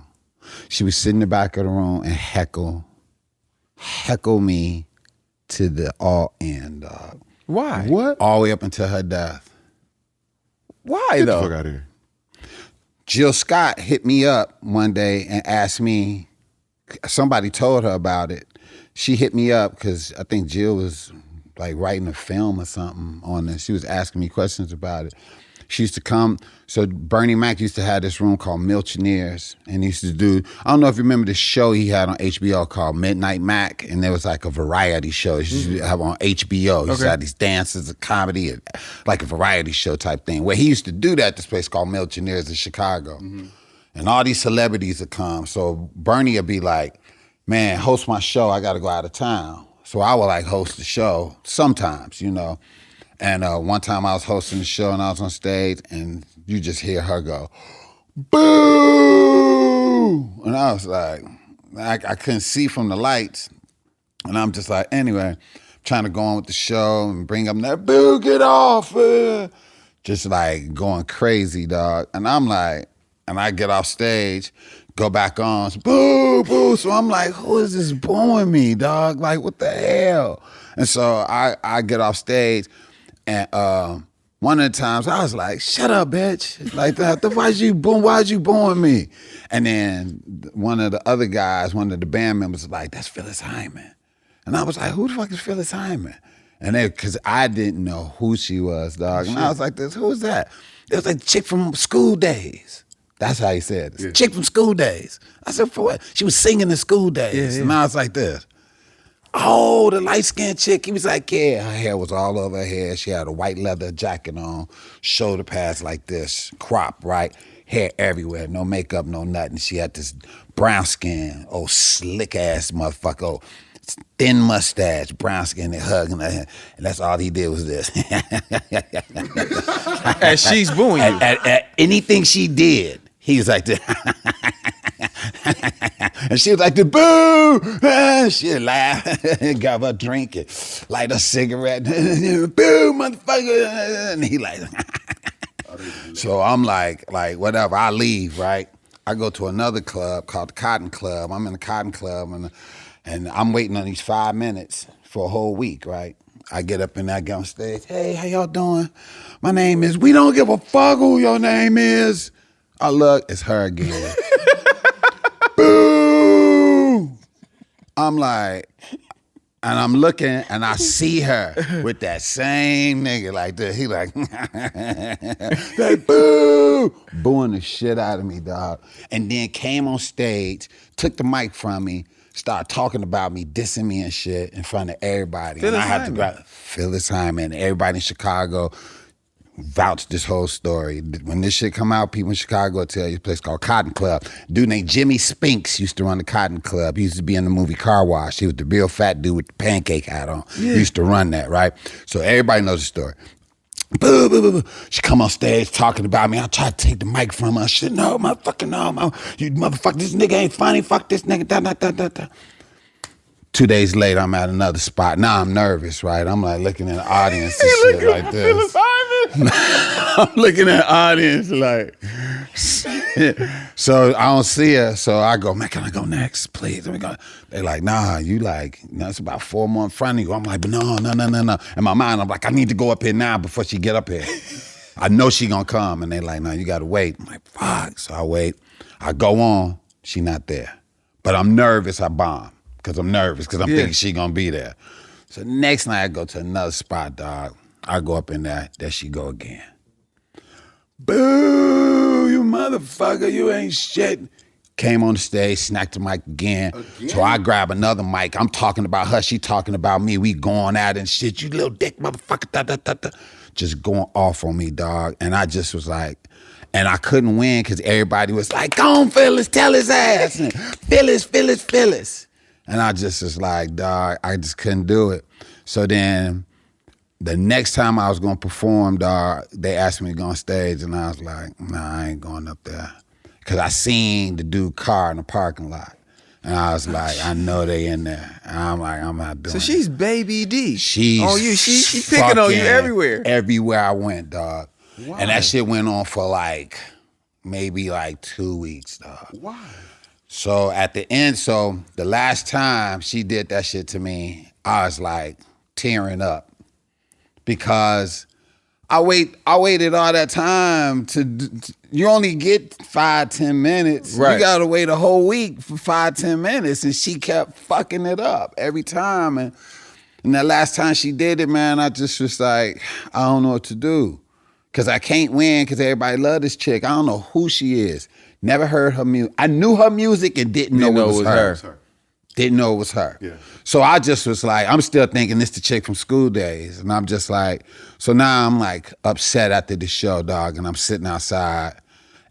She would sit in the back of the room and heckle me to the all end, dog. Why? What? All the way up until her death. Why Get the though? fuck out of here. Jill Scott hit me up one day and asked me, somebody told her about it. She hit me up because I think Jill was like writing a film or something on this. She was asking me questions about it. She used to come, so Bernie Mac used to have this room called Milchonaires, and he used to do, I don't know if you remember the show he had on HBO called Midnight Mac, and there was like a variety show he used to have on HBO. He used to have these dances, a comedy, and like a variety show type thing, where he used to do that at this place called Milchonaires in Chicago. And all these celebrities would come, so Bernie would be like, man, host my show, I gotta go out of town. So I would like host the show sometimes, you know. And one time I was hosting the show and I was on stage and you just hear her go, boo! And I was like, I couldn't see from the lights. And I'm just like, anyway, trying to go on with the show and bring up that, boo, get off. Just like going crazy, dog. And I'm like, and I get off stage, go back on, boo, boo. So I'm like, who is this booing me, dog? Like, what the hell? And so I get off stage. And one of the times I was like, shut up, bitch. Like that, why'd you booing me? And then one of the other guys, one of the band members was like, that's Phyllis Hyman. And I was like, who the fuck is Phyllis Hyman? And because I didn't know who she was, dog. And I was like, who's that? It was like chick from School Days. That's how he said it. Yeah. Chick from School Days. I said, for what? She was singing in School Days. Yeah. And I was like this. Oh, the light-skinned chick. He was like, yeah, her hair was all over her head. She had a white leather jacket on, shoulder pads like this, crop, right? Hair everywhere, no makeup, no nothing. She had this brown skin, slick-ass motherfucker, thin mustache, brown skin, and hugging her. And that's all he did was this. As she's booing you. At anything she did, he was like this. And she was like, the boo! She'd laugh, grab her drink, and light a cigarette. Boo, motherfucker! And he like, so I'm like, whatever, I leave, right? I go to another club called the Cotton Club. I'm in the Cotton Club, and And I'm waiting on these 5 minutes for a whole week, right? I get up and I get on stage. Hey, how y'all doing? My name is, we don't give a fuck who your name is. I look, it's her again. Boo! I'm like, and I'm looking and I see her with that same nigga like this. He like, like boo! Booing the shit out of me, dog. And then came on stage, took the mic from me, started talking about me, dissing me and shit in front of everybody. Phyllis and I had Hyman. to grab Phyllis Hyman. Everybody in Chicago vouched this whole story. When this shit come out, people in Chicago tell you a place called Cotton Club. Dude named Jimmy Spinks used to run the Cotton Club. He used to be in the movie Car Wash. He was the real fat dude with the pancake hat on. Yeah. He used to run that, right? So everybody knows the story. Boo, boo, boo, boo. She come on stage talking about me. I try to take the mic from her. She said, no, motherfucker, no. You motherfucker, this nigga ain't funny. Fuck this nigga. Da, da, da, da, da. 2 days later, I'm at another spot. Now I'm nervous, right? I'm like looking at the audience and shit like this. I'm looking at the audience like, so I don't see her. So I go, man, can I go next, please? They're like, nah, you like, it's about 4 more in front of you. I'm like, but no. In my mind, I'm like, I need to go up here now before she get up here. I know she gonna come. And they like, no, you gotta wait. I'm like, fuck. So I wait. I go on. She not there. But I'm nervous. I bomb. Because I'm nervous, because I'm thinking she gonna be there. So next night I go to another spot, dog. I go up in there she go again. Boo, you motherfucker, you ain't shit. Came on the stage, snacked the mic again. So I grab another mic. I'm talking about her, she talking about me. We going at it and shit. You little dick motherfucker, da, da, da, da. Just going off on me, dog. And I just was like, and I couldn't win because everybody was like, go on, Phyllis, tell his ass. And Phyllis. And I just was like, dog, I just couldn't do it. So then the next time I was gonna perform, dog, they asked me to go on stage and I was like, nah, I ain't going up there. Cause I seen the dude car in the parking lot. And I was like, I know they in there. And I'm like, I'm not doing it. So she's Baby D. She's on you. She picking on you everywhere. Everywhere I went, dog. Why? And that shit went on for like, maybe like 2 weeks, dog. Why? So at the end, the last time she did that shit to me, I was like tearing up because I waited all that time you only get 5-10 minutes. Right. You gotta wait a whole week for 5-10 minutes, and she kept fucking it up every time. And that last time she did it, man, I just was like, I don't know what to do. Cause I can't win because everybody love this chick. I don't know who she is. Never heard her music. I knew her music and didn't know it was her. Didn't know it was her. Yeah. So I just was like, I'm still thinking this the chick from school days. And I'm just like, so now I'm like upset after the show, dog. And I'm sitting outside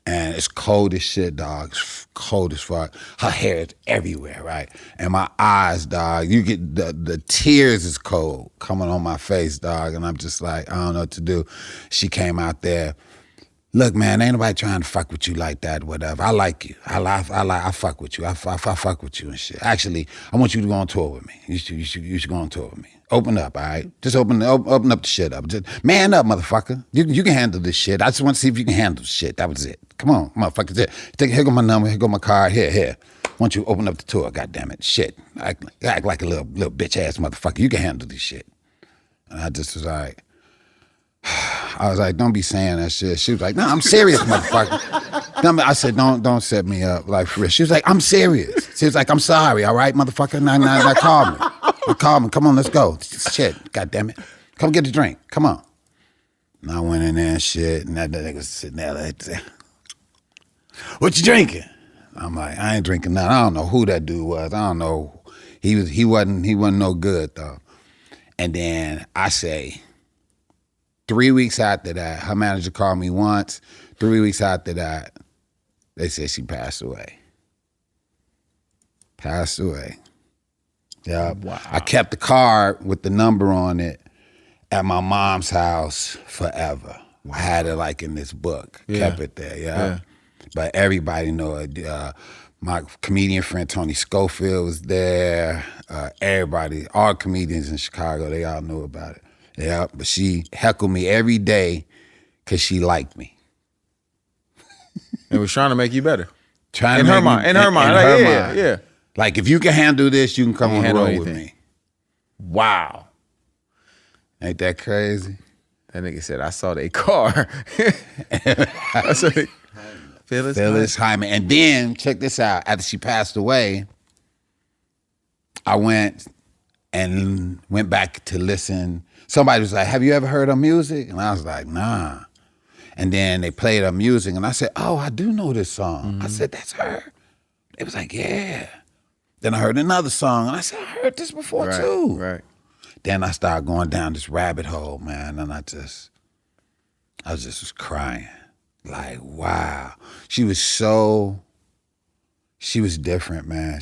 and it's cold as shit, dog. It's cold as fuck. Her hair is everywhere, right? And my eyes, dog, you get the tears is cold coming on my face, dog. And I'm just like, I don't know what to do. She came out there. Look, man, ain't nobody trying to fuck with you like that, whatever. I like you. I fuck with you. I fuck with you and shit. Actually, I want you to go on tour with me. You should go on tour with me. Open up, all right? Just open up the shit up. Just man up, motherfucker. You can handle this shit. I just want to see if you can handle this shit. That was it. Come on, motherfucker. Here go my number. Here go my card. Here. Why don't you open up the tour? God damn it. Shit. Act like a little bitch ass motherfucker. You can handle this shit. And I just was like, don't be saying that shit. She was like, no, I'm serious, motherfucker. I said, don't set me up like for real. She was like, I'm serious. She was like, I'm sorry, all right, motherfucker. Now call me. Call me. Come on, let's go. Shit, God damn it. Come get a drink. Come on. And I went in there and shit, and that nigga was sitting there like, what you drinking? I'm like, I ain't drinking nothing. I don't know who that dude was. I don't know. He wasn't no good though. And then I say, 3 weeks after that, her manager called me once. 3 weeks after that, they said she passed away. Passed away. Yeah. Wow. I kept the card with the number on it at my mom's house forever. Wow. I had it like in this book. Yeah. Kept it there, yeah. But everybody know it. My comedian friend Tony Schofield was there. Everybody, all comedians in Chicago, they all knew about it. Yeah, but she heckled me every day because she liked me. And was trying to make you better. In her mind. Yeah. Like, if you can handle this, you can come on the road with me. Wow. Ain't that crazy? That nigga said, I saw their car. I saw Phyllis Hyman. And then, check this out. After she passed away, I went back to listen. Somebody was like, have you ever heard her music? And I was like, nah. And then they played her music, and I said, oh, I do know this song. I said, that's her. They was like, yeah. Then I heard another song, and I said, I heard this before too. Right. Then I started going down this rabbit hole, man, and I just was crying. Like, wow. She was different, man.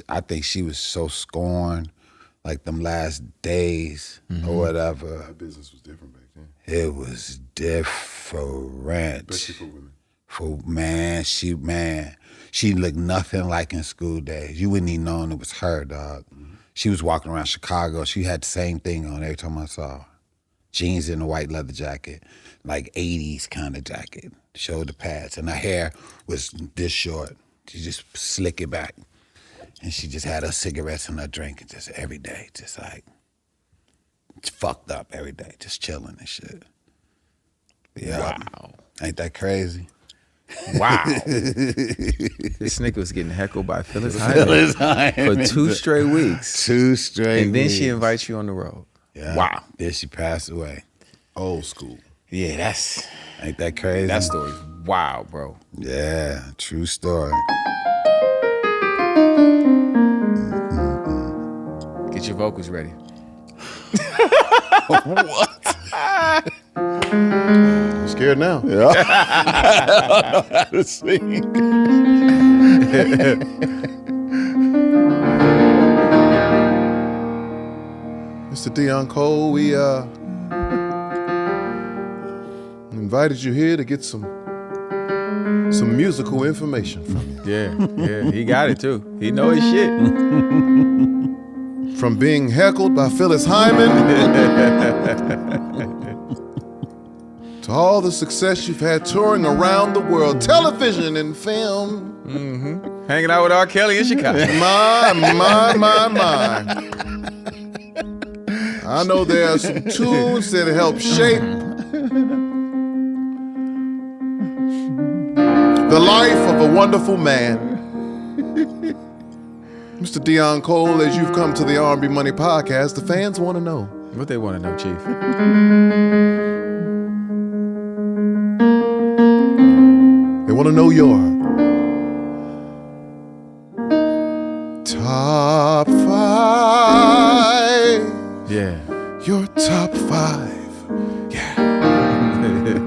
I think she was so scorned, like them last days or whatever. Her business was different back then. It was different. Especially for women. She looked nothing like in school days. You wouldn't even known it was her, dog. She was walking around Chicago. She had the same thing on every time I saw her. Jeans and a white leather jacket, like 80s kind of jacket, shoulder pads. And her hair was this short. She just slick it back. And she just had her cigarettes and her drink and just every day, just like, it's fucked up every day, just chilling and shit. Yeah. Wow. Ain't that crazy? Wow. This nigga was getting heckled by Phyllis Hyman for 2 straight weeks. 2 straight And then weeks. she invites you on the road. Yeah. Wow. Then she passed away. Old school. Yeah, ain't that crazy? That story's wild, bro. Yeah, true story. Get your vocals ready. What? I'm scared now. Yeah. I don't know how to sing. Mr. Deon Cole, we invited you here to get some musical information from you. Yeah, he got it too. He know his shit. From being heckled by Phyllis Hyman to all the success you've had touring around the world, television and film. Hanging out with R. Kelly in Chicago. My. I know there are some tunes that help shape the life of a wonderful man. Mr. Deon Cole, as you've come to the R&B Money Podcast, the fans want to know. What they want to know, Chief? They want to know your top 5. Yeah. Your top 5. Yeah.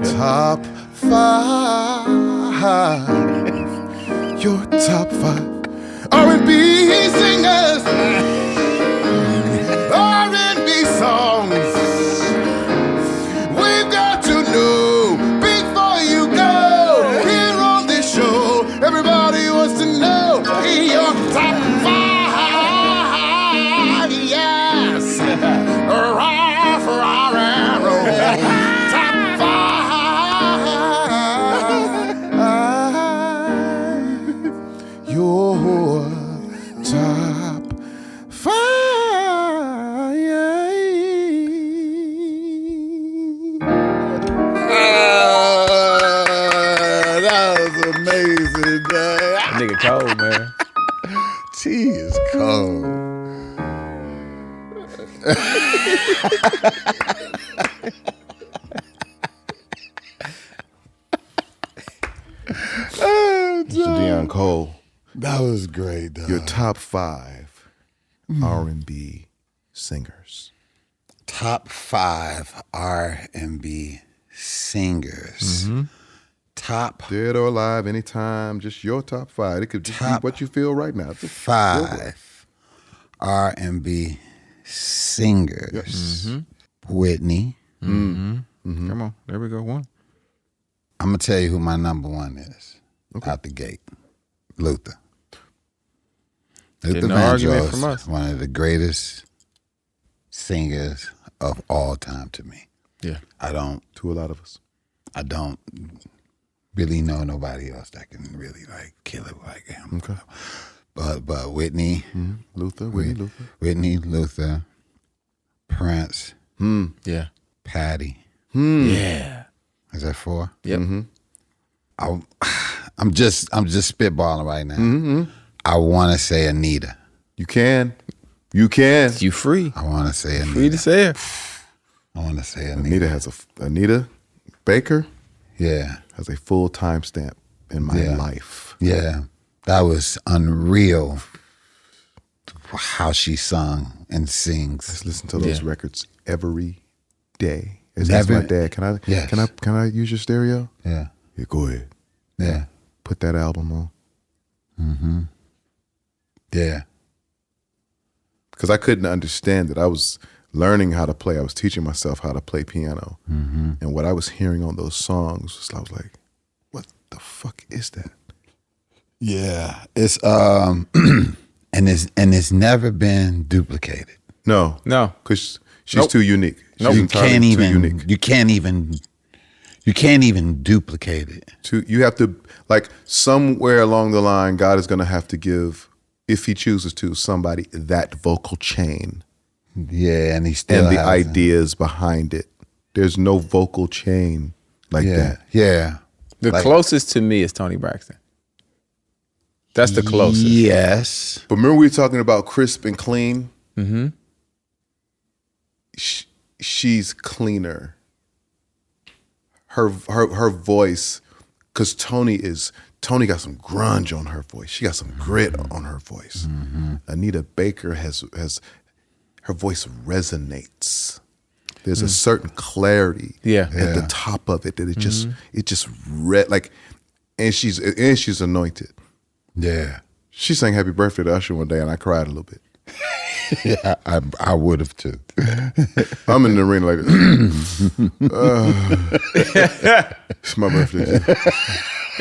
Top 5. Your top 5. R&B singers. R&B songs. We've got to know before you go. Here on this show, everybody wants to know your top 5. Yes. Top 5. Your top 5. That was amazing, dog. That nigga cold, man. Tea is cold. Mr. Deon Cole, That was great, dog. your top 5 R&B singers. Top 5 R&B singers. Top Dead or alive, anytime, just your top 5. It could just be what you feel right now. Just 5 R&B singers. Whitney. Come on, there we go. 1. I'm going to tell you who my number 1 is out the gate. Luther. Luther Getting an argument from Vandross, us. one of the greatest singers of all time to me. Yeah. To a lot of us. I don't really know nobody else that can really like kill it like him. Okay. but Whitney, Whitney Luther, Prince, Yeah. Patty. Yeah. Is that 4? Yep. I'm just spitballing right now. I want to say Anita. You can. You free. I want to say Anita. Free to say it. I want to say Anita. Anita Baker Yeah. has a full timestamp in my life. Yeah. That was unreal how she sung and sings. Let's listen to those records every day. As Never- my dad. Can I? Yes. Can I use your stereo? Yeah. Yeah, go ahead. Yeah. Put that album on. Yeah. Because I couldn't understand it. I was learning how to play. I was teaching myself how to play piano. And what I was hearing on those songs, I was like, what the fuck is that? Yeah. It's and it's never been duplicated. No. No. Because she's too unique. She's You entirely can't too even unique. you can't even duplicate it. You have to, like, somewhere along the line, God is going to have to give, if he chooses to, somebody that vocal chain Yeah, and he still and the hasn't. ideas behind it. There's no vocal chain like that. Yeah. The closest to me is Tony Braxton. That's the closest. Yes. But remember we were talking about crisp and clean? She's cleaner. Her voice, because Tony got some grunge on her voice. She got some grit on her voice. Anita Baker has her voice resonates. There's a certain clarity at the top of it that it just like, and she's anointed. Yeah. She sang Happy Birthday to Usher one day and I cried a little bit. Yeah, I would have too. I'm in the arena like, it's my birthday.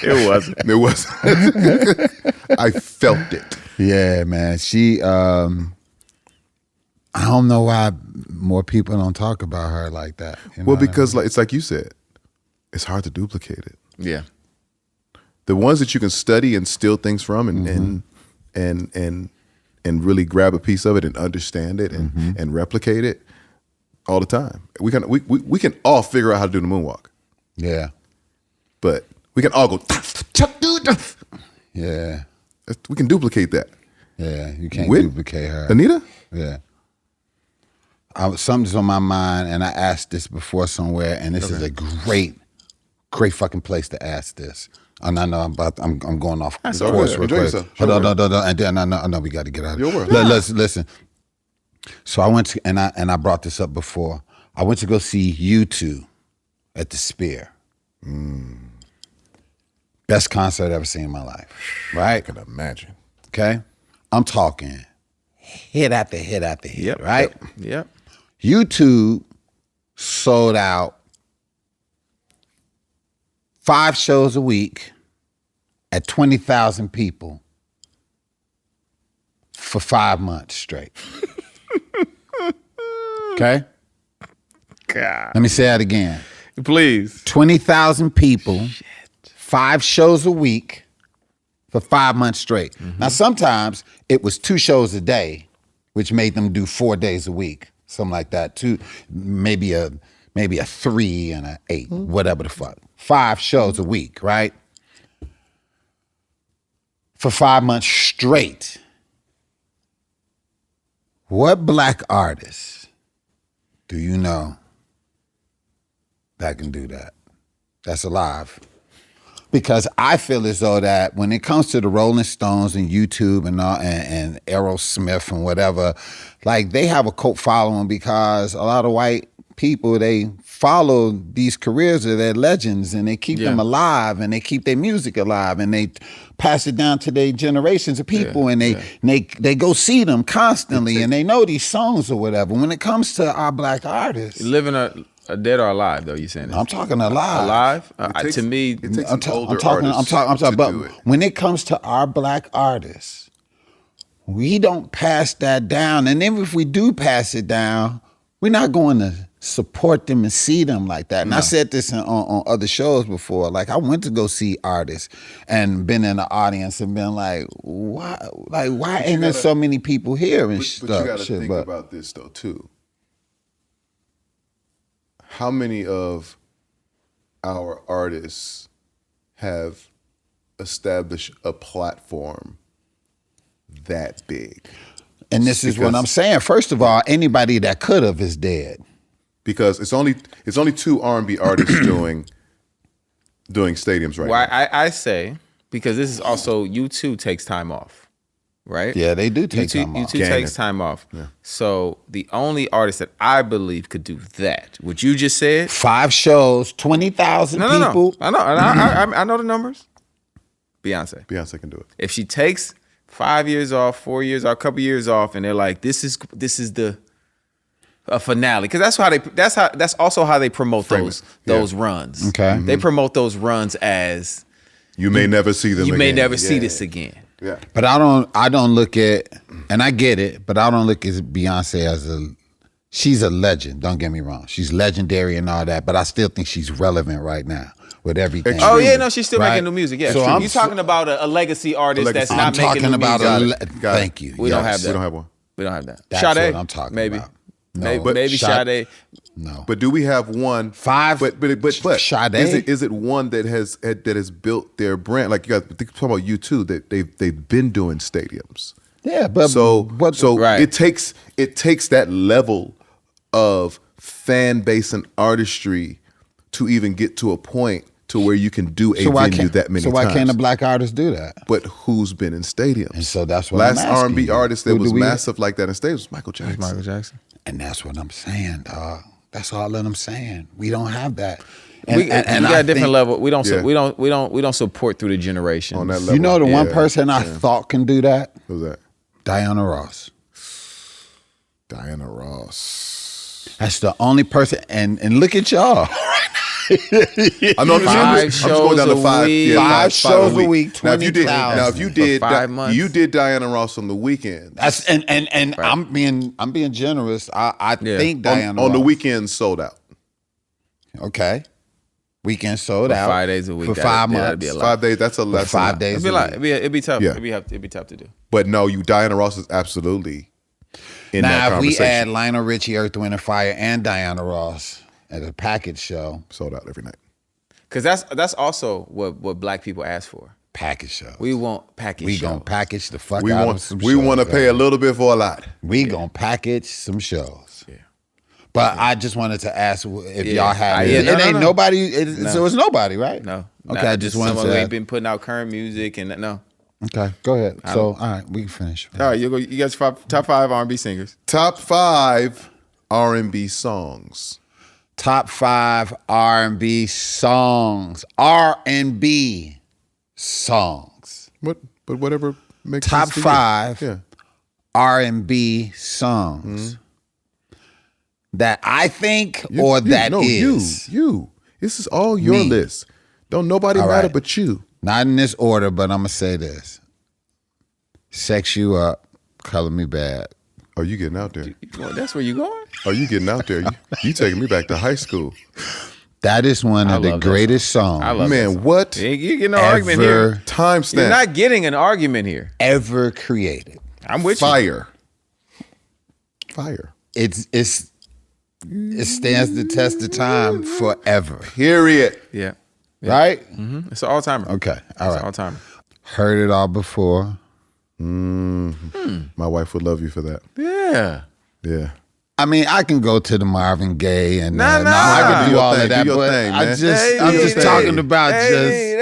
It wasn't. It was. I felt it. Yeah, man. She I don't know why more people don't talk about her like that. You know Well, what I because like it's like you said, it's hard to duplicate it. Yeah. The ones that you can study and steal things from and really grab a piece of it and understand it and replicate it all the time. We can all figure out how to do the moonwalk. Yeah. But we can all go Yeah. we can duplicate that. Yeah. You can't With duplicate her. Anita? Yeah. Something's on my mind, and I asked this before somewhere, and this is a great fucking place to ask this. And I know I'm going off course all real right. quick. Enjoy yourself. Hold on, and then I know we got to get out of Your here. word. Listen. So I went to, and I brought this up before. I went to go see U2 at the Sphere. Best concert I've ever seen in my life. Right? I can imagine. Okay? I'm talking hit after hit after hit, right? Yep. YouTube sold out 5 shows a week at 20,000 people for 5 months straight. Okay? God. Let me say that again. Please. 20,000 people, 5 shows a week for 5 months straight. Now, sometimes it was 2 shows a day, which made them do 4 days a week, something like that. Maybe a 3 and a 8, whatever the fuck. 5 shows a week, right? For 5 months straight. What black artists do you know that can do that? That's alive. Because I feel as though that when it comes to the Rolling Stones and YouTube and all, and Aerosmith and whatever, like they have a cult following because a lot of white people, they follow these careers of their legends and they keep them alive and they keep their music alive and they pass it down to their generations of people and they go see them constantly and they know these songs or whatever. When it comes to our black artists, Living a dead or alive, though, you saying this? I'm talking alive. Alive? takes- To me, it takes I'm an older talking. artist But to do it. when it comes to our black artists, we don't pass that down. And then if we do pass it down, we're not going to support them and see them like that. And I said this on other shows before. Like, I went to go see artists and been in the audience and been like, why ain't there so many people here and stuff? But you got to think about this, though, too. How many of our artists have established a platform that big? And this is what I'm saying. First of all, anybody that could have is dead. Because it's only 2 R&B artists doing stadiums right now. I say, because this is also, U2 takes time off, right? Yeah, they do take time off. U2 takes time off. Yeah. So the only artist that I believe could do that, what you just said. 5 shows, 20,000 people. I know. I know the numbers. Beyonce. Beyonce can do it. If she takes 5 years off, 4 years off, a couple years off, and they're like, this is a finale, because that's also how they promote those runs. Okay, they promote those runs as you may never see them. You may never see this again. Yeah, but I don't look at, and I get it, but I don't look at Beyonce as she's a legend. Don't get me wrong, she's legendary and all that, but I still think she's relevant right now with everything. Oh yeah, no, she's still making new music. Yeah, so you're talking about a legacy artist that's not making new music. Thank you. We don't have that. We don't have one. We don't have that. That's Sade, what I'm talking maybe. about. No, maybe Sade. No, but do we have one? 5. But Sade. Is it one that has built their brand? Like, you guys talking about U2, that they've been doing stadiums. Yeah, but right. It takes that level of fan base and artistry to even get to a point to where you can do a venue that many times. So why can't a black artist do that? But who's been in stadiums? And so that's what last I'm asking. R&B artist that was massive like that in stadiums was Michael Jackson. Michael Jackson. And that's what I'm saying, dog. That's all that I'm saying. We don't have that. And we got a different level. We don't support through the generation on that level. You know the one person I thought can do that? Who's that? Diana Ross. Diana Ross. That's the only person. And look at y'all. I know I'm just going down to 5. Yeah, 5 shows a week. 20,000. Now if you did 5 months, you did Diana Ross on the weekend. That's and right. I'm being generous. I think Diana on Ross. the weekend sold out. Okay. Weekend sold out 5 days a week for 5 months. That'd be a lot. 5 days. That's a lot. 5 days. It'd be tough. Yeah. It'd be tough to do. But no, Diana Ross is absolutely in that now if we conversation. add Lionel Richie, Earth, Wind and Fire, and Diana Ross at a package show, sold out every night. Because that's also what black people ask for. Package show. We want package. We shows. gonna package the fuck out of some shows. We want to pay a little bit for a lot. We gonna package some shows. Yeah. But I just wanted to ask if y'all have nobody. So it's nobody, right? No. Okay, I just wanted to. Someone ain't been putting out current music and no. Okay, go ahead. So all right, we can finish. All right, you guys top 5 R&B singers. Top 5 R&B songs. Top 5 R&B songs. R&B songs. But whatever makes top sense to 5 you. Yeah. R&B songs that I think You. You. This is all your list. Don't nobody matter but you. Not in this order, but I'm gonna say this: Sex You Up, Color Me Bad. Oh, you getting out there? That's where you going? Oh, you getting out there? You taking me back to high school? That is one of the greatest songs. I love Man, that song. what? You getting no argument here. Timestamp. You're not getting an argument here. Ever created. I'm with Fire. It stands the test of time forever. Period. Yeah. Right? Mm-hmm. It's an all-timer. Okay. All right. It's an all-timer. Heard it all before. My wife would love you for that. Yeah. Yeah. I mean, I can go to the Marvin Gaye and Nah. I can do all of that, Do your but thing, I'm man. just talking about it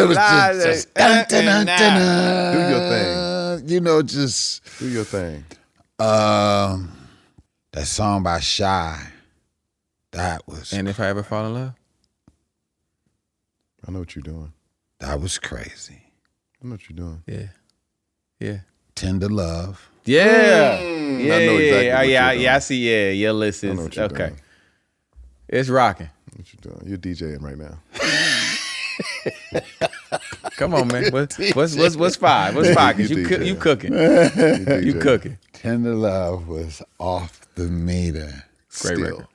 was just dun, dun, dun, dun, dun. Do your thing. You know, just Do your thing. that song by Shy. That was And If I Ever Fall in Love? I know what you're doing. that was crazy. I know what you're doing. Yeah. Tender Love. Yeah. I know exactly what you're doing. I see. Yeah, your list I is know what you're okay. doing. It's rocking. What you doing? You're DJing right now. Come on, man. What's 5? What's 5? Because you cooking. You cooking. Tender Love was off the meter. Great record.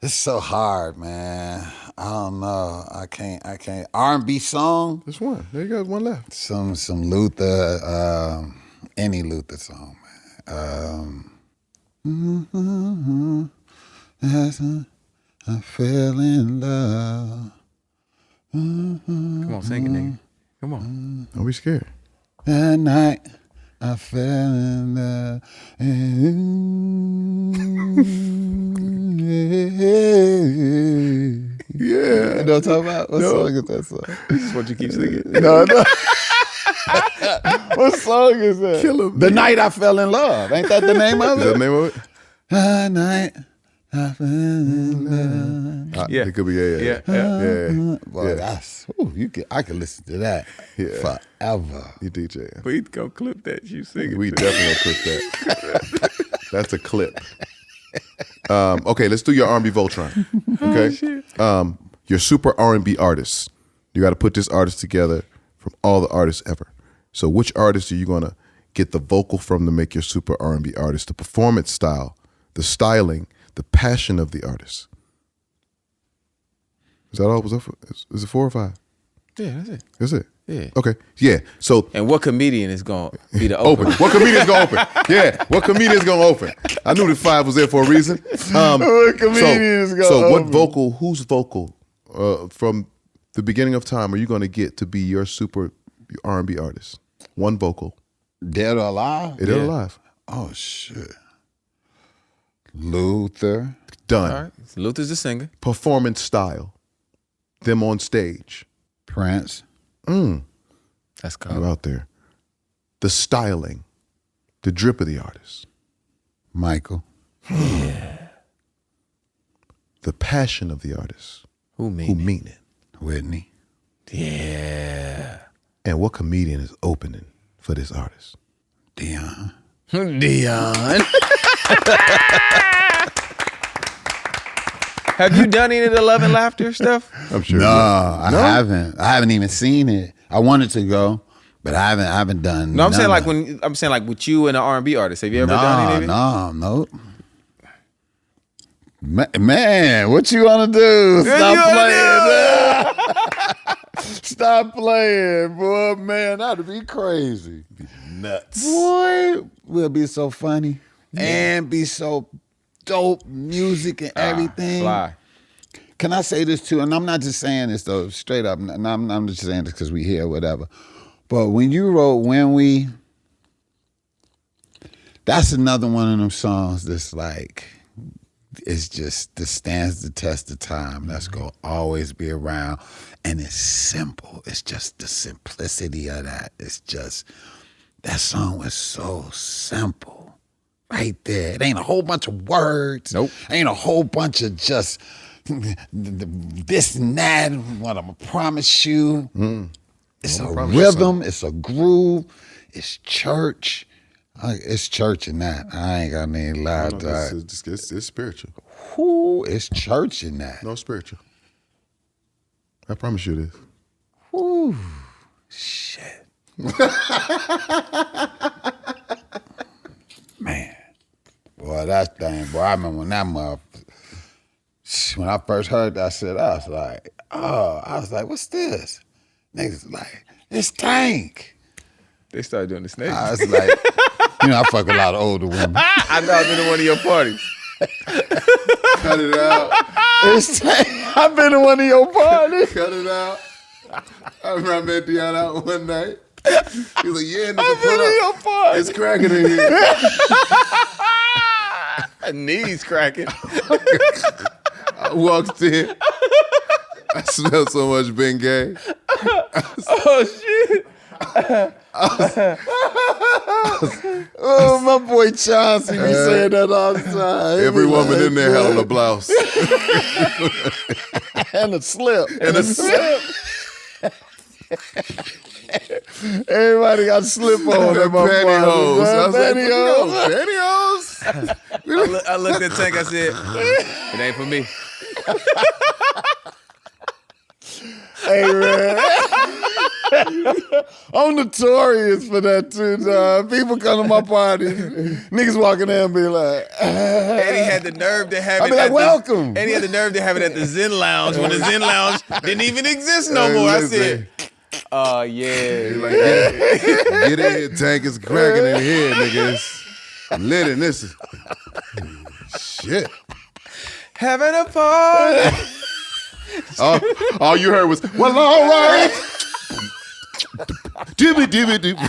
It's so hard, man. I don't know. I can't. R&B song. There's one. There you go. One left. Some Luther. Any Luther song, man. I fell in love. Come on, sing it, nigga. Come on. Don't be scared. That night I fell in love. Yeah. You know what I'm talking about? What song is that song? This is what you keep singing. No. What song is that? Kill him. The Night I Fell in Love. Ain't that the name of Is it? that the name of it? The night I fell in love. Yeah. It could be, yeah. Boy, Yeah. that's, I could listen to that forever. You DJ. We go clip that you singing. We definitely gonna clip that. That's a clip. Okay, let's do your R&B Voltron. Okay, your super R&B artists. You got to put this artist together from all the artists ever. So, which artist are you gonna get the vocal from to make your super R&B artist? The performance style, the styling, the passion of the artist. Is that all? Is it 4 or 5? Yeah, that's it. Is it? Yeah. Okay. Yeah. So And what comedian is going to be the open. opener? What comedian's gonna open? Yeah. What comedian's gonna open? I knew the 5 was there for a reason. What comedian is gonna So what open? vocal? Whose vocal from the beginning of time are you gonna get to be your super R&B artist? One vocal. Dead or Alive? Dead or alive. Oh, shit. Luther. Done. All right. So Luther's the singer. Performance style. Them on stage. Prince. That's You cool. out there. The styling. The drip of the artist. Michael. The passion of the artist. Who Who mean mean it. Whitney. Yeah. And what comedian is opening for this artist? Deon. Deon. Have you done any of the Love and Laughter stuff? I'm sure. No, I haven't. I haven't even seen it. I wanted to go, but I haven't done. No, I'm saying none like of it. with you and an R&B artist. Have you ever done any of it? No. Man, what you want to do? Stop playing. Stop playing, boy. Man, that'd be crazy. Nuts. Boy, we'll be so funny and be so dope music and everything. Fly. Can I say this too? And I'm not just saying this though, straight up. And I'm just saying this because we here, whatever. But when you wrote When We, that's another one of them songs that's like, it's just, this stands the test of time. That's going to always be around. And it's simple. It's just the simplicity of that. It's just, that song was so simple. Right there. It ain't a whole bunch of words. Nope. Ain't a whole bunch of just this and that. What I'm going to promise you. It's a rhythm. It's a groove. It's church. It's church in that. I ain't got any lie to that. It's spiritual. Whoo, it's church in that. No spiritual. I promise you this. Whoo, shit. Man. Boy, that thing, boy, I remember when that when I first heard that shit, I was like, what's this? Niggas like, it's Tank. They started doing the snake. I was like, I fuck a lot of older women. I know I've been to one of your parties. Cut it out. It's Tank. I've been to one of your parties. Cut it out. I remember I met Deon out one night. He was like, yeah, nigga, pull up. your party. It's cracking in here. Knees cracking. I walked in. I smelled so much Bengay. Oh, shit. Oh, my boy Chauncey be saying that all the time. Every woman in there had on a blouse. And a slip. And a slip. Everybody got a slip on And in my pantyhose. I was like, pantyhose. pantyhose? I looked at Tank, I said, it ain't for me. Hey, man. I'm notorious for that too, dog. People come to my party, niggas walking in and be like, And he had the nerve to have I'll it. be like, welcome. And he had the nerve to have it at the Zen Lounge when the Zen Lounge didn't even exist no more. I said, yeah. Like, get in here, Tank. It's cracking in here, nigga. It's lit in this. Shit. Having a party. All you heard was, well, all right. Dibby, dibby, dibby.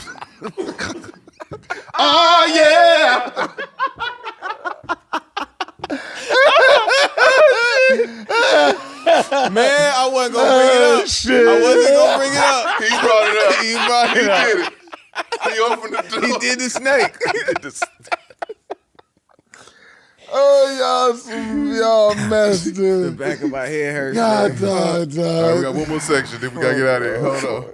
Oh, yeah. Man, I wasn't going to bring it up. Shit. I wasn't going to bring it up. He brought it up. He brought it up. He did it. He opened the door. He did the snake. Oh, y'all messed The up. back of my head hurts. God, man. dog, All right, we dog. got one more section, then we gotta get out of here. Hold on.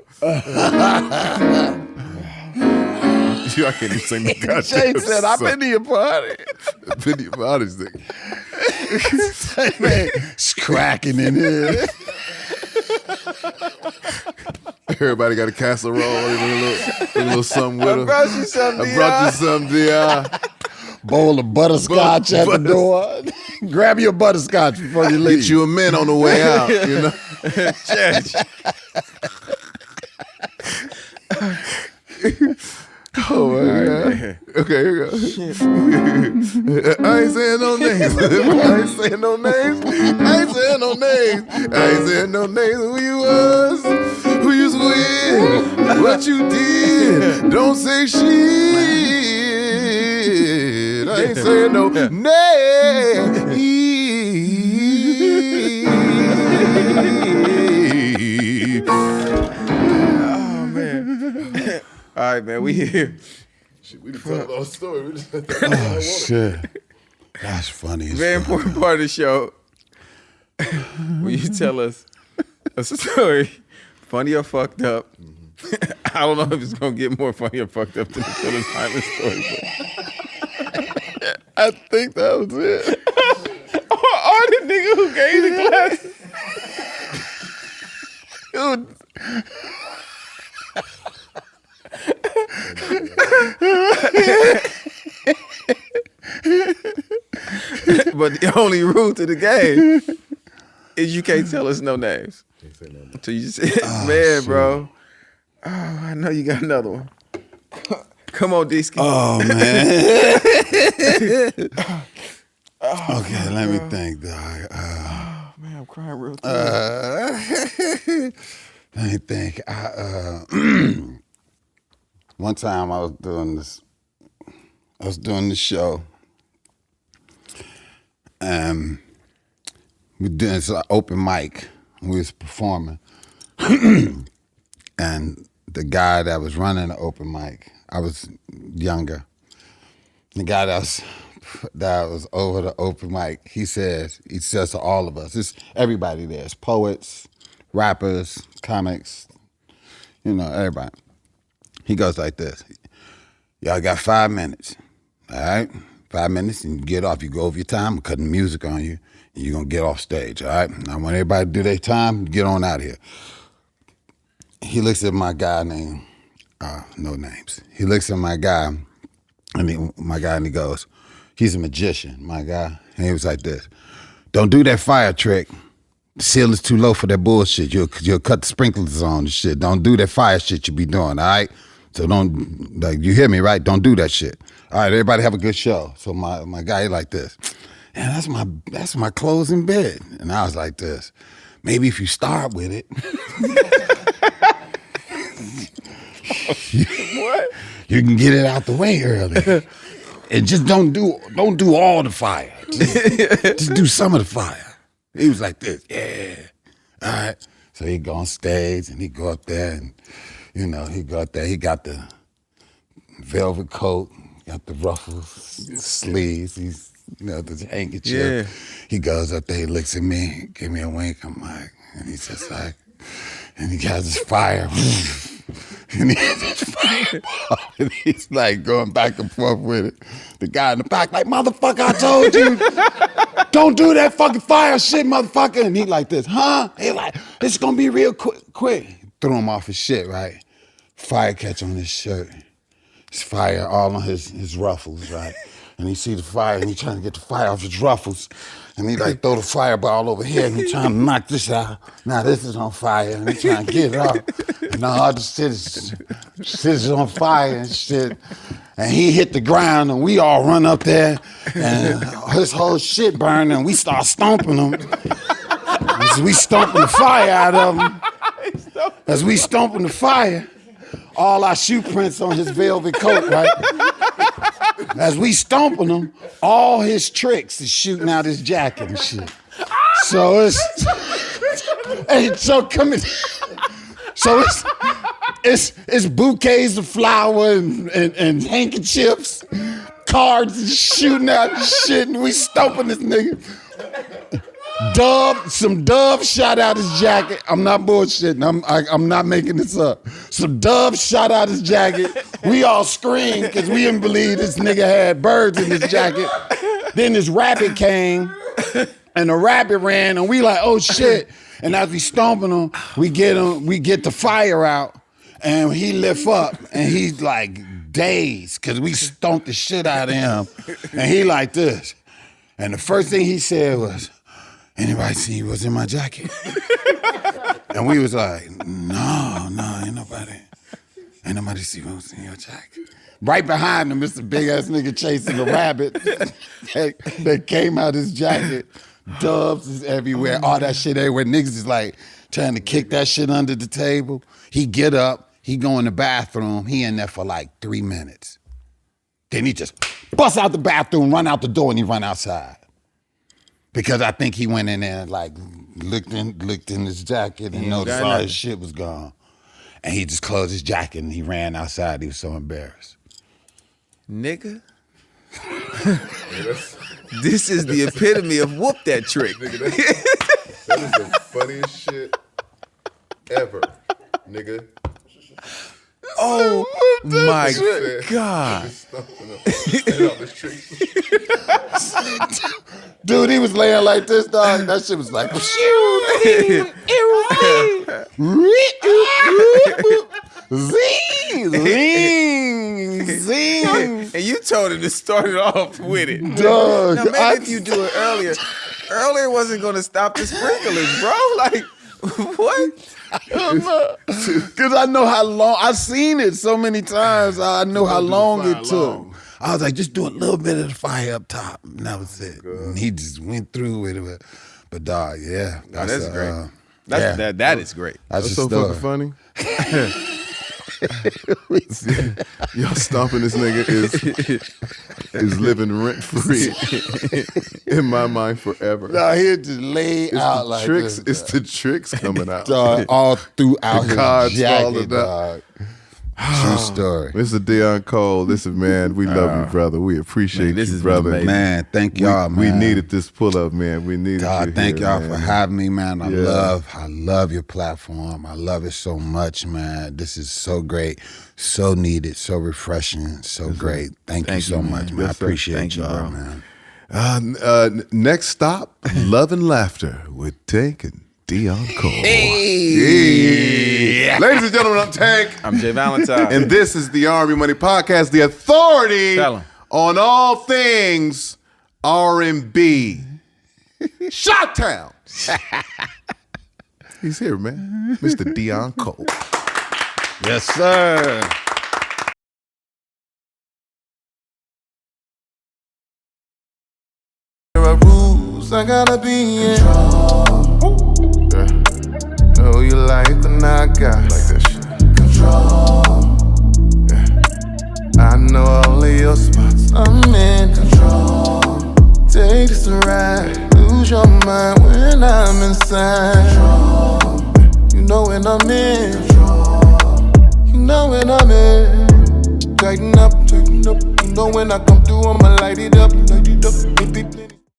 I can't even sing the goddamn Jay said, I've been to your party. been to your parties, nigga. Man, it's cracking in here. Everybody got a casserole, a little something with them. I brought you something, I brought you something, Dion. Bowl of butterscotch at the door. Grab your butterscotch before you leave. Get you a mint on the way out, you know? Oh, my God. Okay, here we go. I ain't saying no names. I ain't saying no names. I ain't saying no names. I ain't saying no names. Who you was, who you was with, what you did. Don't say shit. I ain't saying no names. Oh, man. All right, man, we here. We done told our story. We just Oh, shit. That's funny. Very important part of the show. When you tell us a story, funny or fucked up. I don't know if it's gonna get more funny or fucked up than the Phyllis Hyman story. But I think that was it. or the nigga who gave the glasses. But the only rule to the game is you can't tell us no names. So you just man, shit. bro. Oh, I know you got another one. Come on, Disky. Oh, man. Okay, let me think, dog. Man, I'm crying real too. Let me think. One time I was doing the show. We were doing this open mic. We was performing. And the guy that was running the open mic, I was younger. The guy that was over the open mic, he says to all of us, it's everybody there. It's poets, rappers, comics, everybody. He goes like this. Y'all got 5 minutes, all right? 5 minutes and you get off. You go over your time, I'm cutting music on you, and you're going to get off stage, all right? Now, when everybody do their time, get on out of here. He looks at my guy named, no names. He looks at my guy, and he goes, he's a magician, my guy. And he was like this, don't do that fire trick. The seal is too low for that bullshit. You'll cut the sprinklers on and shit. Don't do that fire shit you be doing, all right? So don't, you hear me, right? Don't do that shit. All right, everybody have a good show. So my guy, he like this, and that's my closing bid. And I was like this, maybe if you start with it. What? You can get it out the way early. And just don't do all the fire. Just do some of the fire. He was like this, yeah. All right. So he go on stage and he go up there and, he go up there. He got the velvet coat, got the ruffles, sleeves. He's, the handkerchief. Yeah. He goes up there, he looks at me, give me a wink. I'm like, and he's just like, and he got his fire. And he has his fire. And he's like going back and forth with it. The guy in the back like, motherfucker, I told you. Don't do that fucking fire shit, motherfucker. And he like this, huh? He like, it's gonna be real quick. threw him off his shit, right? Fire catch on his shirt. It's fire all on his ruffles, right? And he see the fire and he trying to get the fire off his ruffles. And he like throw the fireball over here and he trying to knock this out. Now this is on fire and he trying to get it off. And all the shit is on fire and shit. And he hit the ground and we all run up there and his whole shit burned and we start stomping him. As we stomping the fire out of him. As we stomping the fire, all our shoe prints on his velvet coat, right? As we stomping him, all his tricks is shooting out his jacket and shit. So it's bouquets of flower and handkerchiefs, cards shooting out and shit, and we stomping this nigga. Some Dove shot out his jacket. I'm not bullshitting. I'm not making this up. Some Dove shot out his jacket. We all screamed because we didn't believe this nigga had birds in his jacket. Then this rabbit came, and the rabbit ran, and we like, oh shit. And as we stomping him, we get the fire out, and he lift up, and he's like dazed because we stomped the shit out of him, and he like this. And the first thing he said was, anybody see what's in my jacket? And we was like, no, ain't nobody see what's in your jacket. Right behind him, it's the big ass nigga chasing the rabbit that came out his jacket. Doves is everywhere, all that shit everywhere. Niggas is like trying to kick that shit under the table. He get up, he go in the bathroom, he in there for like 3 minutes. Then he just bust out the bathroom, run out the door, and he run outside. Because I think he went in there and like looked in his jacket and noticed all his shit was gone. And he just closed his jacket and he ran outside. He was so embarrassed. Nigga. This is the epitome of whoop that trick. Nigga, that is the funniest shit ever, nigga. Oh my God. Dude, he was laying like this, dog. That shit was like, zing. And you told him to start it off with it. Dog, now, maybe if you do it earlier. Earlier wasn't going to stop the sprinklers, bro. Like, what? Because I know how long, I've seen it so many times. I know how long it took. I was like, just do a little bit of the fire up top. And that was it. And he just went through with it. But dog, yeah. That's great. That is great. That's so fucking funny. Y'all stomping this nigga is living rent free in my mind forever. No, he just laid out like tricks. this. It's the tricks coming out. Dog, all throughout the cards his jacket, falling dog. True story. Mr. Deon Cole, listen, man, we love you, brother. We appreciate you, brother. Man, thank y'all, man. We needed this pull-up, man. We needed you thank here, y'all man. for having me, man. I love your platform. I love it so much, man. This is so great, so needed, so refreshing, so great. Thank you so much, man. I appreciate y'all, man. Next stop, Love and Laughter with Tank and Deon Cole. Hey. Yeah. Ladies and gentlemen, I'm Tank. I'm jvalentine. And this is the R&B Money Podcast, the authority on all things R&B. Shot-town. He's here, man. Mr. Deon Cole. Yes, sir. There are rules I gotta be in control. Know you like when I got like that shit. Control. I know all of your spots. I'm in control. Take this a ride. Lose your mind when I'm inside. Control. You know when I'm in. Control. You know when I'm in. Tighten up. You know when I come through, I'ma light it up.